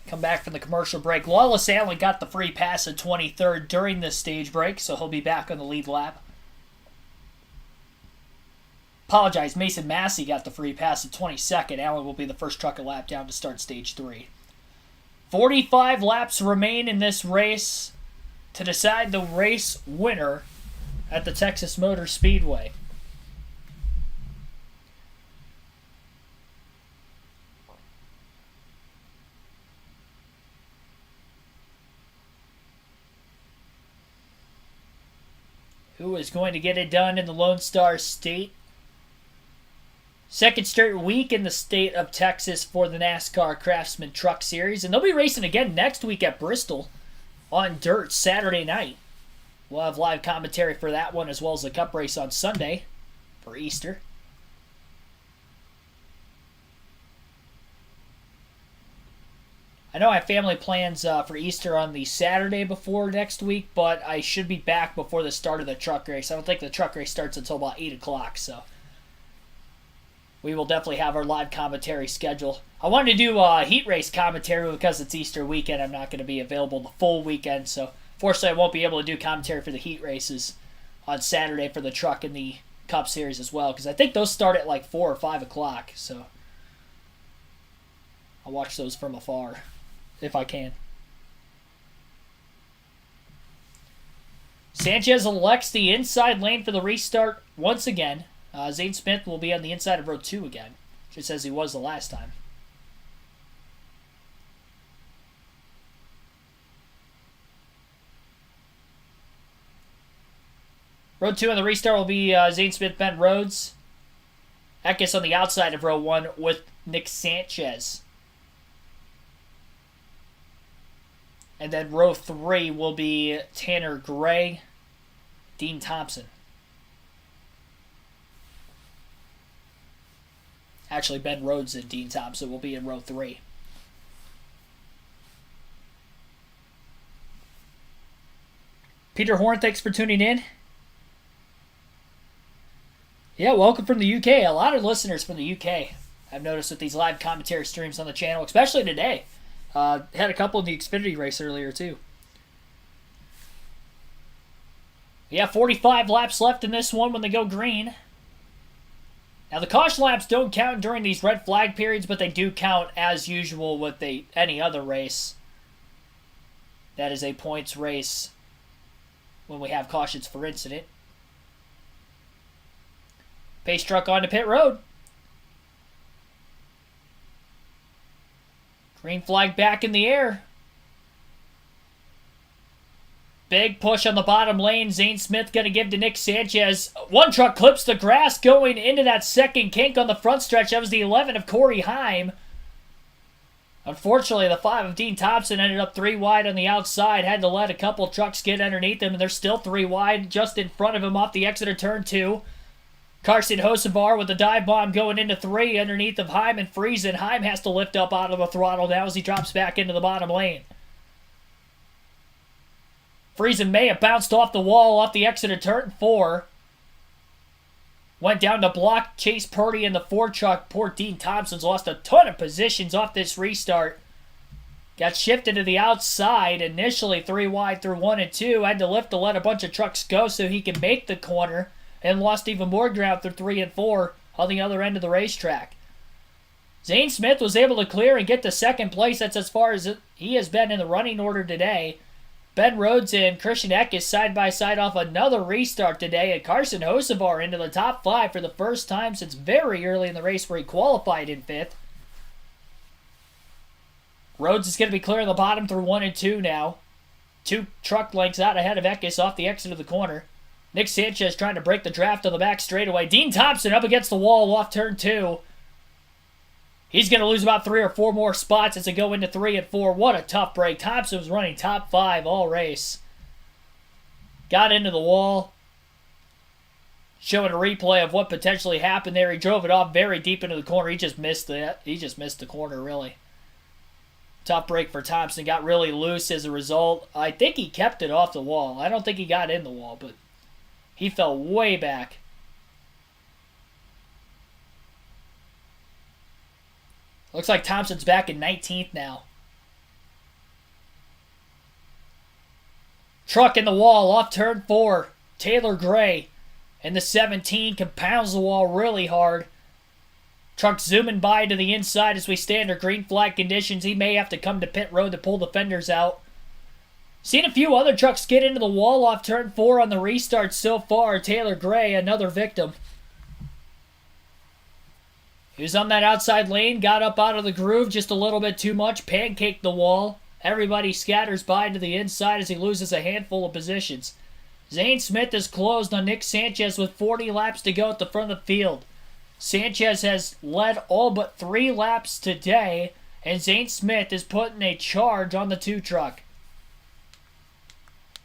Come back from the commercial break. Lawless Allen got the free pass at 23rd during this stage break, so he'll be back on the lead lap. Apologize, Mason Massey got the free pass at 22nd. Allen will be the first truck a lap down to start stage 3. 45 laps remain in this race to decide the race winner at the Texas Motor Speedway. Who is going to get it done in the Lone Star State? Second straight week in the state of Texas for the NASCAR Craftsman Truck Series. And they'll be racing again next week at Bristol on dirt Saturday night. We'll have live commentary for that one as well as the Cup race on Sunday for Easter. I know I have family plans for Easter on the Saturday before next week, but I should be back before the start of the truck race. I don't think the truck race starts until about 8 o'clock, so we will definitely have our live commentary schedule. I wanted to do heat race commentary because it's Easter weekend. I'm not going to be available the full weekend, so fortunately I won't be able to do commentary for the heat races on Saturday for the truck and the Cup Series as well, because I think those start at like 4 or 5 o'clock, so I'll watch those from afar if I can. Sanchez elects the inside lane for the restart once again. Zane Smith will be on the inside of row 2 again, just as he was the last time. Row 2 on the restart will be Zane Smith, Ben Rhodes. Eckes on the outside of row 1 with Nick Sanchez. And then row 3 will be Tanner Gray, Dean Thompson. Actually, Ben Rhodes and Dean Thompson will be in row 3. Peter Horn, thanks for tuning in. Yeah, welcome from the UK. A lot of listeners from the UK. I've noticed with these live commentary streams on the channel, especially today. Had a couple in the Xfinity race earlier, too. Yeah, 45 laps left in this one when they go green. Now, the caution laps don't count during these red flag periods, but they do count as usual with any other race. That is a points race when we have cautions for incident. Pace truck onto pit road. Green flag back in the air. Big push on the bottom lane. Zane Smith going to give to Nick Sanchez. One truck clips the grass going into that second kink on the front stretch. That was the 11 of Corey Heim. Unfortunately, the 5 of Dean Thompson ended up 3 wide on the outside. Had to let a couple trucks get underneath him, and they're still 3 wide just in front of him off the exit of turn 2. Carson Hosevar with the dive bomb going into 3 underneath of Heim and Friesen. Heim has to lift up out of the throttle now as he drops back into the bottom lane. Friesen may have bounced off the wall off the exit of turn 4. Went down to block Chase Purdy in the 4 truck. Poor Dean Thompson's lost a ton of positions off this restart. Got shifted to the outside. Initially 3 wide through 1 and 2. Had to lift to let a bunch of trucks go so he could make the corner. And lost even more ground through 3 and 4 on the other end of the racetrack. Zane Smith was able to clear and get to second place. That's as far as he has been in the running order today. Ben Rhodes and Christian Eckes side by side off another restart today. And Carson Hosevar into the top 5 for the first time since very early in the race where he qualified in 5th. Rhodes is going to be clearing the bottom through 1 and 2 now. 2 truck lengths out ahead of Eckes off the exit of the corner. Nick Sanchez trying to break the draft on the back straightaway. Dean Thompson up against the wall off turn 2. He's going to lose about 3 or 4 more spots as they go into 3 and 4. What a tough break. Thompson was running top 5 all race. Got into the wall. Showing a replay of what potentially happened there. He drove it off very deep into the corner. He just missed the corner, really. Tough break for Thompson. Got really loose as a result. I think he kept it off the wall. I don't think he got in the wall, but he fell way back. Looks like Thompson's back in 19th now. Truck in the wall off turn 4. Taylor Gray in the 17 compounds the wall really hard. Truck zooming by to the inside as we stay under green flag conditions. He may have to come to pit road to pull the fenders out. Seen a few other trucks get into the wall off turn 4 on the restart so far. Taylor Gray, another victim. He was on that outside lane, got up out of the groove just a little bit too much, pancaked the wall. Everybody scatters by to the inside as he loses a handful of positions. Zane Smith is closed on Nick Sanchez with 40 laps to go at the front of the field. Sanchez has led all but 3 laps today, and Zane Smith is putting a charge on the 2 truck.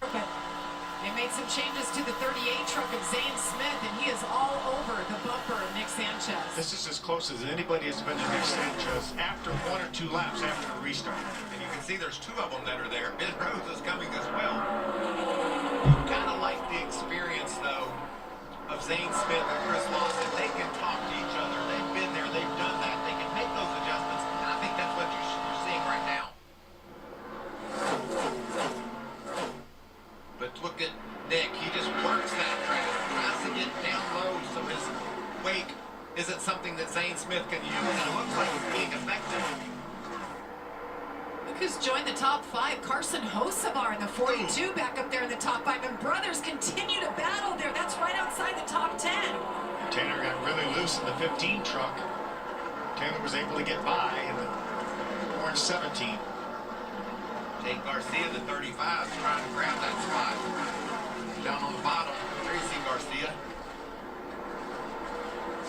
They made some changes to the 38 truck of Zane Smith, and he is all over the bumper of Nick Sanchez. This is as close as anybody has been to Nick Sanchez after 1 or 2 laps after the restart. And you can see there's 2 of them that are there. Ben Rhodes is coming as well. You kind of like the experience, though, of Zane Smith and Chris Lawson. They can talk to each other. They've been there. They've done that. They can make those adjustments, and I think that's what you're seeing right now. But look at Nick. He just works that track, tries to get down low so his wake isn't something that Zane Smith can use, and it looks like it's being effective. Look who's joined the top 5. Carson Hocevar in the 42, back up there in the top 5. And brothers continue to battle there. That's right outside the top 10. Tanner got really loose in the 15 truck. Taylor was able to get by in the orange 17. Jake Garcia, the 35, is trying to grab that spot. Down on the bottom, Tracy Garcia.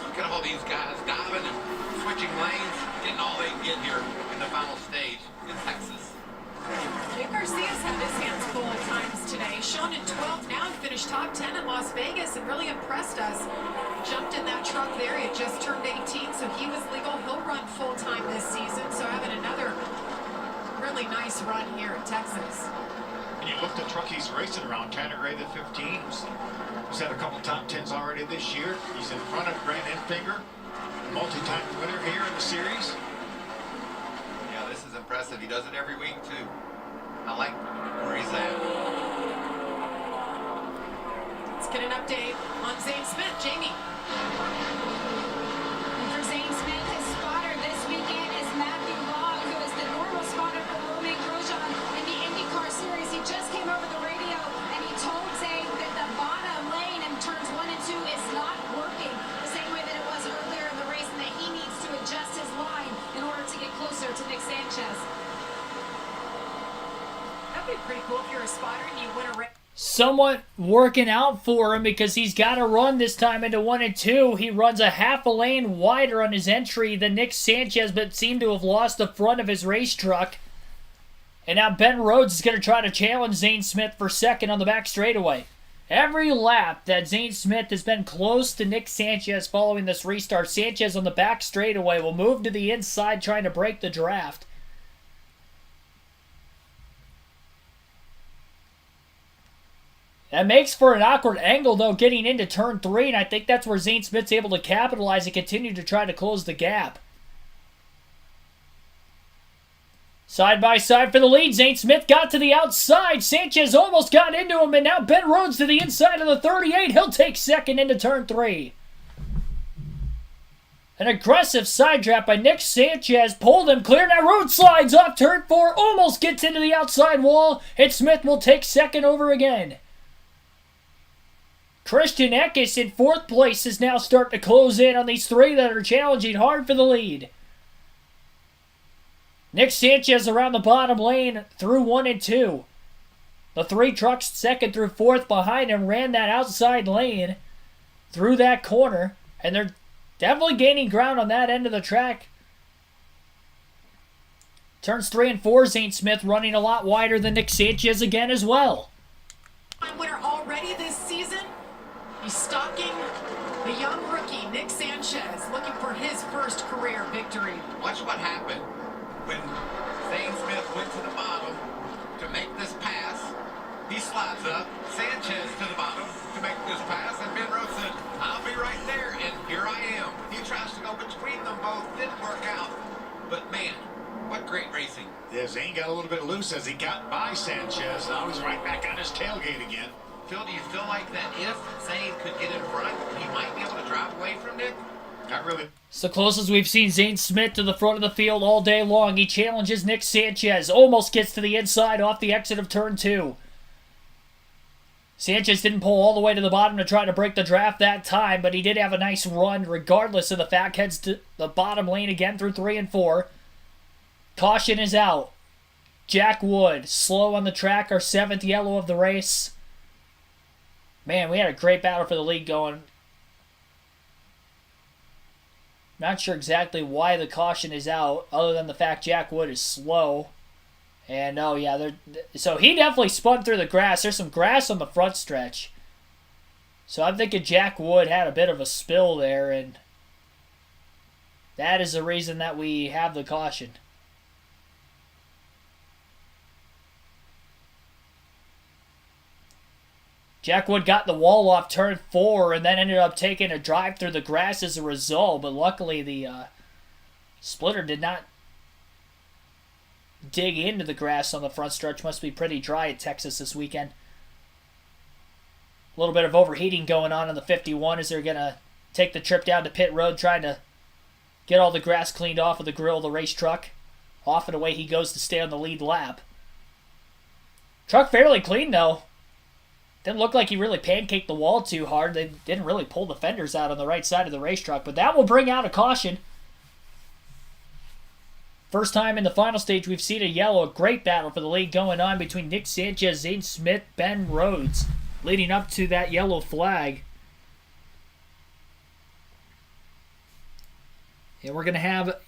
Look at all these guys diving and switching lanes, getting all they can get here in the final stage in Texas. Jake Garcia's had his hands full at times today. Shown in 12 now and finished top 10 in Las Vegas and really impressed us. Jumped in that truck there. He had just turned 18, so he was legal. He'll run full-time this season, so having another really nice run here in Texas. And you look at the truck he's racing around, Tanner Gray, the 15, who's had a couple top 10s already this year. He's in front of Grant Enfinger, multi-time winner here in the series. Yeah, this is impressive. He does it every week, too. I like where he's at. Let's get an update on Zane Smith. Jamie. For Zane Smith, his spotter this weekend is Matthew Long, who is the normal spotter for Romain Grosjean in the IndyCar Series. He just came over the radio and he told Zane that the bottom lane in turns 1 and 2 is not working the same way that it was earlier in the race, and that he needs to adjust his line in order to get closer to Nick Sanchez. That'd be pretty cool if you're a spotter and you win a race. Somewhat working out for him because he's got to run this time into 1 and 2. He runs a half a lane wider on his entry than Nick Sanchez, but seemed to have lost the front of his race truck. And now Ben Rhodes is going to try to challenge Zane Smith for second on the back straightaway. Every lap that Zane Smith has been close to Nick Sanchez following this restart, Sanchez on the back straightaway will move to the inside trying to break the draft. That makes for an awkward angle, though, getting into turn 3, and I think that's where Zane Smith's able to capitalize and continue to try to close the gap. Side by side for the lead. Zane Smith got to the outside. Sanchez almost got into him, and now Ben Rhodes to the inside of the 38. He'll take second into turn 3. An aggressive side trap by Nick Sanchez pulled him clear. Now Rhodes slides off turn 4, almost gets into the outside wall, and Smith will take second over again. Christian Eckes in 4th place is now starting to close in on these 3 that are challenging hard for the lead. Nick Sanchez around the bottom lane through 1 and 2. The 3 trucks 2nd through 4th behind him ran that outside lane through that corner, and they're definitely gaining ground on that end of the track. Turns 3 and 4, Zane Smith running a lot wider than Nick Sanchez again as well. Winner already this season. He's stalking the young rookie, Nick Sanchez, looking for his first career victory. Watch what happened when Zane racing. Yeah, Zane got a little bit loose as he got by Sanchez. Now he's right back on his tailgate again. Phil, do you feel like that if Zane could get in front, he might be able to drive away from Nick? Not really. It's the closest we've seen Zane Smith to the front of the field all day long. He challenges Nick Sanchez. Almost gets to the inside off the exit of turn 2. Sanchez didn't pull all the way to the bottom to try to break the draft that time, but he did have a nice run regardless of the fact. Heads to the bottom lane again through 3 and 4. Caution is out. Jack Wood, slow on the track, our 7th yellow of the race. Man, we had a great battle for the lead going. Not sure exactly why the caution is out, other than the fact Jack Wood is slow. And, oh, yeah, so he definitely spun through the grass. There's some grass on the front stretch. So I'm thinking Jack Wood had a bit of a spill there, and that is the reason that we have the caution. Jack Wood got the wall off turn 4 and then ended up taking a drive through the grass as a result, but luckily the splitter did not dig into the grass on the front stretch. Must be pretty dry at Texas this weekend. A little bit of overheating going on in the 51 as they're going to take the trip down to pit road, trying to get all the grass cleaned off of the grill of the race truck. Off and away he goes to stay on the lead lap. Truck fairly clean though. Didn't look like he really pancaked the wall too hard. They didn't really pull the fenders out on the right side of the race truck, but that will bring out a caution. First time in the final stage we've seen a yellow. A great battle for the lead going on between Nick Sanchez, Zane Smith, Ben Rhodes, leading up to that yellow flag. And we're going to have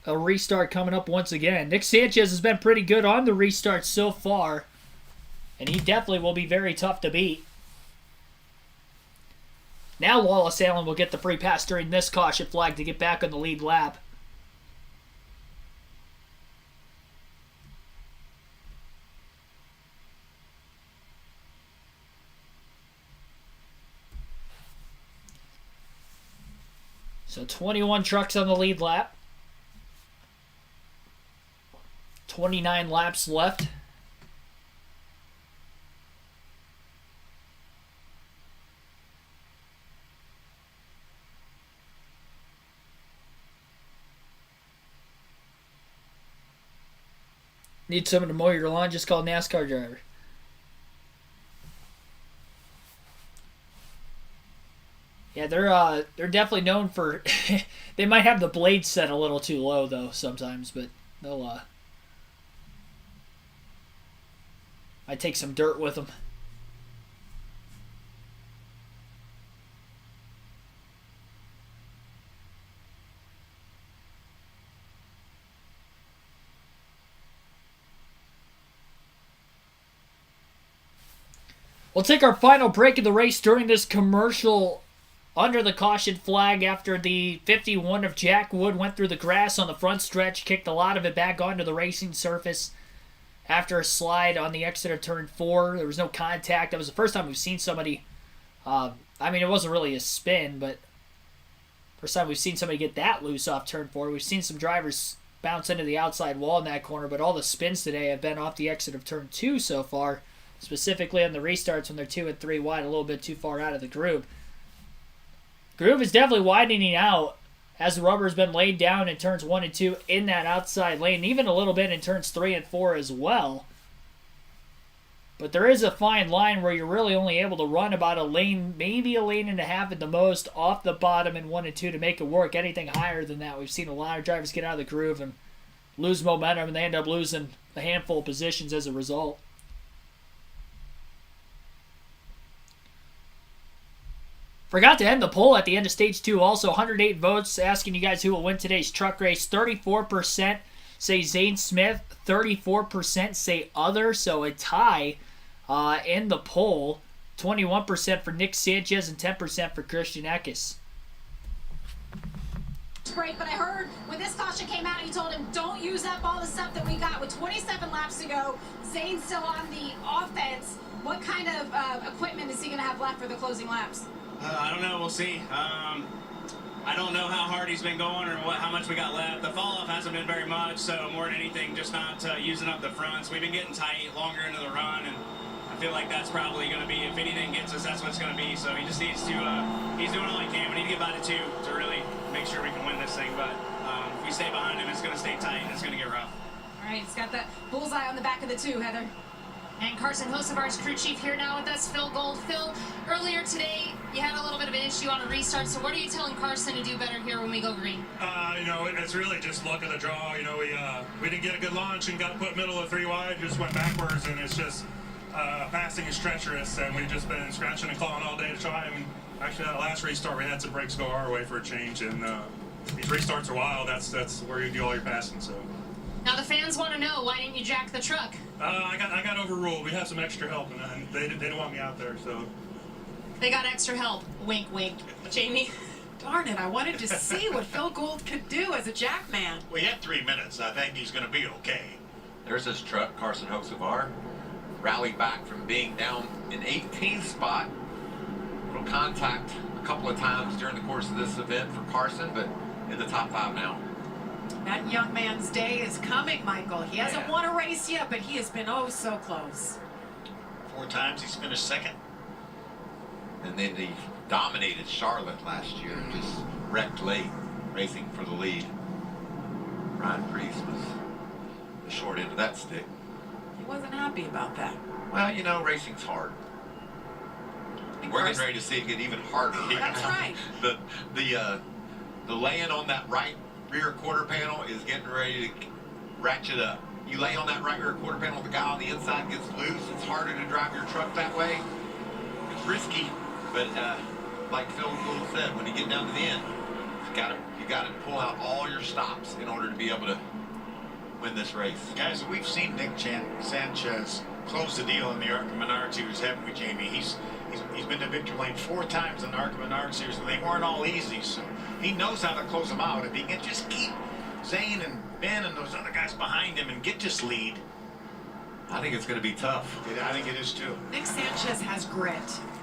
a restart coming up once again. Nick Sanchez has been pretty good on the restart so far, and he definitely will be very tough to beat. Now Wallace Allen will get the free pass during this caution flag to get back on the lead lap. So 21 trucks on the lead lap. 29 laps left. Need someone to mow your lawn? Just call NASCAR driver. Yeah, they're definitely known for. They might have the blade set a little too low though sometimes, but they'll might take some dirt with them. We'll take our final break of the race during this commercial under the caution flag after the 51 of Jack Wood went through the grass on the front stretch, kicked a lot of it back onto the racing surface after a slide on the exit of turn 4. There was no contact. That was the first time we've seen somebody, I mean, it wasn't really a spin, but first time we've seen somebody get that loose off turn 4. We've seen some drivers bounce into the outside wall in that corner, but all the spins today have been off the exit of turn 2 so far, specifically on the restarts when they're 2 and 3 wide, a little bit too far out of the groove. Groove is definitely widening out as the rubber has been laid down in turns 1 and 2 in that outside lane, even a little bit in turns 3 and 4 as well. But there is a fine line where you're really only able to run about a lane, maybe a lane and a half at the most, off the bottom in 1 and 2 to make it work. Anything higher than that, we've seen a lot of drivers get out of the groove and lose momentum, and they end up losing a handful of positions as a result. Forgot to end the poll at the end of Stage 2. Also, 108 votes asking you guys who will win today's truck race. 34% say Zane Smith. 34% say other. So a tie in the poll. 21% for Nick Sanchez and 10% for Christian Eckes. Break, but I heard when this caution came out, he told him, don't use up all the stuff that we got. With 27 laps to go, Zane's still on the offense. What kind of equipment is he going to have left for the closing laps? I don't know. We'll see. I don't know how hard he's been going or how much we got left. The fall off hasn't been very much, so more than anything, just not using up the fronts. We've been getting tight longer into the run, and I feel like that's probably going to be, if anything gets us, that's what it's going to be. So he just needs to, he's doing all he can. We need to get by the 2 to really make sure we can win this thing. But if we stay behind him, it's going to stay tight and it's going to get rough. All right, he's got that bullseye on the back of the 2, Heather. And Carson Hocevar's crew chief here now with us, Phil Gold. Phil, earlier today, you had a little bit of an issue on a restart, so what are you telling Carson to do better here when we go green? It's really just luck of the draw. We didn't get a good launch and got put middle of 3 wide, just went backwards, and it's just passing is treacherous, and we've just been scratching and clawing all day to try. And actually, that last restart, we had some brakes go our way for a change, and these restarts are wild. That's where you do all your passing, so. Now the fans want to know, why didn't you jack the truck? I got overruled. We have some extra help, and they didn't want me out there, so. They got extra help. Wink, wink. Jamie? Darn it, I wanted to see what Phil Gould could do as a jack man. We had 3 minutes. I think he's going to be okay. There's this truck, Carson Hocevar, rallied back from being down in 18th spot. Little contact a couple of times during the course of this event for Carson, but in the top 5 now. That young man's day is coming, Michael. He hasn't won a race yet, but he has been oh so close. 4 times he's finished second. And then he dominated Charlotte last year, just wrecked late, racing for the lead. Ryan Preece was the short end of that stick. He wasn't happy about that. Well, racing's hard. We're getting ready to see it get even harder. That's right. The laying on that right rear quarter panel is getting ready to ratchet up. You lay on that right rear quarter panel, the guy on the inside gets loose. It's harder to drive your truck that way. It's risky, but like Phil Gould said, when you get down to the end, you got to pull out all your stops in order to be able to win this race. Guys, we've seen Nick Sanchez close the deal in the ARCA Menard Series, haven't we, Jamie? He's been to victory lane 4 times in the ARCA Menard Series, and they weren't all easy, so he knows how to close them out. If he can just keep Zane and Ben and those other guys behind him and get this lead. I think it's going to be tough. I think it is too. Nick Sanchez has grit,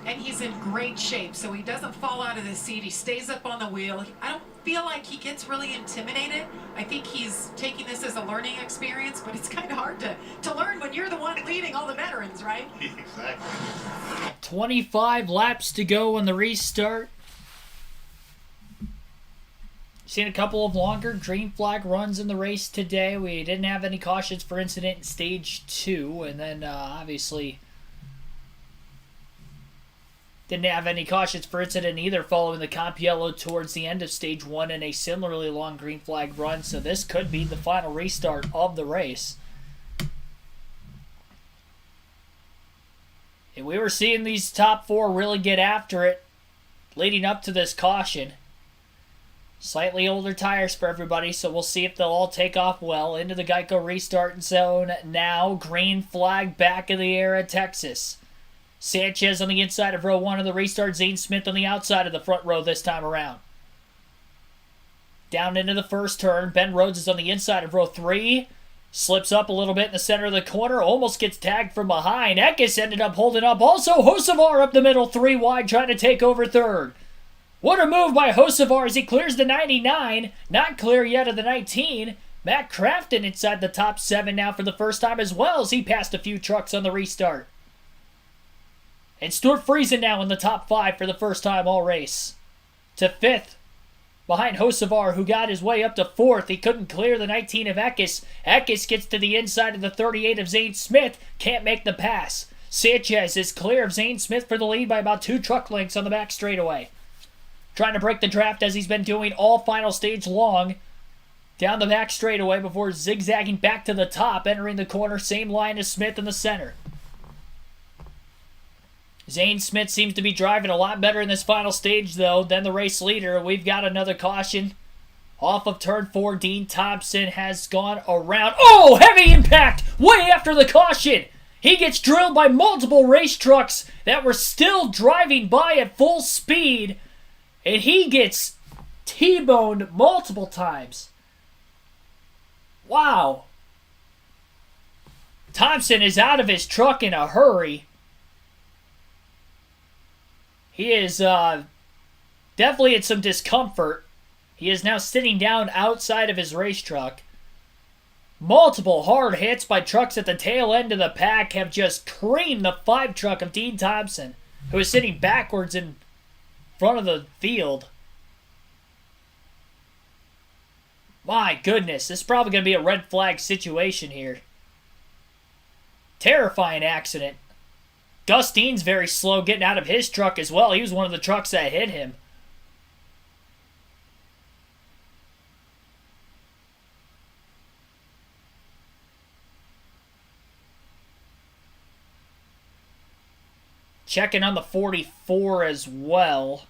and he's in great shape, so he doesn't fall out of the seat. He stays up on the wheel. I don't feel like he gets really intimidated. I think he's taking this as a learning experience, but it's kind of hard to learn when you're the one leading all the veterans, right? Exactly. 25 laps to go on the restart. Seen a couple of longer green flag runs in the race today. We didn't have any cautions for incident in stage 2, and then obviously didn't have any cautions for incident either following the comp yellow towards the end of stage 1 in a similarly long green flag run, so this could be the final restart of the race. And we were seeing these top 4 really get after it leading up to this caution. Slightly older tires for everybody, so we'll see if they'll all take off well. Into the Geico restart zone now. Green flag back in the air at Texas. Sanchez on the inside of row 1 of the restart. Zane Smith on the outside of the front row this time around. Down into the first turn. Ben Rhodes is on the inside of row 3. Slips up a little bit in the center of the corner. Almost gets tagged from behind. Eckes ended up holding up. Also, Hocevar up the middle, 3 wide, trying to take over third. What a move by Hocevar as he clears the 99. Not clear yet of the 19. Matt Craftsman inside the top 7 now for the first time as well as he passed a few trucks on the restart. And Stuart Friesen now in the top 5 for the first time all race. To 5th behind Hocevar, who got his way up to 4th. He couldn't clear the 19 of Eckes. Eckes gets to the inside of the 38 of Zane Smith. Can't make the pass. Sanchez is clear of Zane Smith for the lead by about 2 truck lengths on the back straightaway. Trying to break the draft as he's been doing all final stage long. Down the back straightaway before zigzagging back to the top, entering the corner. Same line as Smith in the center. Zane Smith seems to be driving a lot better in this final stage, though, than the race leader. We've got another caution. Off of turn 4, Dean Thompson has gone around. Oh, heavy impact! Way after the caution! He gets drilled by multiple race trucks that were still driving by at full speed. And he gets T-boned multiple times. Wow. Thompson is out of his truck in a hurry. He is definitely in some discomfort. He is now sitting down outside of his race truck. Multiple hard hits by trucks at the tail end of the pack have just creamed the 5 truck of Dean Thompson, who is sitting backwards in front of the field. My goodness, this is probably going to be a red flag situation here. Terrifying accident. Gus Dean's very slow getting out of his truck as well. He was one of the trucks that hit him. Checking on the 44 as well.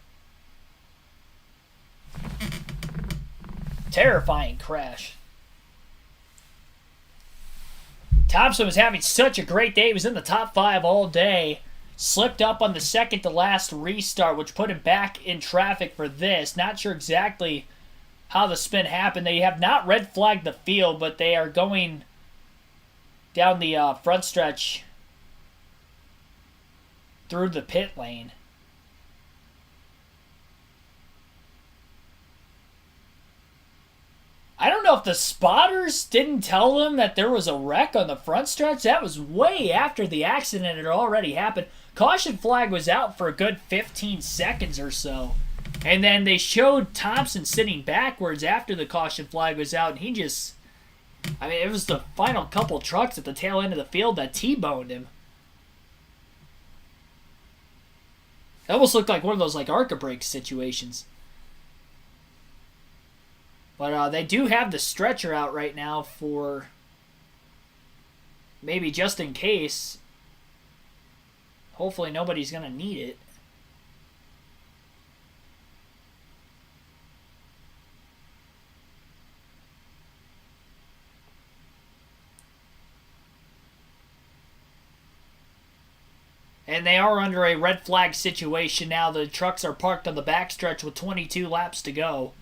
Terrifying crash. Thompson was having such a great day. He was in the top 5 all day. Slipped up on the second to last restart, which put him back in traffic for this. Not sure exactly how the spin happened. They have not red flagged the field, but they are going down the front stretch through the pit lane. I don't know if the spotters didn't tell them that there was a wreck on the front stretch. That was way after the accident had already happened. Caution flag was out for a good 15 seconds or so. And then they showed Thompson sitting backwards after the caution flag was out. And he just... I mean, it was the final couple trucks at the tail end of the field that T-boned him. It almost looked like one of those like ARCA brake situations. But they do have the stretcher out right now for maybe just in case. Hopefully nobody's going to need it. And they are under a red flag situation now. The trucks are parked on the backstretch with 22 laps to go.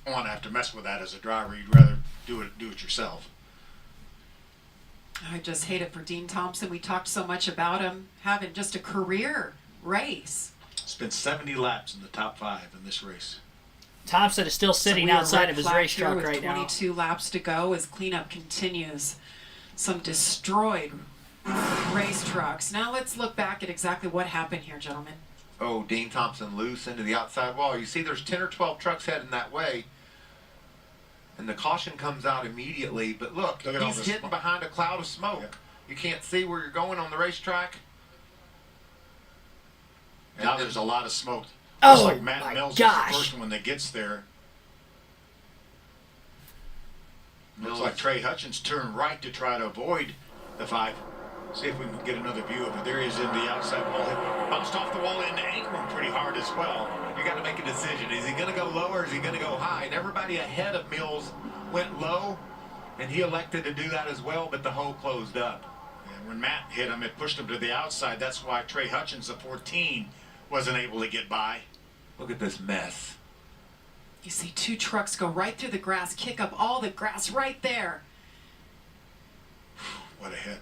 You don't want to have to mess with that as a driver. You'd rather do it yourself. I just hate it for Dean Thompson. We talked so much about him having just a career race. Spent 70 laps in the top 5 in this race. Thompson is still sitting outside of his race truck right now. 22 laps to go as cleanup continues. Some destroyed race trucks. Now let's look back at exactly what happened here, gentlemen. Oh, Dean Thompson loose into the outside wall. You see there's 10 or 12 trucks heading that way. And the caution comes out immediately. But look he's hitting behind a cloud of smoke. Yeah. You can't see where you're going on the racetrack. And now there's a lot of smoke. Oh, just like Matt Mills is the first one that gets there. Looks like Trey Hutchins turned right to try to avoid the 5. See if we can get another view of it. There he is in the outside wall. It bounced off the wall into Ankrum pretty hard as well. You got to make a decision. Is he going to go low or is he going to go high? And everybody ahead of Mills went low, and he elected to do that as well, but the hole closed up. And when Matt hit him, it pushed him to the outside. That's why Trey Hutchins, the 14, wasn't able to get by. Look at this mess. You see 2 trucks go right through the grass, kick up all the grass right there. What a hit.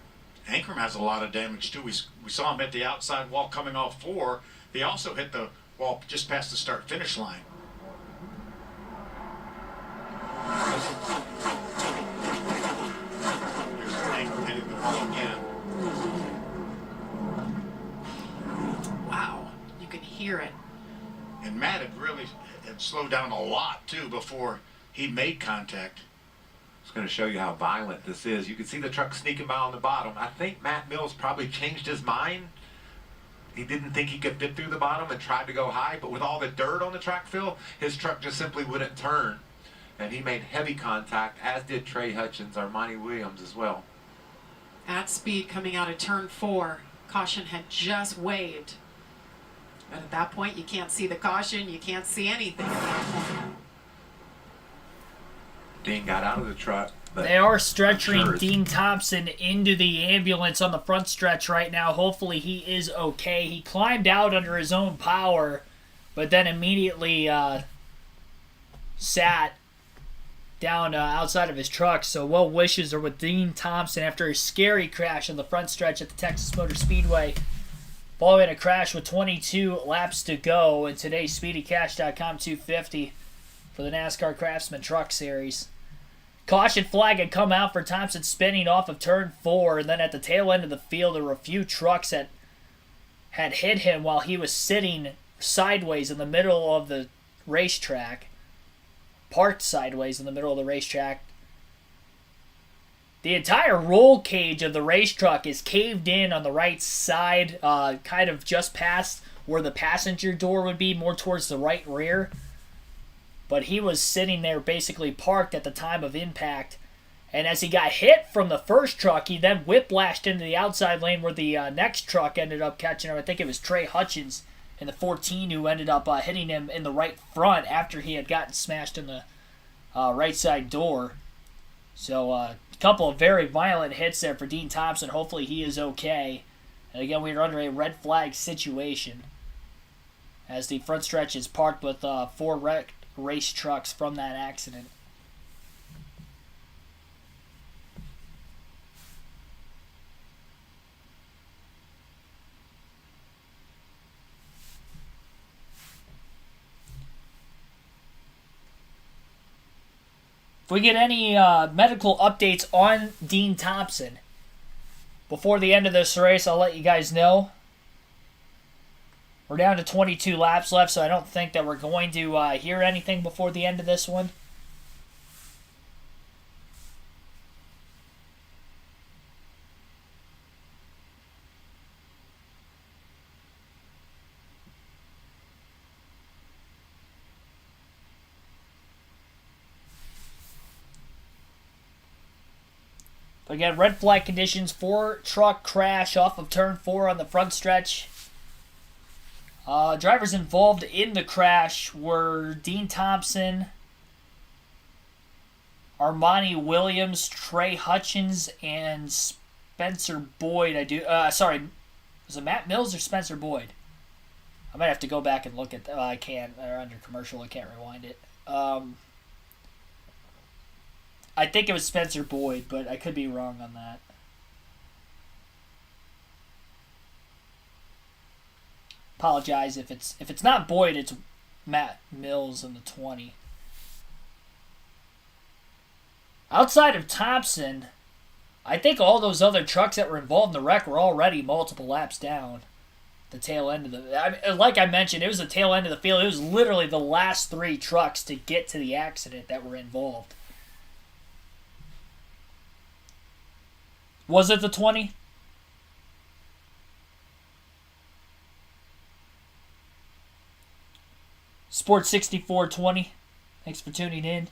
Ankrum has a lot of damage too. We saw him hit the outside wall coming off 4. They also hit the wall just past the start-finish line. Here's Ankrum hitting the wall again. Wow, you can hear it. And Matt had slowed down a lot too before he made contact. It's going to show you how violent this is. You can see the truck sneaking by on the bottom. I think Matt Mills probably changed his mind. He didn't think he could fit through the bottom and tried to go high, but with all the dirt on the track fill, his truck just simply wouldn't turn. And he made heavy contact, as did Trey Hutchins, Armani Williams as well. At speed coming out of turn 4. Caution had just waved. But at that point, you can't see the caution. You can't see anything at that point. Dean got out of the truck. They are stretching Dean Thompson into the ambulance on the front stretch right now. Hopefully he is okay. He climbed out under his own power, but then immediately sat down outside of his truck. So well wishes are with Dean Thompson after a scary crash on the front stretch at the Texas Motor Speedway. Following a crash with 22 laps to go in today's SpeedyCash.com 250 for the NASCAR Craftsman Truck Series. Caution flag had come out for Thompson spinning off of turn 4, and then at the tail end of the field there were a few trucks that had hit him while he was sitting sideways in the middle of the racetrack. Parked sideways in the middle of the racetrack. The entire roll cage of the race truck is caved in on the right side, kind of just past where the passenger door would be, more towards the right rear. But he was sitting there basically parked at the time of impact. And as he got hit from the first truck, he then whiplashed into the outside lane where the next truck ended up catching him. I think it was Trey Hutchins in the 14 who ended up hitting him in the right front after he had gotten smashed in the right side door. So a couple of very violent hits there for Dean Thompson. Hopefully he is okay. And again, we are under a red flag situation as the front stretch is parked with 4 wrecked race trucks from that accident. If we get any medical updates on Dean Thompson before the end of this race, I'll let you guys know. We're down to 22 laps left, so I don't think that we're going to hear anything before the end of this one. But again, red flag conditions, 4-truck crash off of turn 4 on the front stretch. Drivers involved in the crash were Dean Thompson, Armani Williams, Trey Hutchins, and Spencer Boyd. Was it Matt Mills or Spencer Boyd? I might have to go back and look at that. I can't. They're under commercial. I can't rewind it. I think it was Spencer Boyd, but I could be wrong on that. Apologize if it's not Boyd, it's Matt Mills in the 20. Outside of Thompson, I think all those other trucks that were involved in the wreck were already multiple laps down. The tail end of like I mentioned, it was the tail end of the field. It was literally the last 3 trucks to get to the accident that were involved. Was it the 20? Sports 6420. Thanks for tuning in.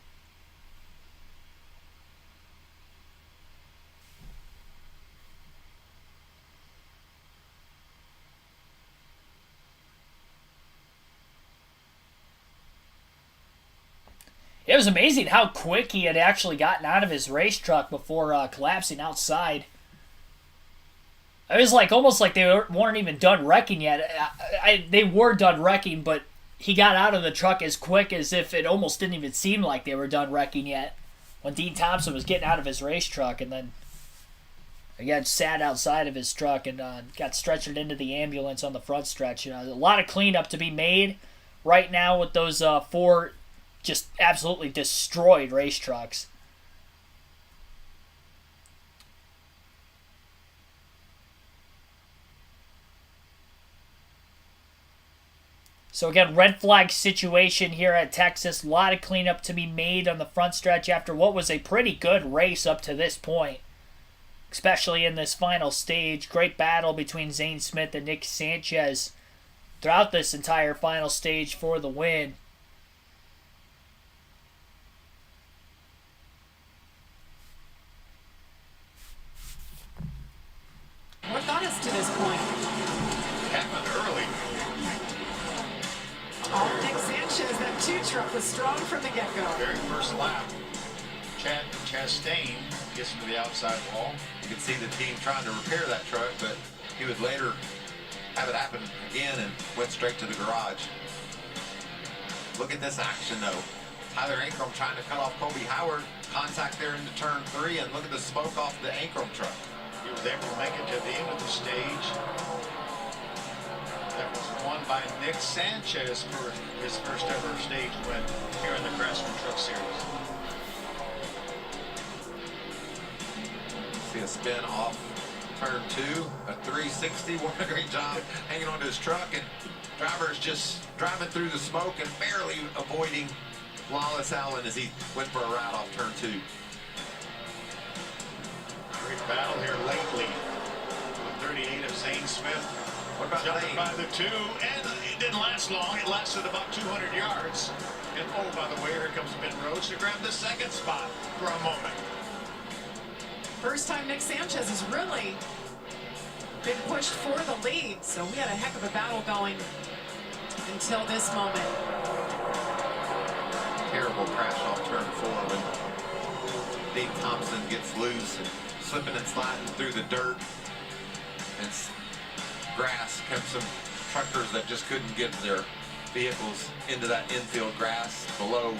It was amazing how quick he had actually gotten out of his race truck before collapsing outside. It was almost like they weren't even done wrecking yet. They were done wrecking, but he got out of the truck as quick as if it almost didn't even seem like they were done wrecking yet when Dean Thompson was getting out of his race truck, and then again sat outside of his truck and got stretchered into the ambulance on the front stretch. A lot of cleanup to be made right now with those 4 just absolutely destroyed race trucks. So again, red flag situation here at Texas. A lot of cleanup to be made on the front stretch after what was a pretty good race up to this point, especially in this final stage. Great battle between Zane Smith and Nick Sanchez throughout this entire final stage for the win. What got us to this point? Happened early. Nick Sanchez, that 2 truck was strong from the get-go. Very first lap, Chad Chastain gets into the outside wall. You could see the team trying to repair that truck, but he would later have it happen again and went straight to the garage. Look at this action, though. Tyler Ankrum trying to cut off Kobe Howard. Contact there into turn 3, and look at the smoke off the Ankrum truck. He was able to make it to the end of the stage. That was won by Nick Sanchez for his first ever stage win here in the Craftsman Truck Series. See a spin off turn 2, a 360. What a great job hanging onto his truck, and driver's just driving through the smoke and barely avoiding Lawless Allen as he went for a ride off turn 2. Great battle here lately. The 38 of Zane Smith. What about jumping Lane? by the 2, and it didn't last long. It lasted about 200 yards. And oh, by the way, here comes Ben Rhodes to grab the second spot for a moment. First time Nick Sanchez has really been pushed for the lead, so we had a heck of a battle going until this moment. Terrible crash off turn 4 when Dave Thompson gets loose and slipping and sliding through the dirt and grass. Kept some truckers that just couldn't get their vehicles into that infield grass below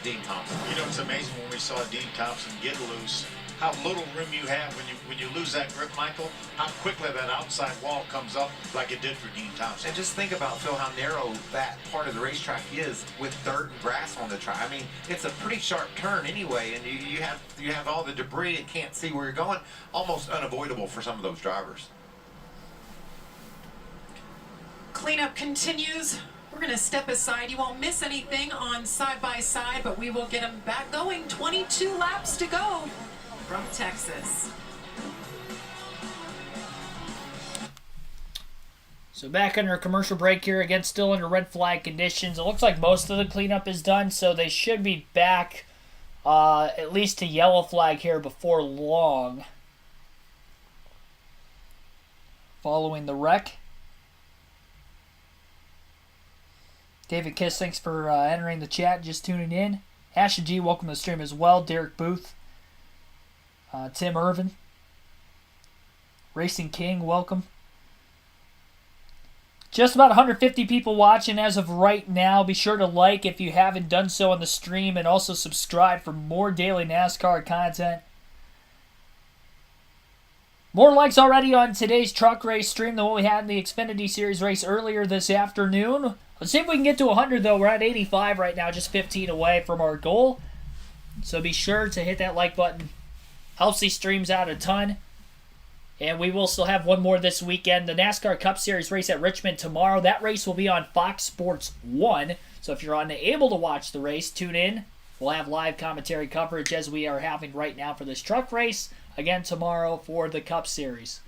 Dean Thompson. You know, it's amazing when we saw Dean Thompson get loose, how little room you have when you lose that grip, Michael, how quickly that outside wall comes up like it did for Dean Thompson. And just think about, Phil, how narrow that part of the racetrack is with dirt and grass on the track. I mean, it's a pretty sharp turn anyway, and you have all the debris and can't see where you're going. Almost unavoidable for some of those drivers. Cleanup continues. We're going to step aside. You won't miss anything on side by side, but we will get them back going. 22 laps to go from Texas. So back under a commercial break here, again still under red flag conditions. It looks like most of the cleanup is done, so they should be back at least to yellow flag here before long. Following the wreck. David Kiss, thanks for entering the chat, just tuning in. Asha G, welcome to the stream as well. Derek Booth. Tim Irvin. Racing King, welcome. Just about 150 people watching as of right now. Be sure to like if you haven't done so on the stream, and also subscribe for more daily NASCAR content. More likes already on today's truck race stream than what we had in the Xfinity Series race earlier this afternoon. Let's see if we can get to 100, though. We're at 85 right now, just 15 away from our goal. So be sure to hit that like button. Helps these streams out a ton. And we will still have one more this weekend. The NASCAR Cup Series race at Richmond tomorrow. That race will be on Fox Sports 1. So if you're unable to watch the race, tune in. We'll have live commentary coverage as we are having right now for this truck race. Again tomorrow for the Cup Series.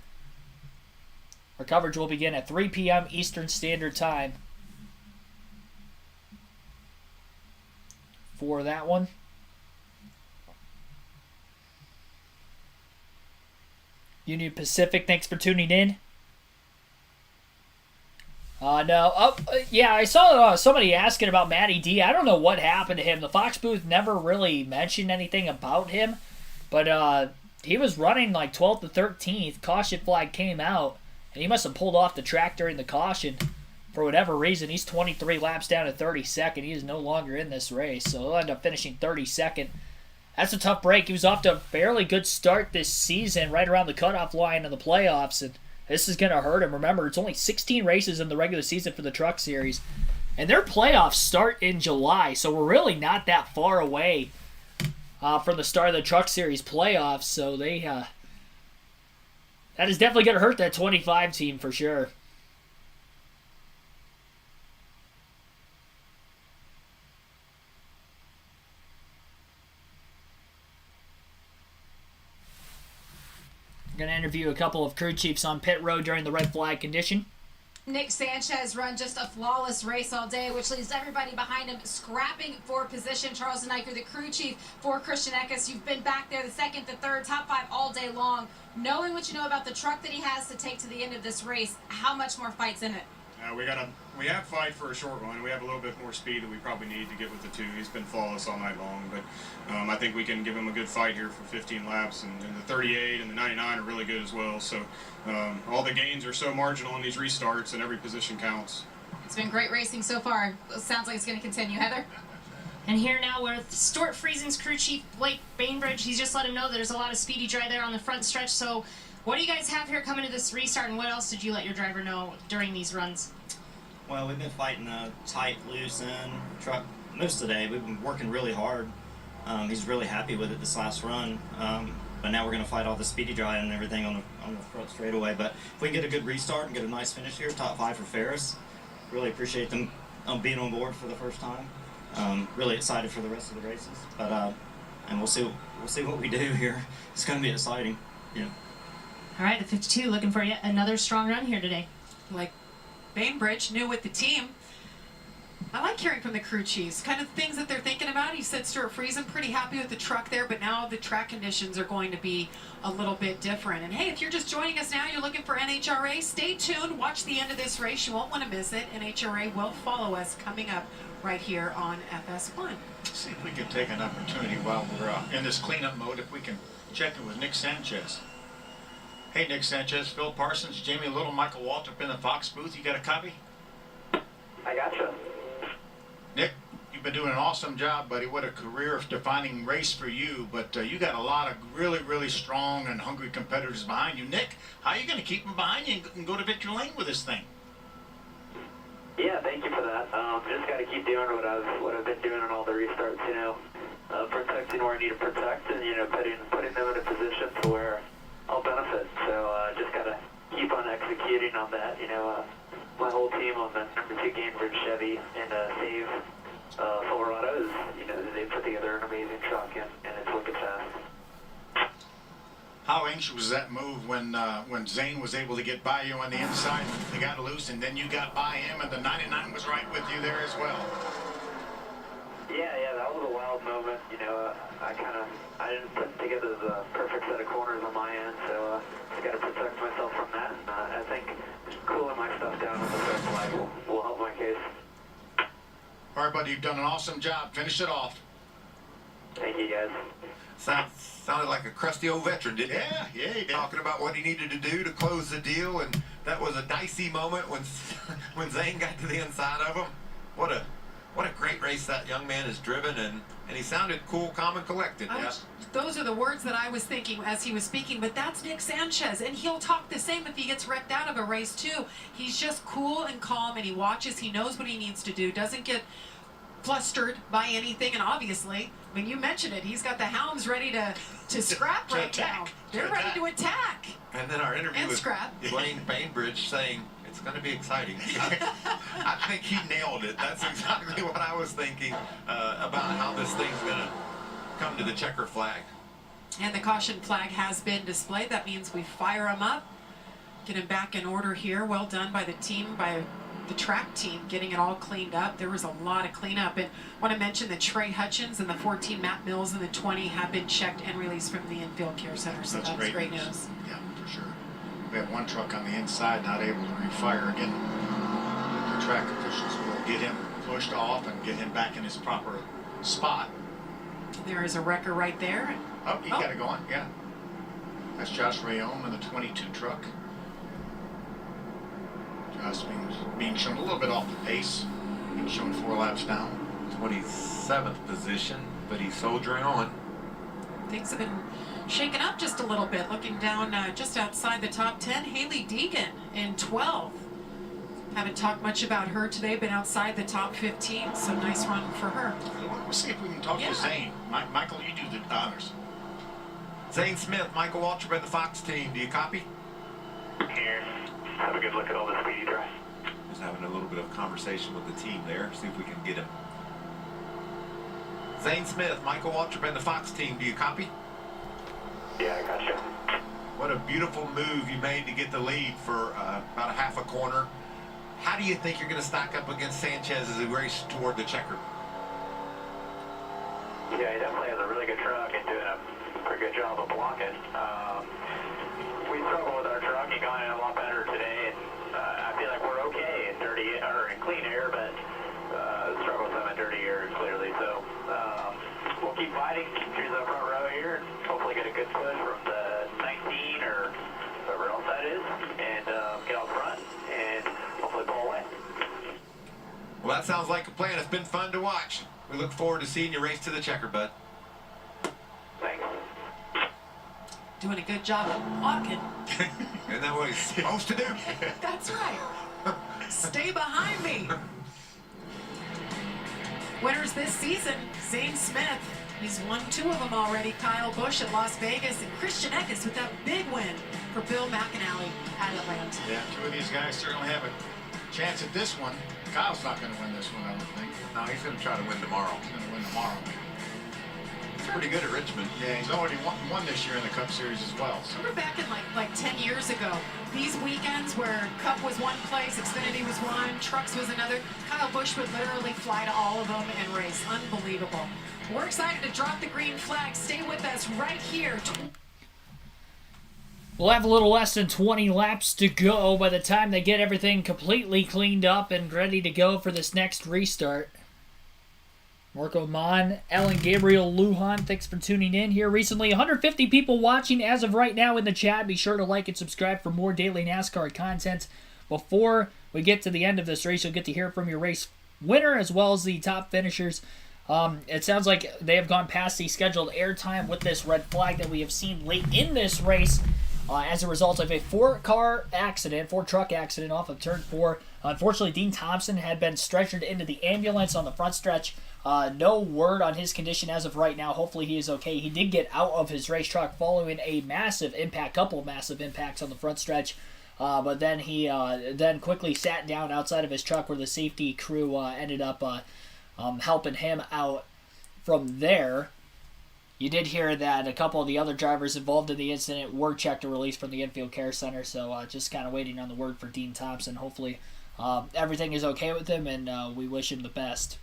Our coverage will begin at 3 p.m. Eastern Standard Time for that one. Union Pacific, thanks for tuning in. Yeah, I saw somebody asking about Matty D. I don't know what happened to him. The Fox booth never really mentioned anything about him, but he was running like 12th to 13th. Caution flag came out, and he must have pulled off the track during the caution for whatever reason. He's 23 laps down to 32nd. He is no longer in this race, so he'll end up finishing 32nd. That's a tough break. He was off to a fairly good start this season, right around the cutoff line in the playoffs, and this is going to hurt him. Remember, it's only 16 races in the regular season for the Truck Series, and their playoffs start in July, so we're really not that far away from the start of the Truck Series playoffs, so that is definitely going to hurt that 25 team for sure. Going to interview a couple of crew chiefs on pit road during the red flag condition. Nick Sanchez run just a flawless race all day, which leaves everybody behind him scrapping for position. Charles and Eicher, the crew chief for Christian Eckes. You've been back there, the second, the third, top five all day long. Knowing what you know about the truck that he has to take to the end of this race, how much more fight's in it? We have fight for a short run. We have a little bit more speed that we probably need to get with the 2. He's been flawless all night long, but I think we can give him a good fight here for 15 laps, and the 38 and the 99 are really good as well. So all the gains are so marginal in these restarts, and every position counts. It's been great racing so far. It sounds like it's going to continue. Heather? And here now with Stuart Friesen's crew chief, Blake Bainbridge. He's just let him know that there's a lot of speedy dry there on the front stretch. So what do you guys have here coming to this restart, and what else did you let your driver know during these runs? Well, we've been fighting a tight, loose end truck most of the day. We've been working really hard. He's really happy with it this last run. But now we're going to fight all the speedy dry and everything on the front straightaway. But if we can get a good restart and get a nice finish here, top 5 for Ferris, really appreciate them being on board for the first time. Really excited for the rest of the races. But and we'll see what we do here. It's going to be exciting. Yeah. All right, the 52 looking for yet another strong run here today. Like Bainbridge, new with the team. I like hearing from the crew chiefs, kind of things that they're thinking about. He said Stuart Friesen pretty happy with the truck there, but now the track conditions are going to be a little bit different. And hey, if you're just joining us now, you're looking for NHRA, stay tuned, watch the end of this race. You won't want to miss it. NHRA will follow us coming up right here on FS1. See if we can take an opportunity while we're in this cleanup mode, if we can check in with Nick Sanchez. Hey, Nick Sanchez, Phil Parsons, Jamie Little, Michael Waltrip in the Fox booth. You got a copy? I gotcha. Nick, you've been doing an awesome job, buddy. What a career-defining race for you. But you got a lot of really, really strong and hungry competitors behind you. Nick, how are you going to keep them behind you and go to victory lane with this thing? Yeah, thank you for that. Just got to keep doing what I've been doing on all the restarts. You know, protecting where I need to protect, and putting them in a position to where I'll benefit. So just got to keep on executing on that. You know, my whole team on the number 2 Gainbridge Chevy and Save Silverado is, they put together an amazing truck, and it's wicked fast. How anxious was that move when Zane was able to get by you on the inside? They got loose, and then you got by him, and the 99 was right with you there as well. Yeah, that was a wild moment. You know, I didn't put together the perfect set of corners on my end, so just got to protect myself from that. And I think cooling my stuff down on the third flag will help my case. All right, buddy, you've done an awesome job. Finish it off. Thank you, guys. Sounded like a crusty old veteran, didn't it? Yeah, he did. Talking about what he needed to do to close the deal, and that was a dicey moment when Zane got to the inside of him. What a great race that young man has driven, and he sounded cool, calm, and collected. Yeah. Those are the words that I was thinking as he was speaking, but that's Nick Sanchez, and he'll talk the same if he gets wrecked out of a race too. He's just cool and calm, and he watches, he knows what he needs to do, doesn't get flustered by anything, and obviously, I mean, you mentioned it, he's got the hounds ready to scrap right now. They're ready to attack. And then our interview with scrap. Blaine Bainbridge saying, it's going to be exciting. I think he nailed it. That's exactly what I was thinking about how this thing's going to come to the checker flag. And the caution flag has been displayed. That means we fire him up, get him back in order here. Well done by the team, by the track team, getting it all cleaned up. There was a lot of cleanup. And I want to mention that Trey Hutchins and the 14 Matt Mills and the 20 have been checked and released from the infield care center. So that's great news. Yeah, for sure. We have one truck on the inside not able to refire again. The track officials will get him pushed off and get him back in his proper spot. There is a wrecker right there. Oh, you got it going, yeah. That's Josh Rayome in the 22 truck. Josh being shown a little bit off the pace. Being shown 4 laps down. 27th position, but he's soldiering on. Things have been shaken up just a little bit. Looking down just outside the top 10, Haley Deegan in 12th. Haven't talked much about her today, been outside the top 15, so nice run for her. We'll see if we can talk to Zane. Michael, you do the honors. Zane Smith, Michael Waltrip at the Fox team. Do you copy? Here. Have a good look at all the speedy drive. Just having a little bit of conversation with the team there. See if we can get him. Zane Smith, Michael Waltrip and the Fox team. Do you copy? Yeah, I gotcha. What a beautiful move you made to get the lead for about a half a corner. How do you think you're going to stack up against Sanchez as he races toward the checker? Yeah, he definitely has a really good truck and doing a pretty good job of blocking. We struggle with our truck. He got in a lot better today, and I feel like we're okay in in clean air, but struggle with them in dirty air clearly. So we'll keep fighting, keep through the front row here, and hopefully get a good push from the 19 or whoever else that is, and get out front and hopefully pull away. Well, That sounds like a plan. It's been fun to watch. We look forward to seeing you race to the checker, bud. Thanks. Doing a good job of walking. Isn't that what he's supposed to do? That's right. Stay behind me. Winners this season, Zane Smith. He's won 2 of them already. Kyle Busch at Las Vegas and Christian Eckes with that big win for Bill McAnally at Atlanta. Yeah, 2 of these guys certainly have a chance at this one. Kyle's not going to win this one, I don't think. No, he's going to try to win tomorrow. He's going to win tomorrow. He's pretty good at Richmond. Yeah, he's already won this year in the Cup Series as well. So. Remember back in like 10 years ago, these weekends where Cup was one place, Xfinity was one, Trucks was another, Kyle Busch would literally fly to all of them and race. Unbelievable. We're excited to drop the green flag. Stay with us right here. We'll have a little less than 20 laps to go by the time they get everything completely cleaned up and ready to go for this next restart. Marco Mon, Alan Gabriel Lujan, thanks for tuning in here recently. 150 people watching as of right now in the chat. Be sure to like and subscribe for more daily NASCAR content. Before we get to the end of this race, you'll get to hear from your race winner as well as the top finishers. It sounds like they have gone past the scheduled airtime with this red flag that we have seen late in this race as a result of a 4-truck accident off of turn 4. Unfortunately, Dean Thompson had been stretchered into the ambulance on the front stretch. No word on his condition as of right now. Hopefully he is okay. He did get out of his race truck following a couple of massive impacts on the front stretch. But then he then quickly sat down outside of his truck where the safety crew ended up helping him out from there. You did hear that a couple of the other drivers involved in the incident were checked or released from the infield care center, so just kind of waiting on the word for Dean Thompson. Hopefully everything is okay with him, and we wish him the best.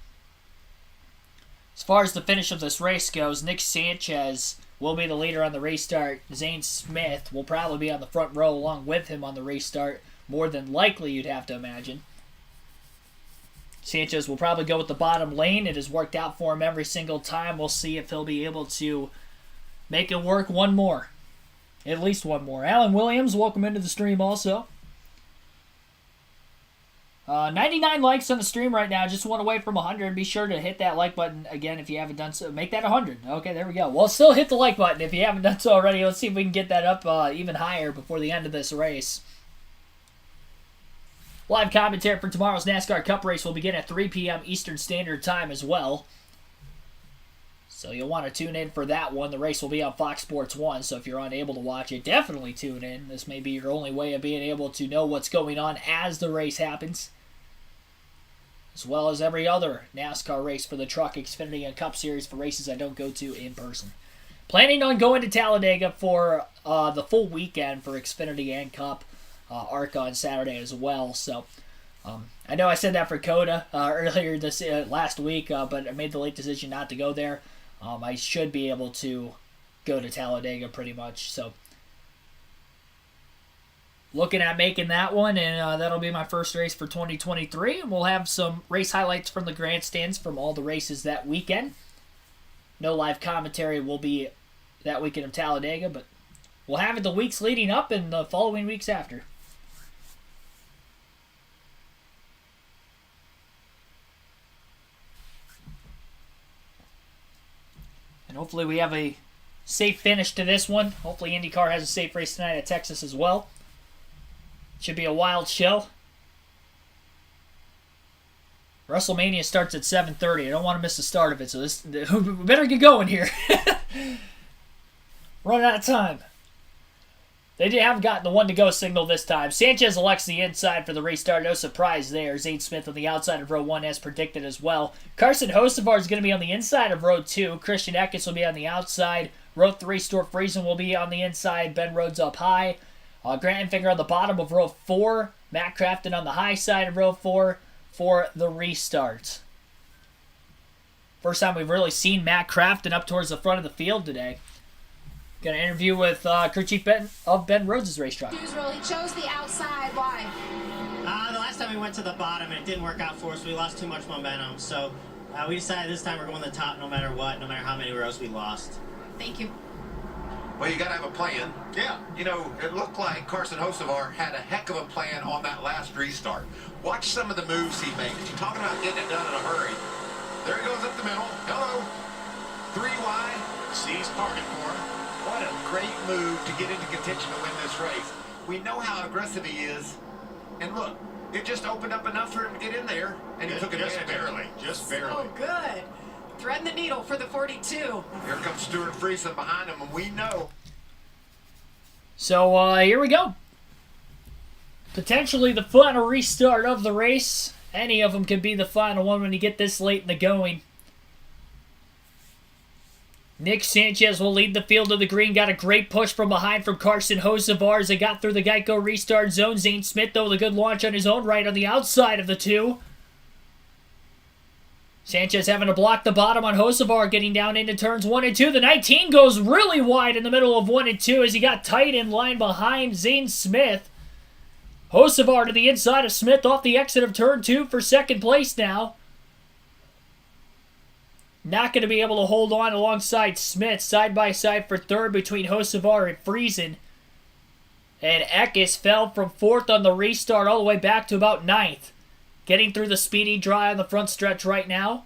As far as the finish of this race goes, Nick Sanchez will be the leader on the restart. Zane Smith will probably be on the front row along with him on the restart, more than likely you'd have to imagine. Sanchez will probably go with the bottom lane. It has worked out for him every single time. We'll see if he'll be able to make it work one more. At least one more. Alan Williams, welcome into the stream also. 99 likes on the stream right now. Just one away from 100. Be sure to hit that like button again if you haven't done so. Make that 100. Okay, there we go. Well, still hit the like button if you haven't done so already. Let's see if we can get that up even higher before the end of this race. Live commentary for tomorrow's NASCAR Cup race will begin at 3 p.m. Eastern Standard Time as well. So you'll want to tune in for that one. The race will be on Fox Sports 1, so if you're unable to watch it, definitely tune in. This may be your only way of being able to know what's going on as the race happens, as well as every other NASCAR race for the Truck, Xfinity, and Cup Series for races I don't go to in person. Planning on going to Talladega for the full weekend for Xfinity and Cup. ARCA on Saturday as well. So I know I said that for COTA earlier this last week, but I made the late decision not to go there. I should be able to go to Talladega pretty much. So looking at making that one, and that'll be my first race for 2023. And we'll have some race highlights from the grandstands from all the races that weekend. No live commentary will be that weekend of Talladega, but we'll have it the weeks leading up and the following weeks after. And hopefully we have a safe finish to this one. Hopefully IndyCar has a safe race tonight at Texas as well. Should be a wild show. WrestleMania starts at 7:30. I don't want to miss the start of it, so we better get going here. Running out of time. They haven't gotten the one-to-go signal this time. Sanchez elects the inside for the restart. No surprise there. Zane Smith on the outside of row 1 as predicted as well. Carson Hocevar is going to be on the inside of row 2. Christian Eckes will be on the outside. Row 3, Stuart Friesen will be on the inside. Ben Rhodes up high. Grant Enfinger on the bottom of row 4. Matt Crafton on the high side of row 4 for the restart. First time we've really seen Matt Crafton up towards the front of the field today. Got an interview with crew chief of Ben Rhodes' racetrack. He chose the outside. Why? The last time we went to the bottom and it didn't work out for us. We lost too much momentum. So we decided this time we're going to the top no matter what, no matter how many rows we lost. Thank you. Well, you got to have a plan. Yeah. You know, it looked like Carson Hocevar had a heck of a plan on that last restart. Watch some of the moves he made. You're talking about getting it done in a hurry. There he goes up the middle. Hello. 3 wide. C's parking for him. What a great move to get into contention to win this race. We know how aggressive he is. And look, it just opened up enough for him to get in there. And he took advantage. Just barely. Just barely. Oh, good. Threading the needle for the 42. Here comes Stuart Friesen behind him, and we know. So here we go. Potentially the final restart of the race. Any of them could be the final one when you get this late in the going. Nick Sanchez will lead the field to the green. Got a great push from behind from Carson Hocevar as they got through the Geico restart zone. Zane Smith, though, with a good launch on his own right on the outside of the two. Sanchez having to block the bottom on Hocevar, getting down into turns 1 and 2. The 19 goes really wide in the middle of 1 and 2 as he got tight in line behind Zane Smith. Hocevar to the inside of Smith off the exit of turn 2 for second place now. Not going to be able to hold on alongside Smith. Side by side for third between Hocevar and Friesen. And Eckes fell from 4th on the restart all the way back to about 9th. Getting through the speedy dry on the front stretch right now.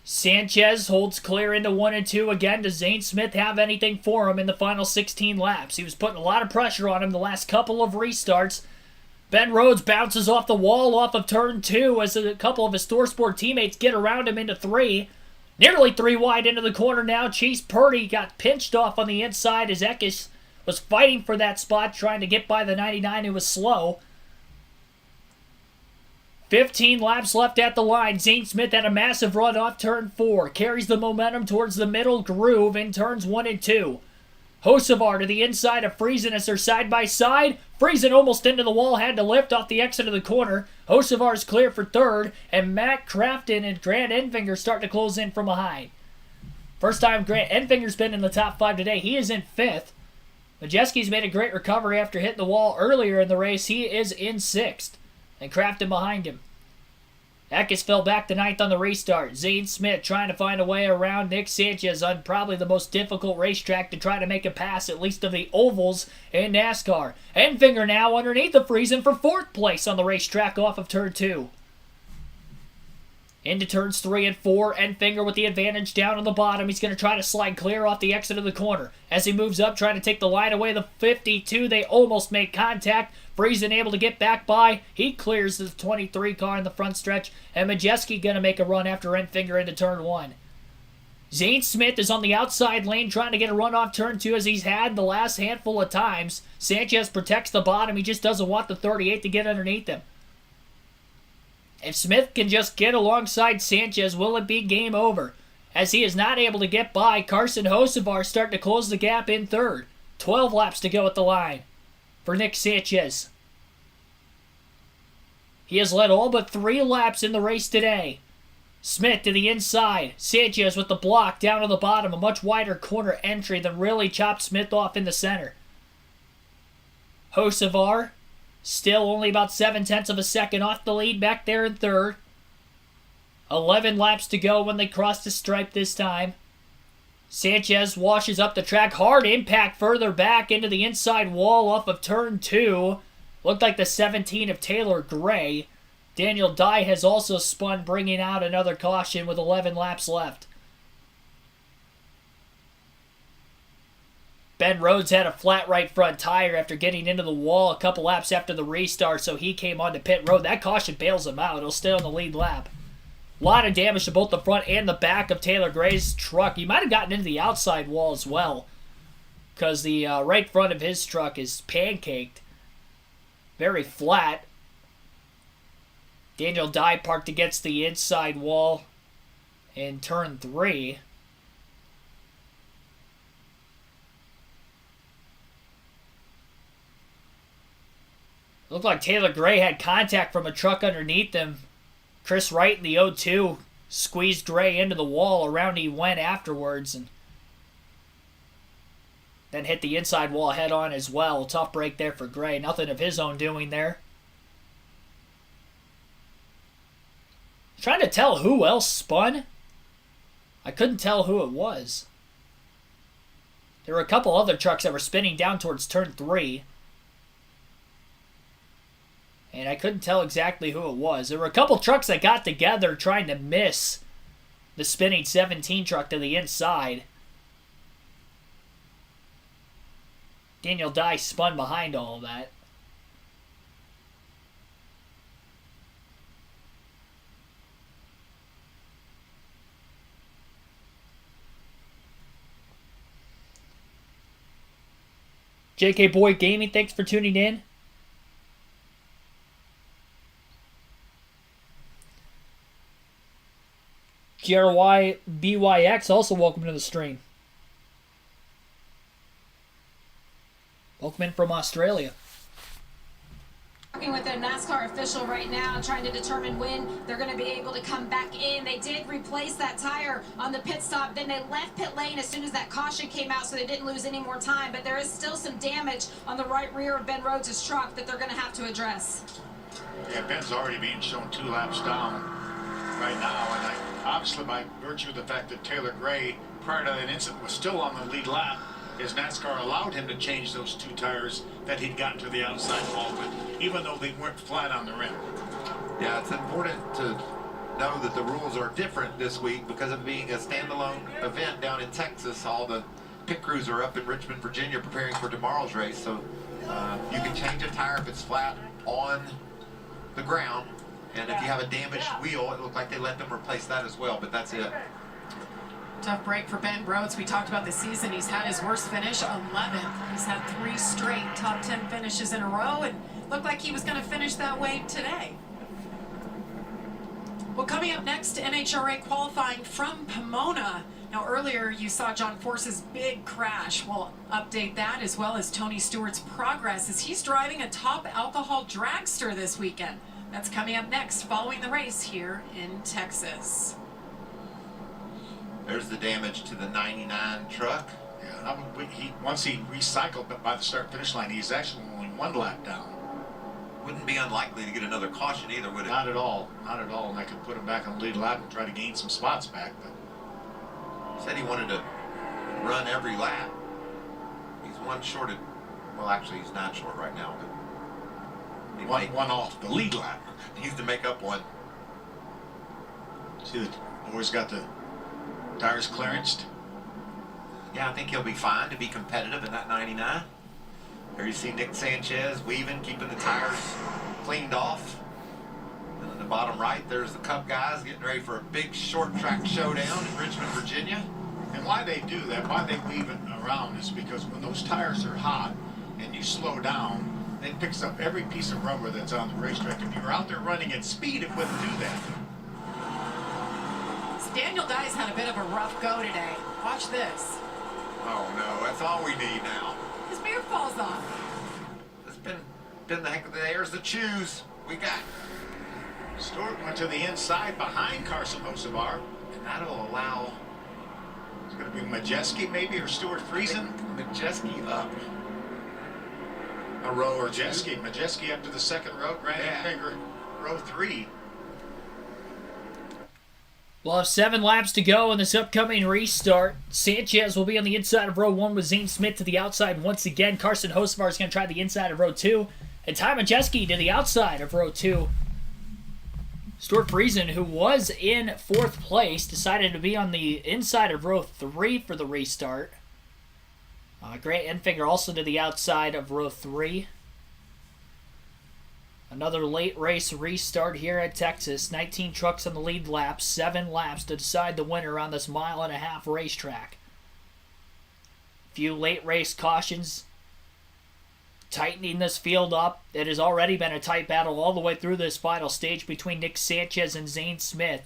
Sanchez holds clear into 1 and 2 again. Does Zane Smith have anything for him in the final 16 laps? He was putting a lot of pressure on him the last couple of restarts. Ben Rhodes bounces off the wall off of turn 2 as a couple of his ThorSport teammates get around him into 3. Nearly 3 wide into the corner now. Chase Purdy got pinched off on the inside as Eckes was fighting for that spot, trying to get by the 99 who was slow. 15 laps left at the line. Zane Smith had a massive run off turn 4. Carries the momentum towards the middle groove in turns 1 and 2. Hocevar to the inside of Friesen as they're side by side. Friesen almost into the wall, had to lift off the exit of the corner. Hocevar is clear for third, and Matt Crafton and Grant Enfinger start to close in from behind. First time Grant Enfinger's been in the top 5 today. He is in 5th. Majeski's made a great recovery after hitting the wall earlier in the race. He is in 6th. And Crafton behind him. Eckes fell back to 9th on the restart. Zane Smith trying to find a way around Nick Sanchez on probably the most difficult racetrack to try to make a pass, at least of the ovals in NASCAR. Enfinger now underneath the Friesen for 4th place on the racetrack off of turn 2. Into turns 3 and 4. Enfinger with the advantage down on the bottom. He's going to try to slide clear off the exit of the corner. As he moves up, trying to take the line away, the 52. They almost make contact. Friesen able to get back by. He clears the 23 car in the front stretch. And Majeski going to make a run after Enfinger into turn 1. Zane Smith is on the outside lane trying to get a run off turn 2 as he's had the last handful of times. Sanchez protects the bottom. He just doesn't want the 38 to get underneath him. If Smith can just get alongside Sanchez, will it be game over? As he is not able to get by, Carson Hocevar starting to close the gap in third. 12 laps to go at the line for Nick Sanchez. He has led all but 3 laps in the race today. Smith to the inside. Sanchez with the block down to the bottom. A much wider corner entry that really chopped Smith off in the center. Hocevar still only about 7/10 of a second off the lead back there in third. 11 laps to go when they cross the stripe this time. Sanchez washes up the track. Hard impact further back into the inside wall off of turn 2. Looked like the 17 of Taylor Gray. Daniel Dye has also spun, bringing out another caution with 11 laps left. Ben Rhodes had a flat right front tire after getting into the wall a couple laps after the restart, so he came onto pit road. That caution bails him out. He'll stay on the lead lap. A lot of damage to both the front and the back of Taylor Gray's truck. He might have gotten into the outside wall as well, because the right front of his truck is pancaked. Very flat. Daniel Dye parked against the inside wall in turn 3. Looked like Taylor Gray had contact from a truck underneath him. Chris Wright in the 0-2 squeezed Gray into the wall. Around he went afterwards, and then hit the inside wall head on as well. Tough break there for Gray. Nothing of his own doing there. Trying to tell who else spun. I couldn't tell who it was. There were a couple other trucks that were spinning down towards turn 3. And I couldn't tell exactly who it was. There were a couple trucks that got together trying to miss the spinning 17 truck to the inside. Daniel Dye spun behind all of that. JK Boyd Gaming, thanks for tuning in. GRY BYX, also welcome to the stream. Welcome in from Australia. Talking with a NASCAR official right now, trying to determine when they're going to be able to come back in. They did replace that tire on the pit stop. Then they left pit lane as soon as that caution came out, so they didn't lose any more time. But there is still some damage on the right rear of Ben Rhodes' truck that they're going to have to address. Yeah, Ben's already being shown 2 laps down right now. And obviously, by virtue of the fact that Taylor Gray, prior to that incident, was still on the lead lap, as NASCAR allowed him to change those 2 tires that he'd gotten to the outside wall with, even though they weren't flat on the rim. Yeah, it's important to know that the rules are different this week because of being a standalone event down in Texas. All the pit crews are up in Richmond, Virginia, preparing for tomorrow's race. So you can change a tire if it's flat on the ground. And if you have a damaged wheel, it looked like they let them replace that as well, but that's it. Tough break for Ben Rhodes. We talked about this season. He's had his worst finish, 11th. He's had 3 straight top 10 finishes in a row and looked like he was going to finish that way today. Well, coming up next, NHRA qualifying from Pomona. Now, earlier you saw John Force's big crash. We'll update that as well as Tony Stewart's progress as he's driving a top alcohol dragster this weekend. That's coming up next following the race here in Texas. There's the damage to the 99 truck. Yeah, once he recycled by the start-finish line, he's actually only 1 lap down. Wouldn't be unlikely to get another caution either, would it? Not at all. Not at all. And I could put him back on the lead lap and try to gain some spots back. But said he wanted to run every lap. He's 1 short. Well, actually, he's 9 short right now. But one off the lead lap. He needs to make up 1. See, the boys got the tires clearanced. Yeah, I think he'll be fine to be competitive in that 99. There you see Nick Sanchez weaving, keeping the tires cleaned off. And in the bottom right, there's the Cup guys getting ready for a big short track showdown in Richmond, Virginia. And why they do that, why they weave it around, is because when those tires are hot and you slow down, it picks up every piece of rubber that's on the racetrack. If you were out there running at speed, it wouldn't do that. Daniel Dye's had a bit of a rough go today. Watch this. Oh no, that's all we need now. His mirror falls off. It's been the heck of the airs to choose. We got. Stewart went to the inside behind Carson Hocevar. And that'll allow. It's going to be Majeski maybe, or Stewart Friesen. Majeski up. A row or Majeski up to the 2nd row. Grant Finger, row 3. We'll have 7 laps to go in this upcoming restart. Sanchez will be on the inside of row 1 with Zane Smith to the outside once again. Carson Hocevar is going to try the inside of row 2. And Ty Majeski to the outside of row 2. Stuart Friesen, who was in 4th place, decided to be on the inside of row 3 for the restart. Grant Enfinger also to the outside of row 3. Another late race restart here at Texas. 19 trucks on the lead lap, 7 laps to decide the winner on this 1.5-mile racetrack. Few late race cautions tightening this field up. It has already been a tight battle all the way through this final stage between Nick Sanchez and Zane Smith.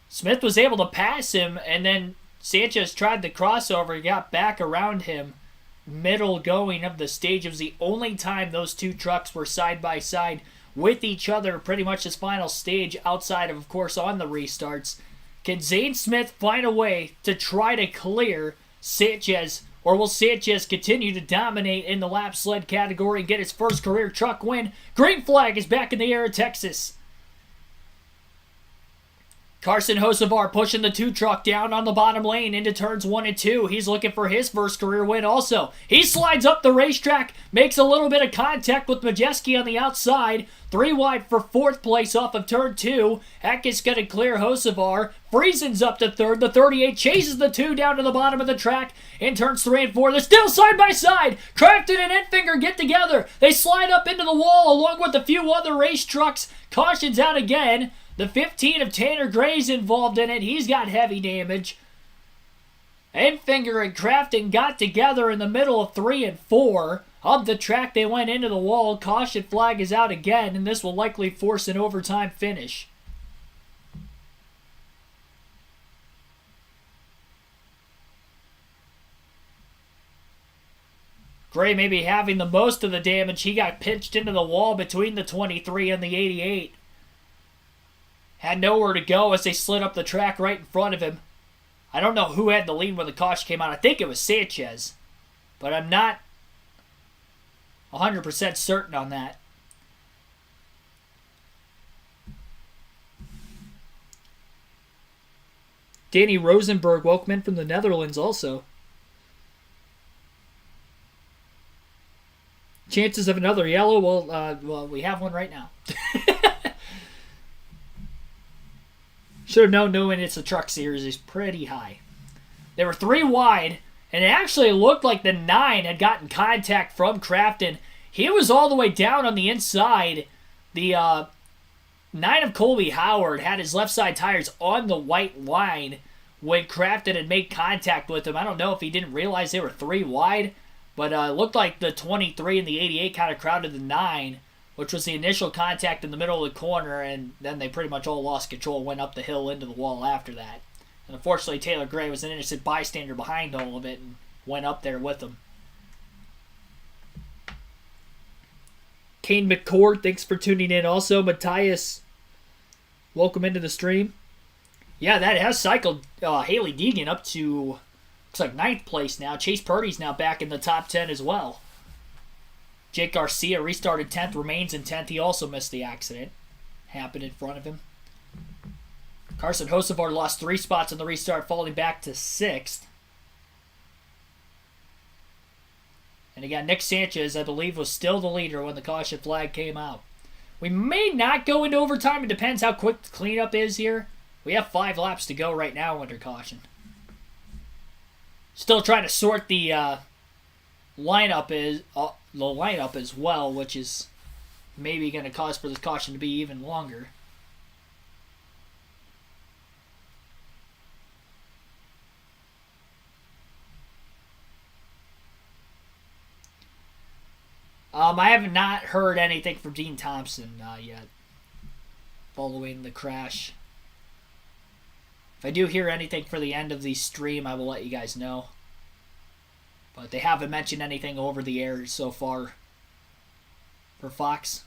Smith was able to pass him, and then Sanchez tried the crossover, got back around him. Middle going of the stage. It was the only time those 2 trucks were side by side with each other pretty much this final stage, outside of course, on the restarts. Can Zane Smith find a way to try to clear Sanchez, or will Sanchez continue to dominate in the lap sled category and get his first career truck win? Green flag is back in the air at Texas. Carson Hocevar pushing the 2 truck down on the bottom lane into turns 1 and 2. He's looking for his first career win also. He slides up the racetrack, makes a little bit of contact with Majeski on the outside. 3 wide for 4th place off of turn 2. Heck is going to clear Hocevar. Friesen's up to 3rd. The 38 chases the 2 down to the bottom of the track in turns 3 and 4. They're still side by side. Craftsman and Enfinger get together. They slide up into the wall along with a few other race trucks. Caution's out again. The 15 of Tanner Gray's involved in it. He's got heavy damage. Enfinger and Crafton got together in the middle of 3 and 4. Up the track, they went into the wall. Caution flag is out again, and this will likely force an overtime finish. Gray may be having the most of the damage. He got pinched into the wall between the 23 and the 88. Had nowhere to go as they slid up the track right in front of him. I don't know who had the lead when the caution came out. I think it was Sanchez. But I'm not 100% certain on that. Danny Rosenberg, welcome in from the Netherlands also. Chances of another yellow? Well, we have one right now. Should have known knowing it's a truck series is pretty high. They were 3 wide, and it actually looked like the 9 had gotten contact from Crafton. He was all the way down on the inside. The 9 of Colby Howard had his left side tires on the white line when Crafton had made contact with him. I don't know if he didn't realize they were 3 wide, but it looked like the 23 and the 88 kind of crowded the 9, which was the initial contact in the middle of the corner, and then they pretty much all lost control and went up the hill into the wall after that. And unfortunately, Taylor Gray was an innocent bystander behind all of it and went up there with them. Kane McCord, thanks for tuning in. Also, Matthias, welcome into the stream. Yeah, that has cycled Haley Deegan up to, looks like 9th place now. Chase Purdy's now back in the top 10 as well. Jake Garcia restarted 10th, remains in 10th. He also missed the accident. Happened in front of him. Carson Hocevar lost 3 spots in the restart, falling back to 6th. And again, Nick Sanchez, I believe, was still the leader when the caution flag came out. We may not go into overtime. It depends how quick the cleanup is here. We have 5 laps to go right now under caution. Still trying to sort the lineup as well, which is maybe going to cause for this caution to be even longer. I have not heard anything from Dean Thompson yet following the crash. If I do hear anything for the end of the stream, I will let you guys know. But they haven't mentioned anything over the air so far for Fox.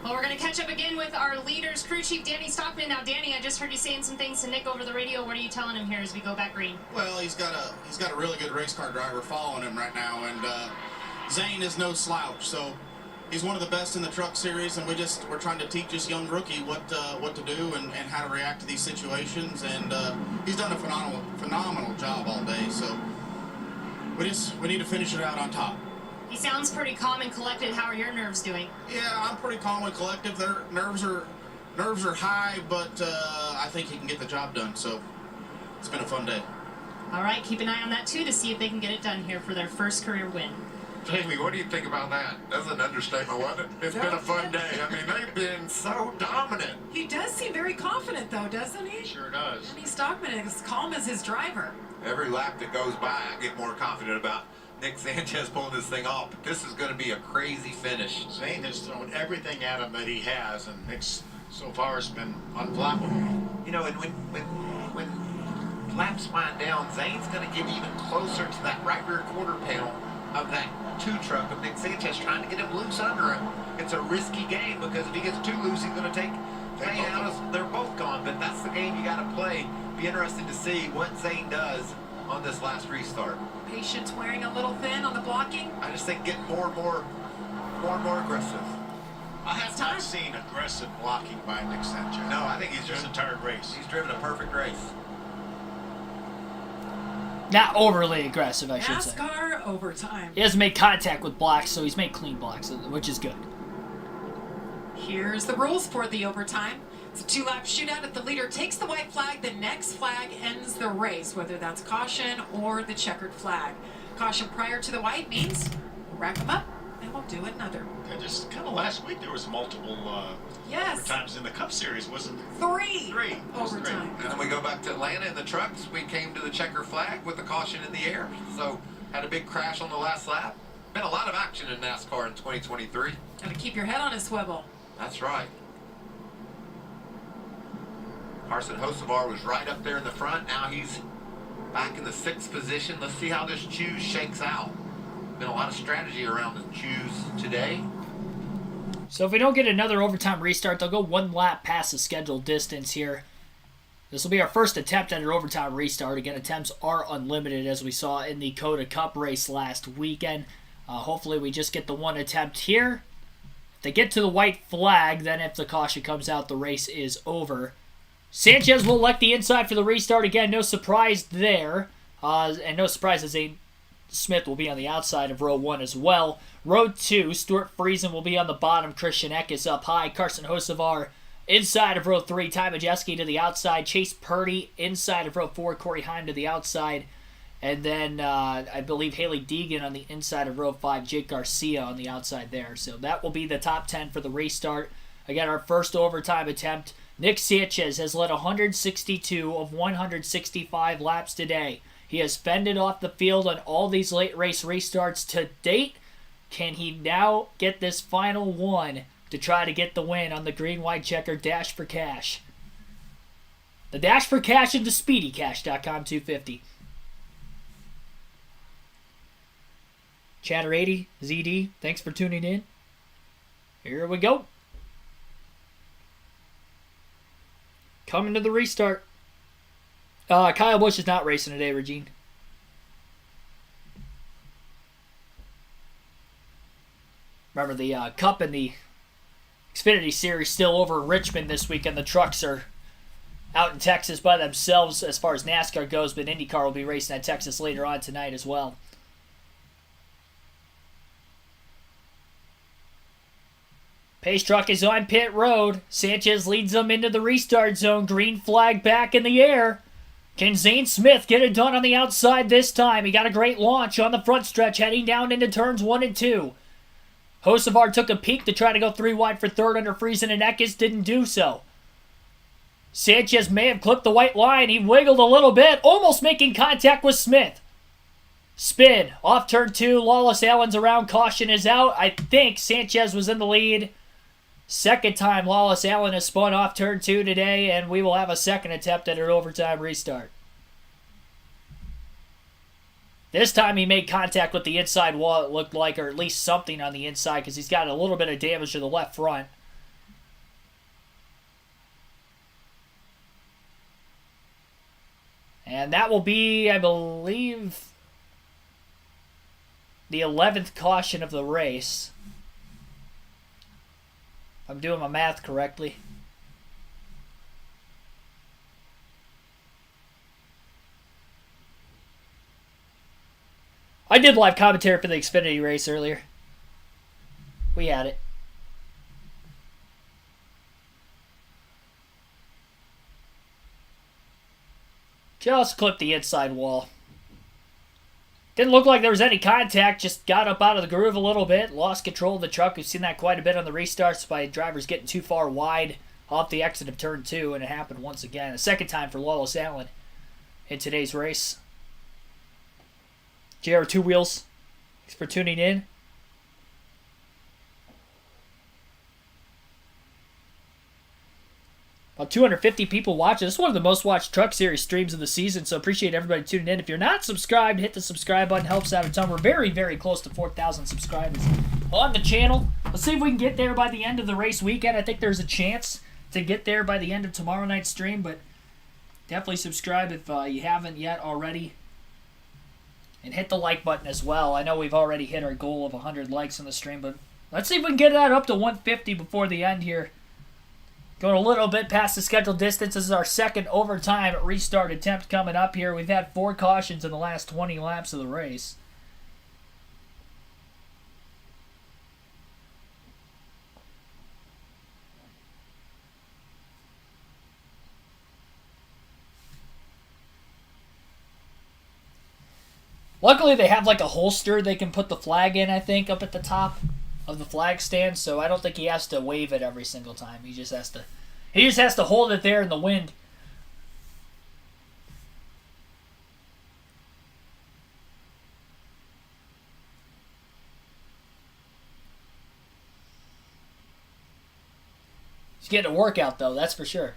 Well, we're going to catch up again with our leaders, crew chief Danny Stockman. Now, Danny, I just heard you saying some things to Nick over the radio. What are you telling him here as we go back green? Well, he's got a really good race car driver following him right now, and Zane is no slouch. So he's one of the best in the truck series, and we're trying to teach this young rookie what to do and how to react to these situations. And he's done a phenomenal job all day. So we need to finish it out on top. He sounds pretty calm and collected. How are your nerves doing? Yeah, I'm pretty calm and collective. Their nerves are high, but I think he can get the job done. So it's been a fun day. All right, keep an eye on that too to see if they can get it done here for their first career win. Jamie, what do you think about that? That's an understatement, wasn't it? It's been a fun day. I mean, they've been so dominant. He does seem very confident, though, doesn't he? Sure does. Danny Stockman is calm as his driver. Every lap that goes by, I get more confident about Nick Sanchez pulling this thing off. But this is going to be a crazy finish. Zane has thrown everything at him that he has, and Nick's So far, it's been unflappable. You know, and when laps wind down, Zane's going to get even closer to that right rear quarter panel of that 2 truck of Nick Sanchez, trying to get him loose under him. It's a risky game because if he gets too loose, he's going to take Zane out. They're both gone, but that's the game you got to play. Be interesting to see what Zane does on this last restart. Patience wearing a little thin on the blocking. I just think getting more and more aggressive. I have not seen aggressive blocking by Nick Sanchez. No, I think he's just a tired race. He's driven a perfect race. Not overly aggressive, I should say. NASCAR overtime. He hasn't made contact with blocks, so he's made clean blocks, which is good. Here's the rules for the overtime. It's a 2-lap shootout. If the leader takes the white flag, the next flag ends the race, whether that's caution or the checkered flag. Caution prior to the white means we'll rack them up and we'll do another. Okay, just kind of last week there was multiple overtimes in the Cup Series, wasn't there? Three overtime. And then we go back to Atlanta in the trucks. We came to the checker flag with the caution in the air. So had a big crash on the last lap. Been a lot of action in NASCAR in 2023. Gotta keep your head on a swivel. That's right. Carson Hocevar was right up there in the front. Now he's back in the 6th position. Let's see how this choose shakes out. Been a lot of strategy around the choose today. So if we don't get another overtime restart, they'll go 1 lap past the scheduled distance here. This will be our first attempt at an overtime restart. Again, attempts are unlimited, as we saw in the Coda Cup race last weekend. Hopefully we just get the 1 attempt here. If they get to the white flag, then if the caution comes out, the race is over. Sanchez will elect the inside for the restart. Again, no surprise there. And no surprise that Zane Smith will be on the outside of row 1 as well. Row 2, Stuart Friesen will be on the bottom. Christian Eck is up high. Carson Hocevar inside of row 3. Ty Majeski to the outside. Chase Purdy inside of row 4. Corey Heim to the outside. And then I believe Haley Deegan on the inside of row 5. Jake Garcia on the outside there. So that will be the top 10 for the restart. Again, our first overtime attempt. Nick Sanchez has led 162 of 165 laps today. He has fended off the field on all these late race restarts to date. Can he now get this final one to try to get the win on the green, white checker Dash for Cash? The Dash for Cash into SpeedyCash.com 250. Chatter 80, ZD, thanks for tuning in. Here we go. Coming to the restart. Kyle Busch is not racing today, Regine. Remember, the Cup and the Xfinity Series still over in Richmond this weekend. The trucks are out in Texas by themselves as far as NASCAR goes, but IndyCar will be racing at Texas later on tonight as well. Pace truck is on pit road. Sanchez leads them into the restart zone. Green flag back in the air. Can Zane Smith get it done on the outside this time? He got a great launch on the front stretch heading down into turns 1 and 2. Hocevar took a peek to try to go 3 wide for third under Friesen and Eckes. Didn't do so. Sanchez may have clipped the white line. He wiggled a little bit, almost making contact with Smith. Spin. Off turn 2. Lawless Allen's around. Caution is out. I think Sanchez was in the lead. Second time Lawless Allen has spun off turn 2 today, and we will have a second attempt at an overtime restart. This time he made contact with the inside wall, it looked like, or at least something on the inside, because he's got a little bit of damage to the left front. And that will be, I believe, the 11th caution of the race. If I'm doing my math correctly. I did live commentary for the Xfinity race earlier. We had it. Just clipped the inside wall. Didn't look like there was any contact, just got up out of the groove a little bit, lost control of the truck. We've seen that quite a bit on the restarts by drivers getting too far wide off the exit of turn 2, and it happened once again. The second time for Lawless Allen in today's race. JR Two Wheels, thanks for tuning in. About 250 people watching. This is one of the most watched Truck Series streams of the season, so appreciate everybody tuning in. If you're not subscribed, hit the subscribe button. Helps out a ton. We're very, very close to 4,000 subscribers on the channel. Let's see if we can get there by the end of the race weekend. I think there's a chance to get there by the end of tomorrow night's stream, but definitely subscribe if you haven't yet already. And hit the like button as well. I know we've already hit our goal of 100 likes on the stream, but let's see if we can get that up to 150 before the end here. Going a little bit past the scheduled distance. This is our second overtime restart attempt coming up here. We've had 4 cautions in the last 20 laps of the race. Luckily, they have like a holster they can put the flag in, I think, up at the top of the flag stand, so I don't think he has to wave it every single time. He just has to hold it there in the wind. He's getting a workout though, that's for sure.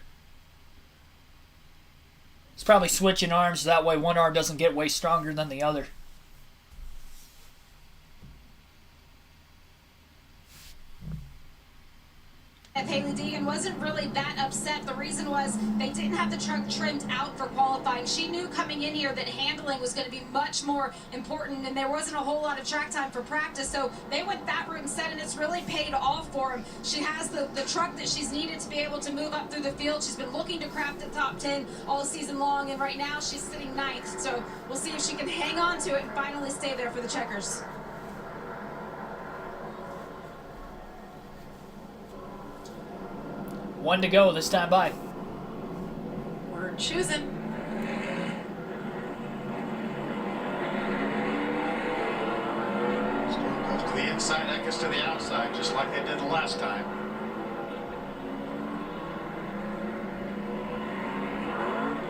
He's probably switching arms so that way one arm doesn't get way stronger than the other. Haley Deegan wasn't really that upset. The reason was they didn't have the truck trimmed out for qualifying. She knew coming in here that handling was going to be much more important, and there wasn't a whole lot of track time for practice, so they went that route instead, and it's really paid off for them. She has the truck that she's needed to be able to move up through the field. She's been looking to craft the top 10 all season long, and right now she's sitting 9th, so we'll see if she can hang on to it and finally stay there for the checkers. One to go this time by. We're choosing. Goes to the inside, that gets to the outside, just like they did the last time.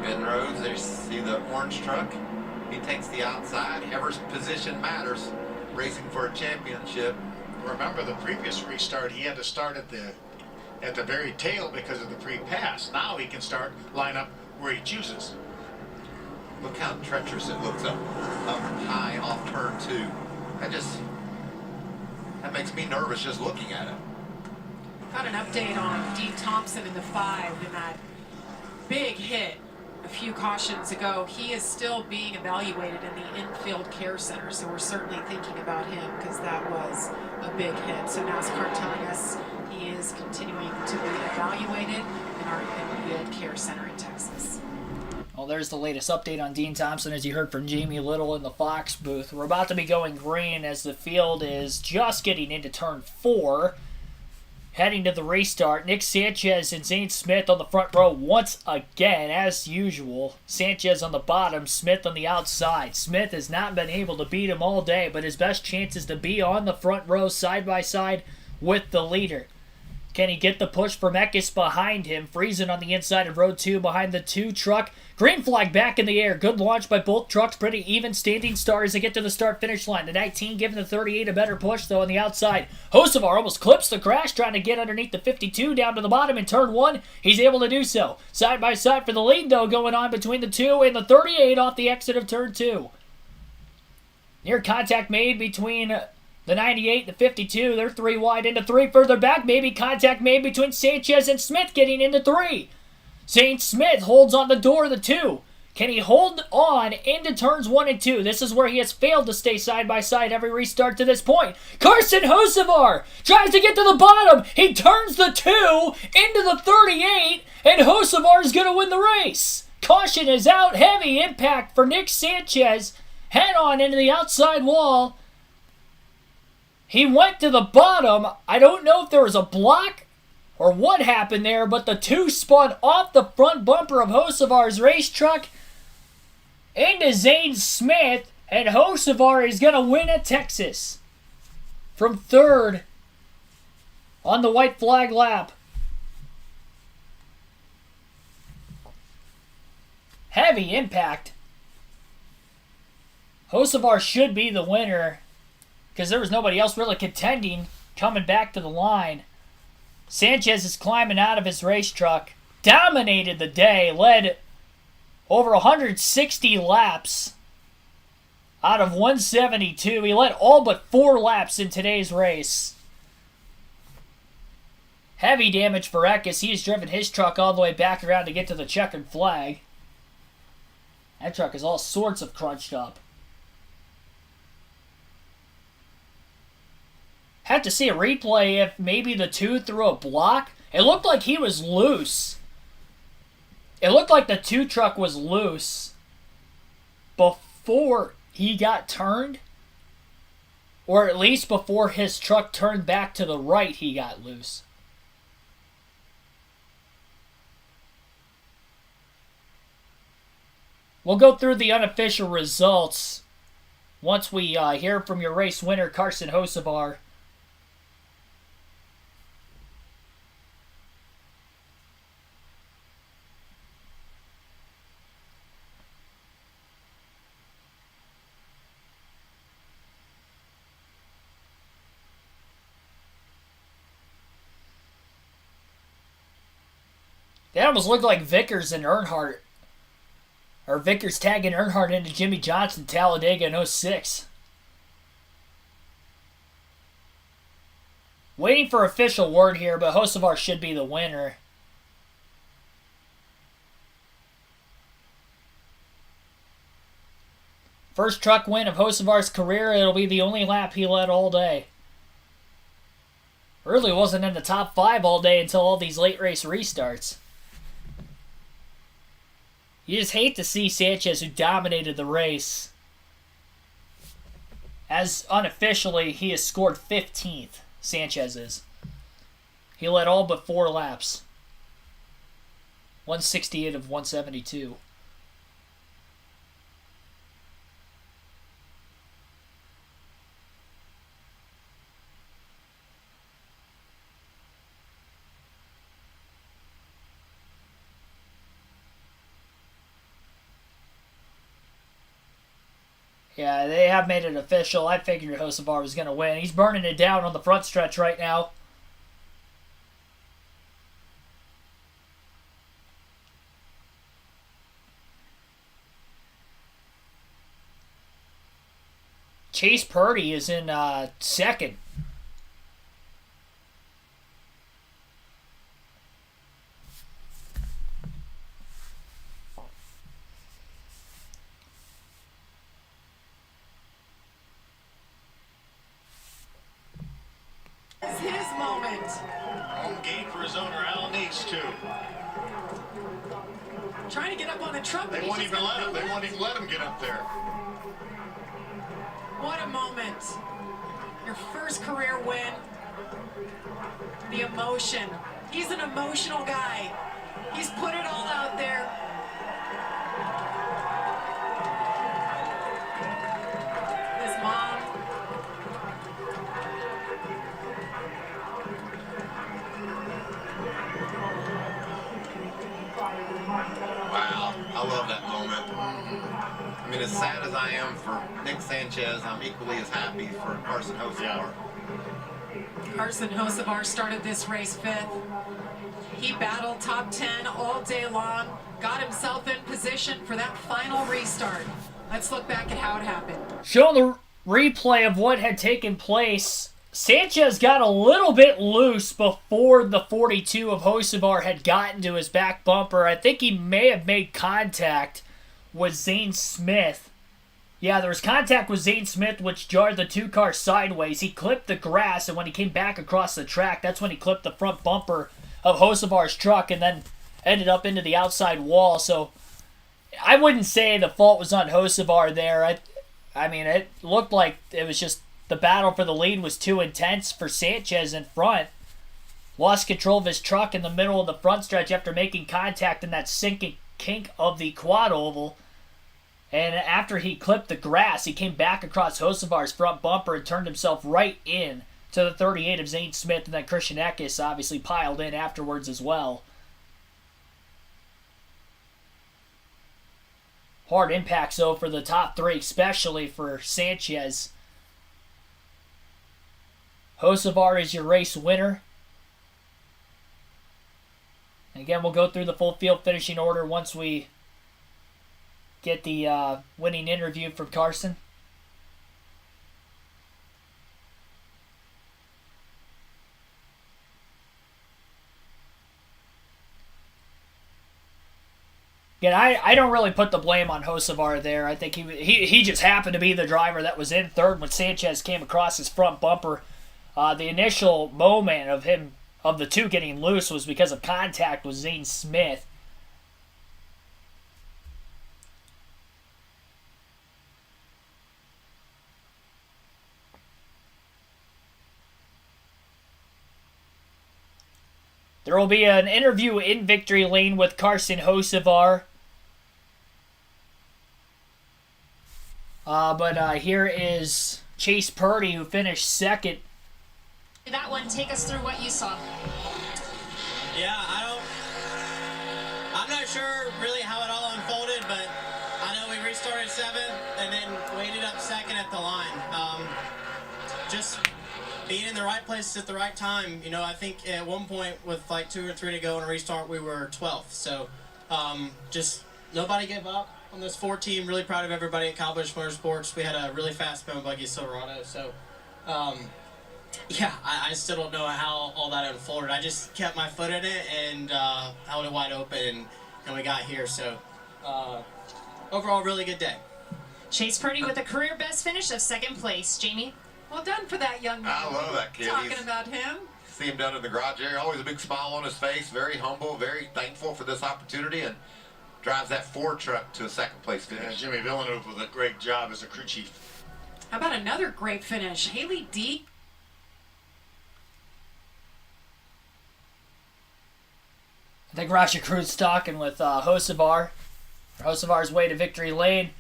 Mid roads, there you see the orange truck. He takes the outside. Whoever's position matters. Racing for a championship. Remember the previous restart, he had to start at the very tail because of the pre-pass. Now he can line up where he chooses. Look how treacherous it looks up high off turn 2. That makes me nervous just looking at it. Got an update on Dean Thompson in the 5 in that big hit a few cautions ago. He is still being evaluated in the infield care center, so we're certainly thinking about him because that was a big hit. So NASCAR telling us he is continuing to be evaluated in our infield care center in Texas. Well, there's the latest update on Dean Thompson, as you heard from Jamie Little in the Fox booth. We're about to be going green as the field is just getting into turn 4. Heading to the restart, Nick Sanchez and Zane Smith on the front row once again, as usual. Sanchez on the bottom, Smith on the outside. Smith has not been able to beat him all day, but his best chance is to be on the front row side by side with the leader. Can he get the push from Eckes behind him? Friesen on the inside of row 2 behind the 2 truck. Green flag back in the air. Good launch by both trucks. Pretty even standing start as they get to the start-finish line. The 19 giving the 38 a better push, though, on the outside. Hocevar almost clips the crash, trying to get underneath the 52 down to the bottom in turn 1. He's able to do so. Side by side for the lead, though, going on between the 2 and the 38 off the exit of turn 2. Near contact made between the 98 and the 52. They're 3 wide into 3. Further back, maybe contact made between Sanchez and Smith getting into 3. Zane Smith holds on the door of the 2. Can he hold on into turns 1 and 2? This is where he has failed to stay side by side every restart to this point. Carson Hocevar tries to get to the bottom. He turns the 2 into the 38, and Hocevar is going to win the race. Caution is out. Heavy impact for Nick Sanchez. Head on into the outside wall. He went to the bottom. I don't know if there was a block or what happened there, but the 2 spun off the front bumper of Hocevar's race truck into Zane Smith, and Hocevar is going to win at Texas from 3rd on the white flag lap. Heavy impact. Hocevar should be the winner because there was nobody else really contending coming back to the line. Sanchez is climbing out of his race truck. dominated the day, led over 160 laps out of 172. He led all but 4 laps in today's race. Heavy damage for Eckes. He has driven his truck all the way back around to get to the checkered flag. That truck is all sorts of crunched up. Have to see a replay if maybe the 2 threw a block. It looked like he was loose. It looked like the 2 truck was loose before he got turned. Or at least before his truck turned back to the right, he got loose. We'll go through the unofficial results once we hear from your race winner, Carson Hocevar. That almost looked like Vickers and Earnhardt. Or Vickers tagging Earnhardt into Jimmy Johnson, Talladega in 06. Waiting for official word here, but Hocevar should be the winner. First truck win of Hocevar's career. It'll be the only lap he led all day. Really wasn't in the top 5 all day until all these late race restarts. You just hate to see Sanchez, who dominated the race. As unofficially, he has scored 15th. Sanchez is. He led all but 4 laps. 168 of 172. Yeah, they have made it official. I figured Hocevar was going to win. He's burning it down on the front stretch right now. Chase Purdy is in second. It's his moment. Home gate for his owner, Al needs to. Trying to get up on the truck. They won't even let him. They won't even let him get up there. What a moment. Your first career win. The emotion. He's an emotional guy. He's put it all out there. His mom. Wow, I love that moment. I mean, as sad as I am for Nick Sanchez, I'm equally as happy for Carson Hocevar. Carson Hocevar started this race 5th. He battled top 10 all day long, got himself in position for that final restart. Let's look back at how it happened. Showing the replay of what had taken place, Sanchez got a little bit loose before the 42 of Hocevar had gotten to his back bumper. I think he may have made contact with Zane Smith. Yeah, there was contact with Zane Smith, which jarred the 2 cars sideways. He clipped the grass, and when he came back across the track, that's when he clipped the front bumper of Hocevar's truck and then ended up into the outside wall. So I wouldn't say the fault was on Hocevar there. I mean, it looked like it was just the battle for the lead was too intense for Sanchez in front. Lost control of his truck in the middle of the front stretch after making contact in that sinking kink of the quad oval. And after he clipped the grass, he came back across Hocevar's front bumper and turned himself right in to the 38 of Zane Smith, and then Christian Eckes obviously piled in afterwards as well. Hard impacts, though, for the top 3, especially for Sanchez. Hocevar is your race winner. And again, we'll go through the full field finishing order once we get the winning interview from Carson. Again, I don't really put the blame on Hocevar there. I think he just happened to be the driver that was in third when Sanchez came across his front bumper. The initial moment of the two getting loose was because of contact with Zane Smith. There will be an interview in victory lane with Carson Hocevar. But here is Chase Purdy, who finished second. That one, take us through what you saw. Yeah, I'm not sure really how it all unfolded, but I know we restarted 7th and then waited up second at the line. Just being in the right places at the right time. You know, I think at one point with like 2 or 3 to go in a restart, we were 12th. So just nobody gave up on this 4 team. Really proud of everybody at Cowboys Motorsports. We had a really fast Bone Buggy Silverado. So yeah, I still don't know how all that unfolded. I just kept my foot in it and held it wide open, and we got here. So overall, really good day. Chase Purdy with a career best finish of 2nd place. Jamie? Well done for that young man. I love that kid. Talking about him. See him down in the garage area, always a big smile on his face, very humble, very thankful for this opportunity, and drives that Ford truck to a 2nd place finish. Yeah, Jimmy Villeneuve with a great job as a crew chief. How about another great finish? Haley D. I think Rasha Cruz talking with Hocevar. Hocevar's way to victory lane.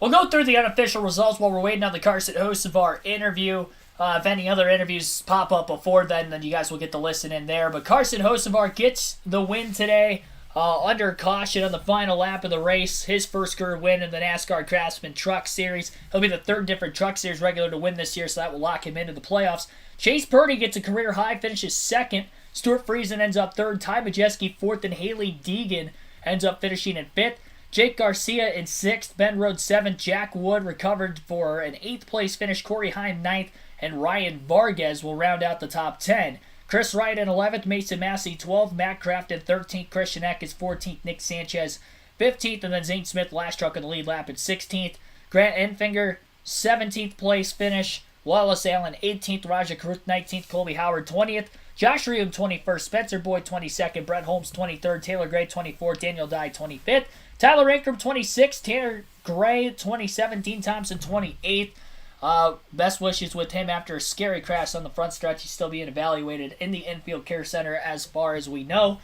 We'll go through the unofficial results while we're waiting on the Carson Hocevar interview. If any other interviews pop up before then you guys will get to listen in there. But Carson Hocevar gets the win today under caution on the final lap of the race. His first career win in the NASCAR Craftsman Truck Series. He'll be the 3rd different Truck Series regular to win this year, so that will lock him into the playoffs. Chase Purdy gets a career high, finishes 2nd. Stuart Friesen ends up 3rd. Ty Majeski 4th, and Haley Deegan ends up finishing in 5th. Jake Garcia in 6th, Ben Rhodes 7th, Jack Wood recovered for an 8th place finish, Corey Heim 9th, and Ryan Vargas will round out the top 10. Chris Wright in 11th, Mason Massey 12th, Matt Kraft in 13th, Christian Eckes 14th, Nick Sanchez 15th, and then Zane Smith last truck in the lead lap at 16th. Grant Enfinger 17th place finish, Wallace Allen 18th, Raja Karuth 19th, Colby Howard 20th, Josh Reum 21st, Spencer Boyd 22nd, Brett Holmes 23rd, Taylor Gray 24th, Daniel Dye 25th, Tyler Ankrum 26th, Tanner Gray 27th, Dean Thompson 28th. Best wishes with him after a scary crash on the front stretch. He's still being evaluated in the infield care center as far as we know.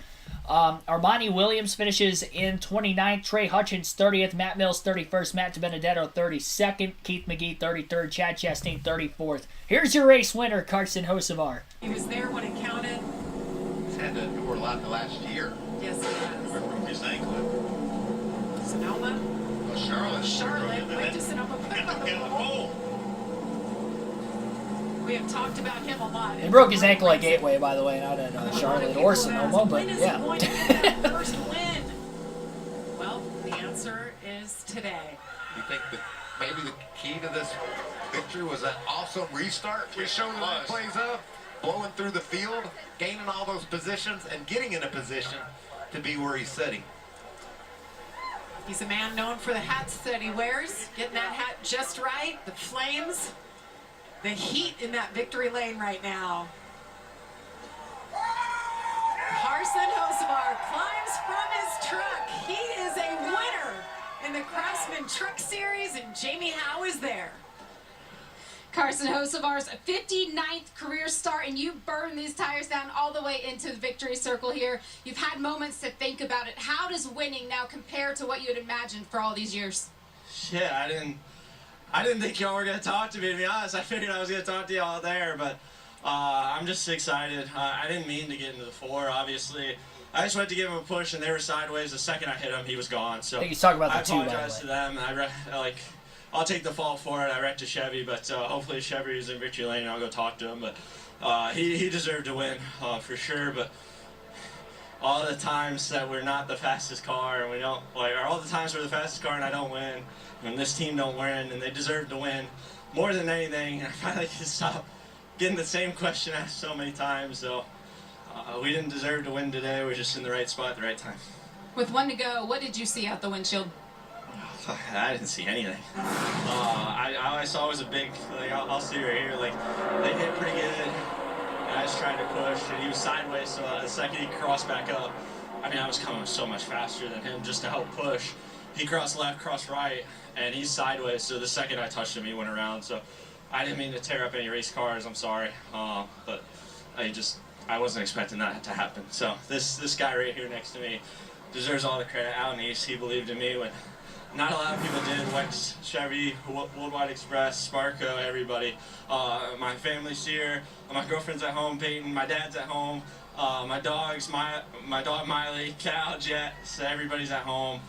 Armani Williams finishes in 29th, Trey Hutchins 30th, Matt Mills 31st, Matt DiBenedetto 32nd, Keith McGee 33rd, Chad Chastain 34th. Here's your race winner, Carson Hocevar. He was there when it counted. He's had to endure a lot in the last year. Yes, he has. Broke his ankle. Sonoma. Charlotte. Charlotte. Wait to Sonoma. Put him on the pole. We have talked about him a lot. He broke his ankle at Gateway, by the way, not at Charlotte or Sonoma, but yeah. When is he going to get that first win? Well, the answer is today. You think that maybe the key to this victory was that awesome restart we showed the replays of? Blowing through the field, gaining all those positions, and getting in a position to be where he's sitting. He's a man known for the hats that he wears, getting that hat just right, the flames, the heat in that victory lane right now. Carson Hocevar climbs from his truck. He is a winner in the Craftsman Truck Series, and Jamie Howe is there. Carson Hocevar's 59th career start, and you burn these tires down all the way into the victory circle here. You've had moments to think about it. How does winning now compare to what you had imagined for all these years? Yeah, I didn't think y'all were gonna talk to me. To be honest, I figured I was gonna talk to y'all there, but I'm just excited. I didn't mean to get into the 4, obviously. I just went to give him a push, and they were sideways. The second I hit him, he was gone. So I think he's talking about I the 2, by the apologize way. to them. I'll take the fall for it. I wrecked a Chevy, but hopefully Chevy is in victory lane, and I'll go talk to him. But he deserved to win for sure. But all the times that we're not the fastest car and we don't, like, or all the times we're the fastest car and I don't win, and this team don't win, and they deserve to win more than anything. And I finally can stop getting the same question asked so many times. So we didn't deserve to win today. We're just in the right spot at the right time. With 1 to go, what did you see out the windshield? I didn't see anything. All I saw was a big, like, I'll see right here, like, they hit pretty good, and I just tried to push, and he was sideways, so the second he crossed back up, I mean, I was coming so much faster than him just to help push. He crossed left, crossed right, and he's sideways, so the second I touched him, he went around, so I didn't mean to tear up any race cars, I'm sorry, but I wasn't expecting that to happen. So this guy right here next to me deserves all the credit. Out in East, he believed in me when not a lot of people did. Wex, Chevy, Worldwide Express, Sparco, everybody. My family's here. My girlfriend's at home. Peyton. My dad's at home. My dogs, my dog Miley, Cal, Jet. So everybody's at home.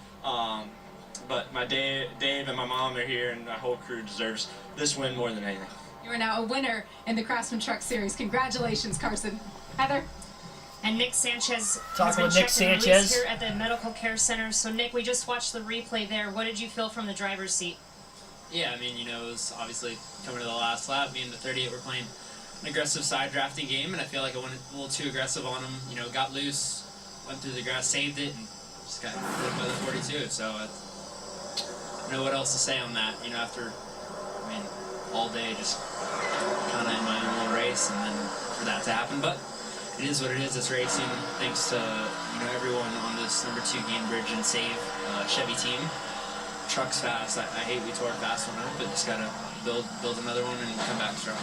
But my Dave and my mom are here, and my whole crew deserves this win more than anything. You are now a winner in the Craftsman Truck Series. Congratulations, Carson. Heather? And Nick Sanchez Talking has been with Nick checked and Sanchez released here at the Medical Care Center. So, Nick, we just watched the replay there. What did you feel from the driver's seat? Yeah, I mean, you know, it was obviously coming to the last lap. Me and the 38 were playing an aggressive side drafting game, and I feel like I went a little too aggressive on him. You know, got loose, went through the grass, saved it, and just got hit by the 42. So, I don't know what else to say on that. You know, after, I mean, all day just kind of in my own little race, and then for that to happen. But it is what it is. It's racing. Thanks to everyone on this number 2 Gainbridge and Save Chevy team. Truck's fast. I hate we tore a fast one up, but just gotta build another one and come back strong.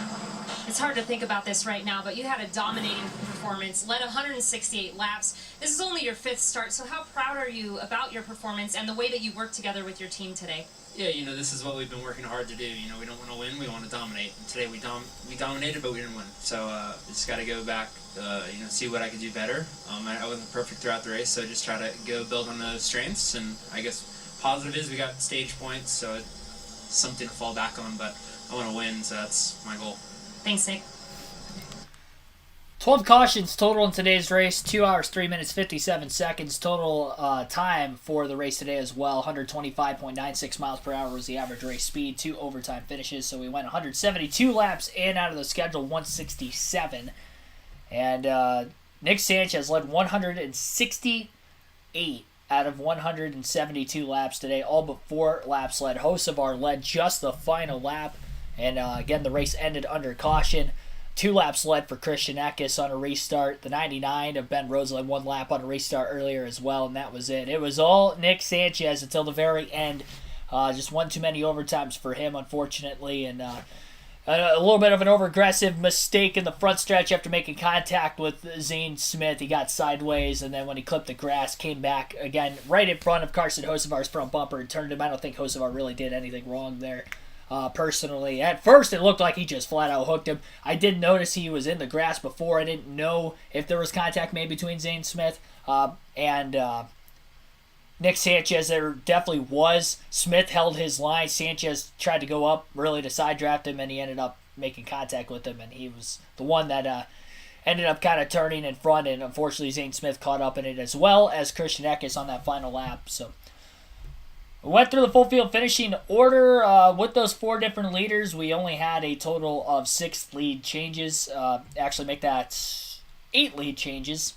It's hard to think about this right now, but you had a dominating performance, led 168 laps. This is only your 5th start, so how proud are you about your performance and the way that you worked together with your team today? Yeah, you know, this is what we've been working hard to do. You know, we don't want to win, we want to dominate. And today we dominated, but we didn't win. So just got to go back, see what I could do better. I wasn't perfect throughout the race, so just try to go build on those strengths. And I guess positive is we got stage points, so it's something to fall back on, but I want to win, so that's my goal. Thanks, Nick. 12 cautions total in today's race, 2 hours, 3 minutes, 57 seconds. Total time for the race today as well, 125.96 miles per hour was the average race speed, 2 overtime finishes. So we went 172 laps in out of the schedule, 167. And Nick Sanchez led 168 out of 172 laps today. All but 4 laps led. Hocevar led just the final lap. And again, the race ended under caution. 2 laps led for Christian Eckes on a restart. The 99 of Ben Rose led 1 lap on a restart earlier as well, and that was it. It was all Nick Sanchez until the very end. Just one too many overtimes for him, unfortunately, and a little bit of an over-aggressive mistake in the front stretch after making contact with Zane Smith. He got sideways, and then when he clipped the grass, came back again right in front of Carson Hocevar's front bumper and turned him. I don't think Hocevar really did anything wrong there. Personally, at first it looked like he just flat out hooked him. I did notice he was in the grass before. I didn't know if there was contact made between Zane Smith and Nick Sanchez. There definitely was. Smith held his line. Sanchez tried to go up really to side draft him, and he ended up making contact with him, and he was the one that ended up kind of turning in front, and unfortunately Zane Smith caught up in it as well as Christian Eckes on that final lap. So we went through the full field finishing order. With those 4 different leaders, we only had a total of 6 lead changes. Actually make that 8 lead changes,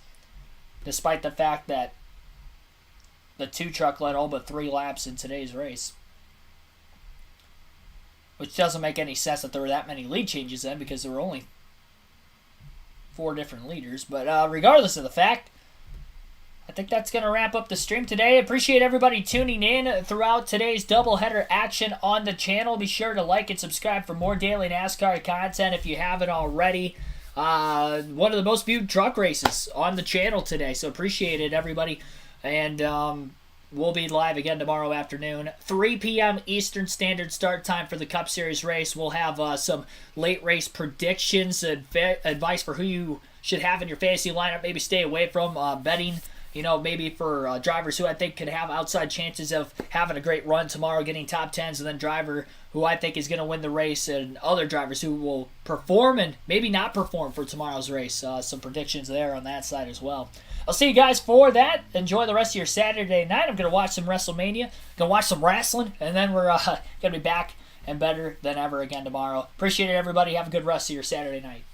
despite the fact that the 2 truck led all but 3 laps in today's race. Which doesn't make any sense that there were that many lead changes then, because there were only 4 different leaders. But regardless of the fact, I think that's going to wrap up the stream today. Appreciate everybody tuning in throughout today's doubleheader action on the channel. Be sure to like and subscribe for more daily NASCAR content if you haven't already. One of the most viewed truck races on the channel today, so appreciate it, everybody. And we'll be live again tomorrow afternoon, 3 p.m. Eastern Standard start time for the Cup Series race. We'll have some late race predictions, advice for who you should have in your fantasy lineup, maybe stay away from betting maybe for drivers who I think could have outside chances of having a great run tomorrow, getting top 10s, and then driver who I think is going to win the race, and other drivers who will perform and maybe not perform for tomorrow's race. Some predictions there on that side as well. I'll see you guys for that. Enjoy the rest of your Saturday night. I'm going to watch some WrestleMania, going to watch some wrestling, and then we're going to be back and better than ever again tomorrow. Appreciate it, everybody. Have a good rest of your Saturday night.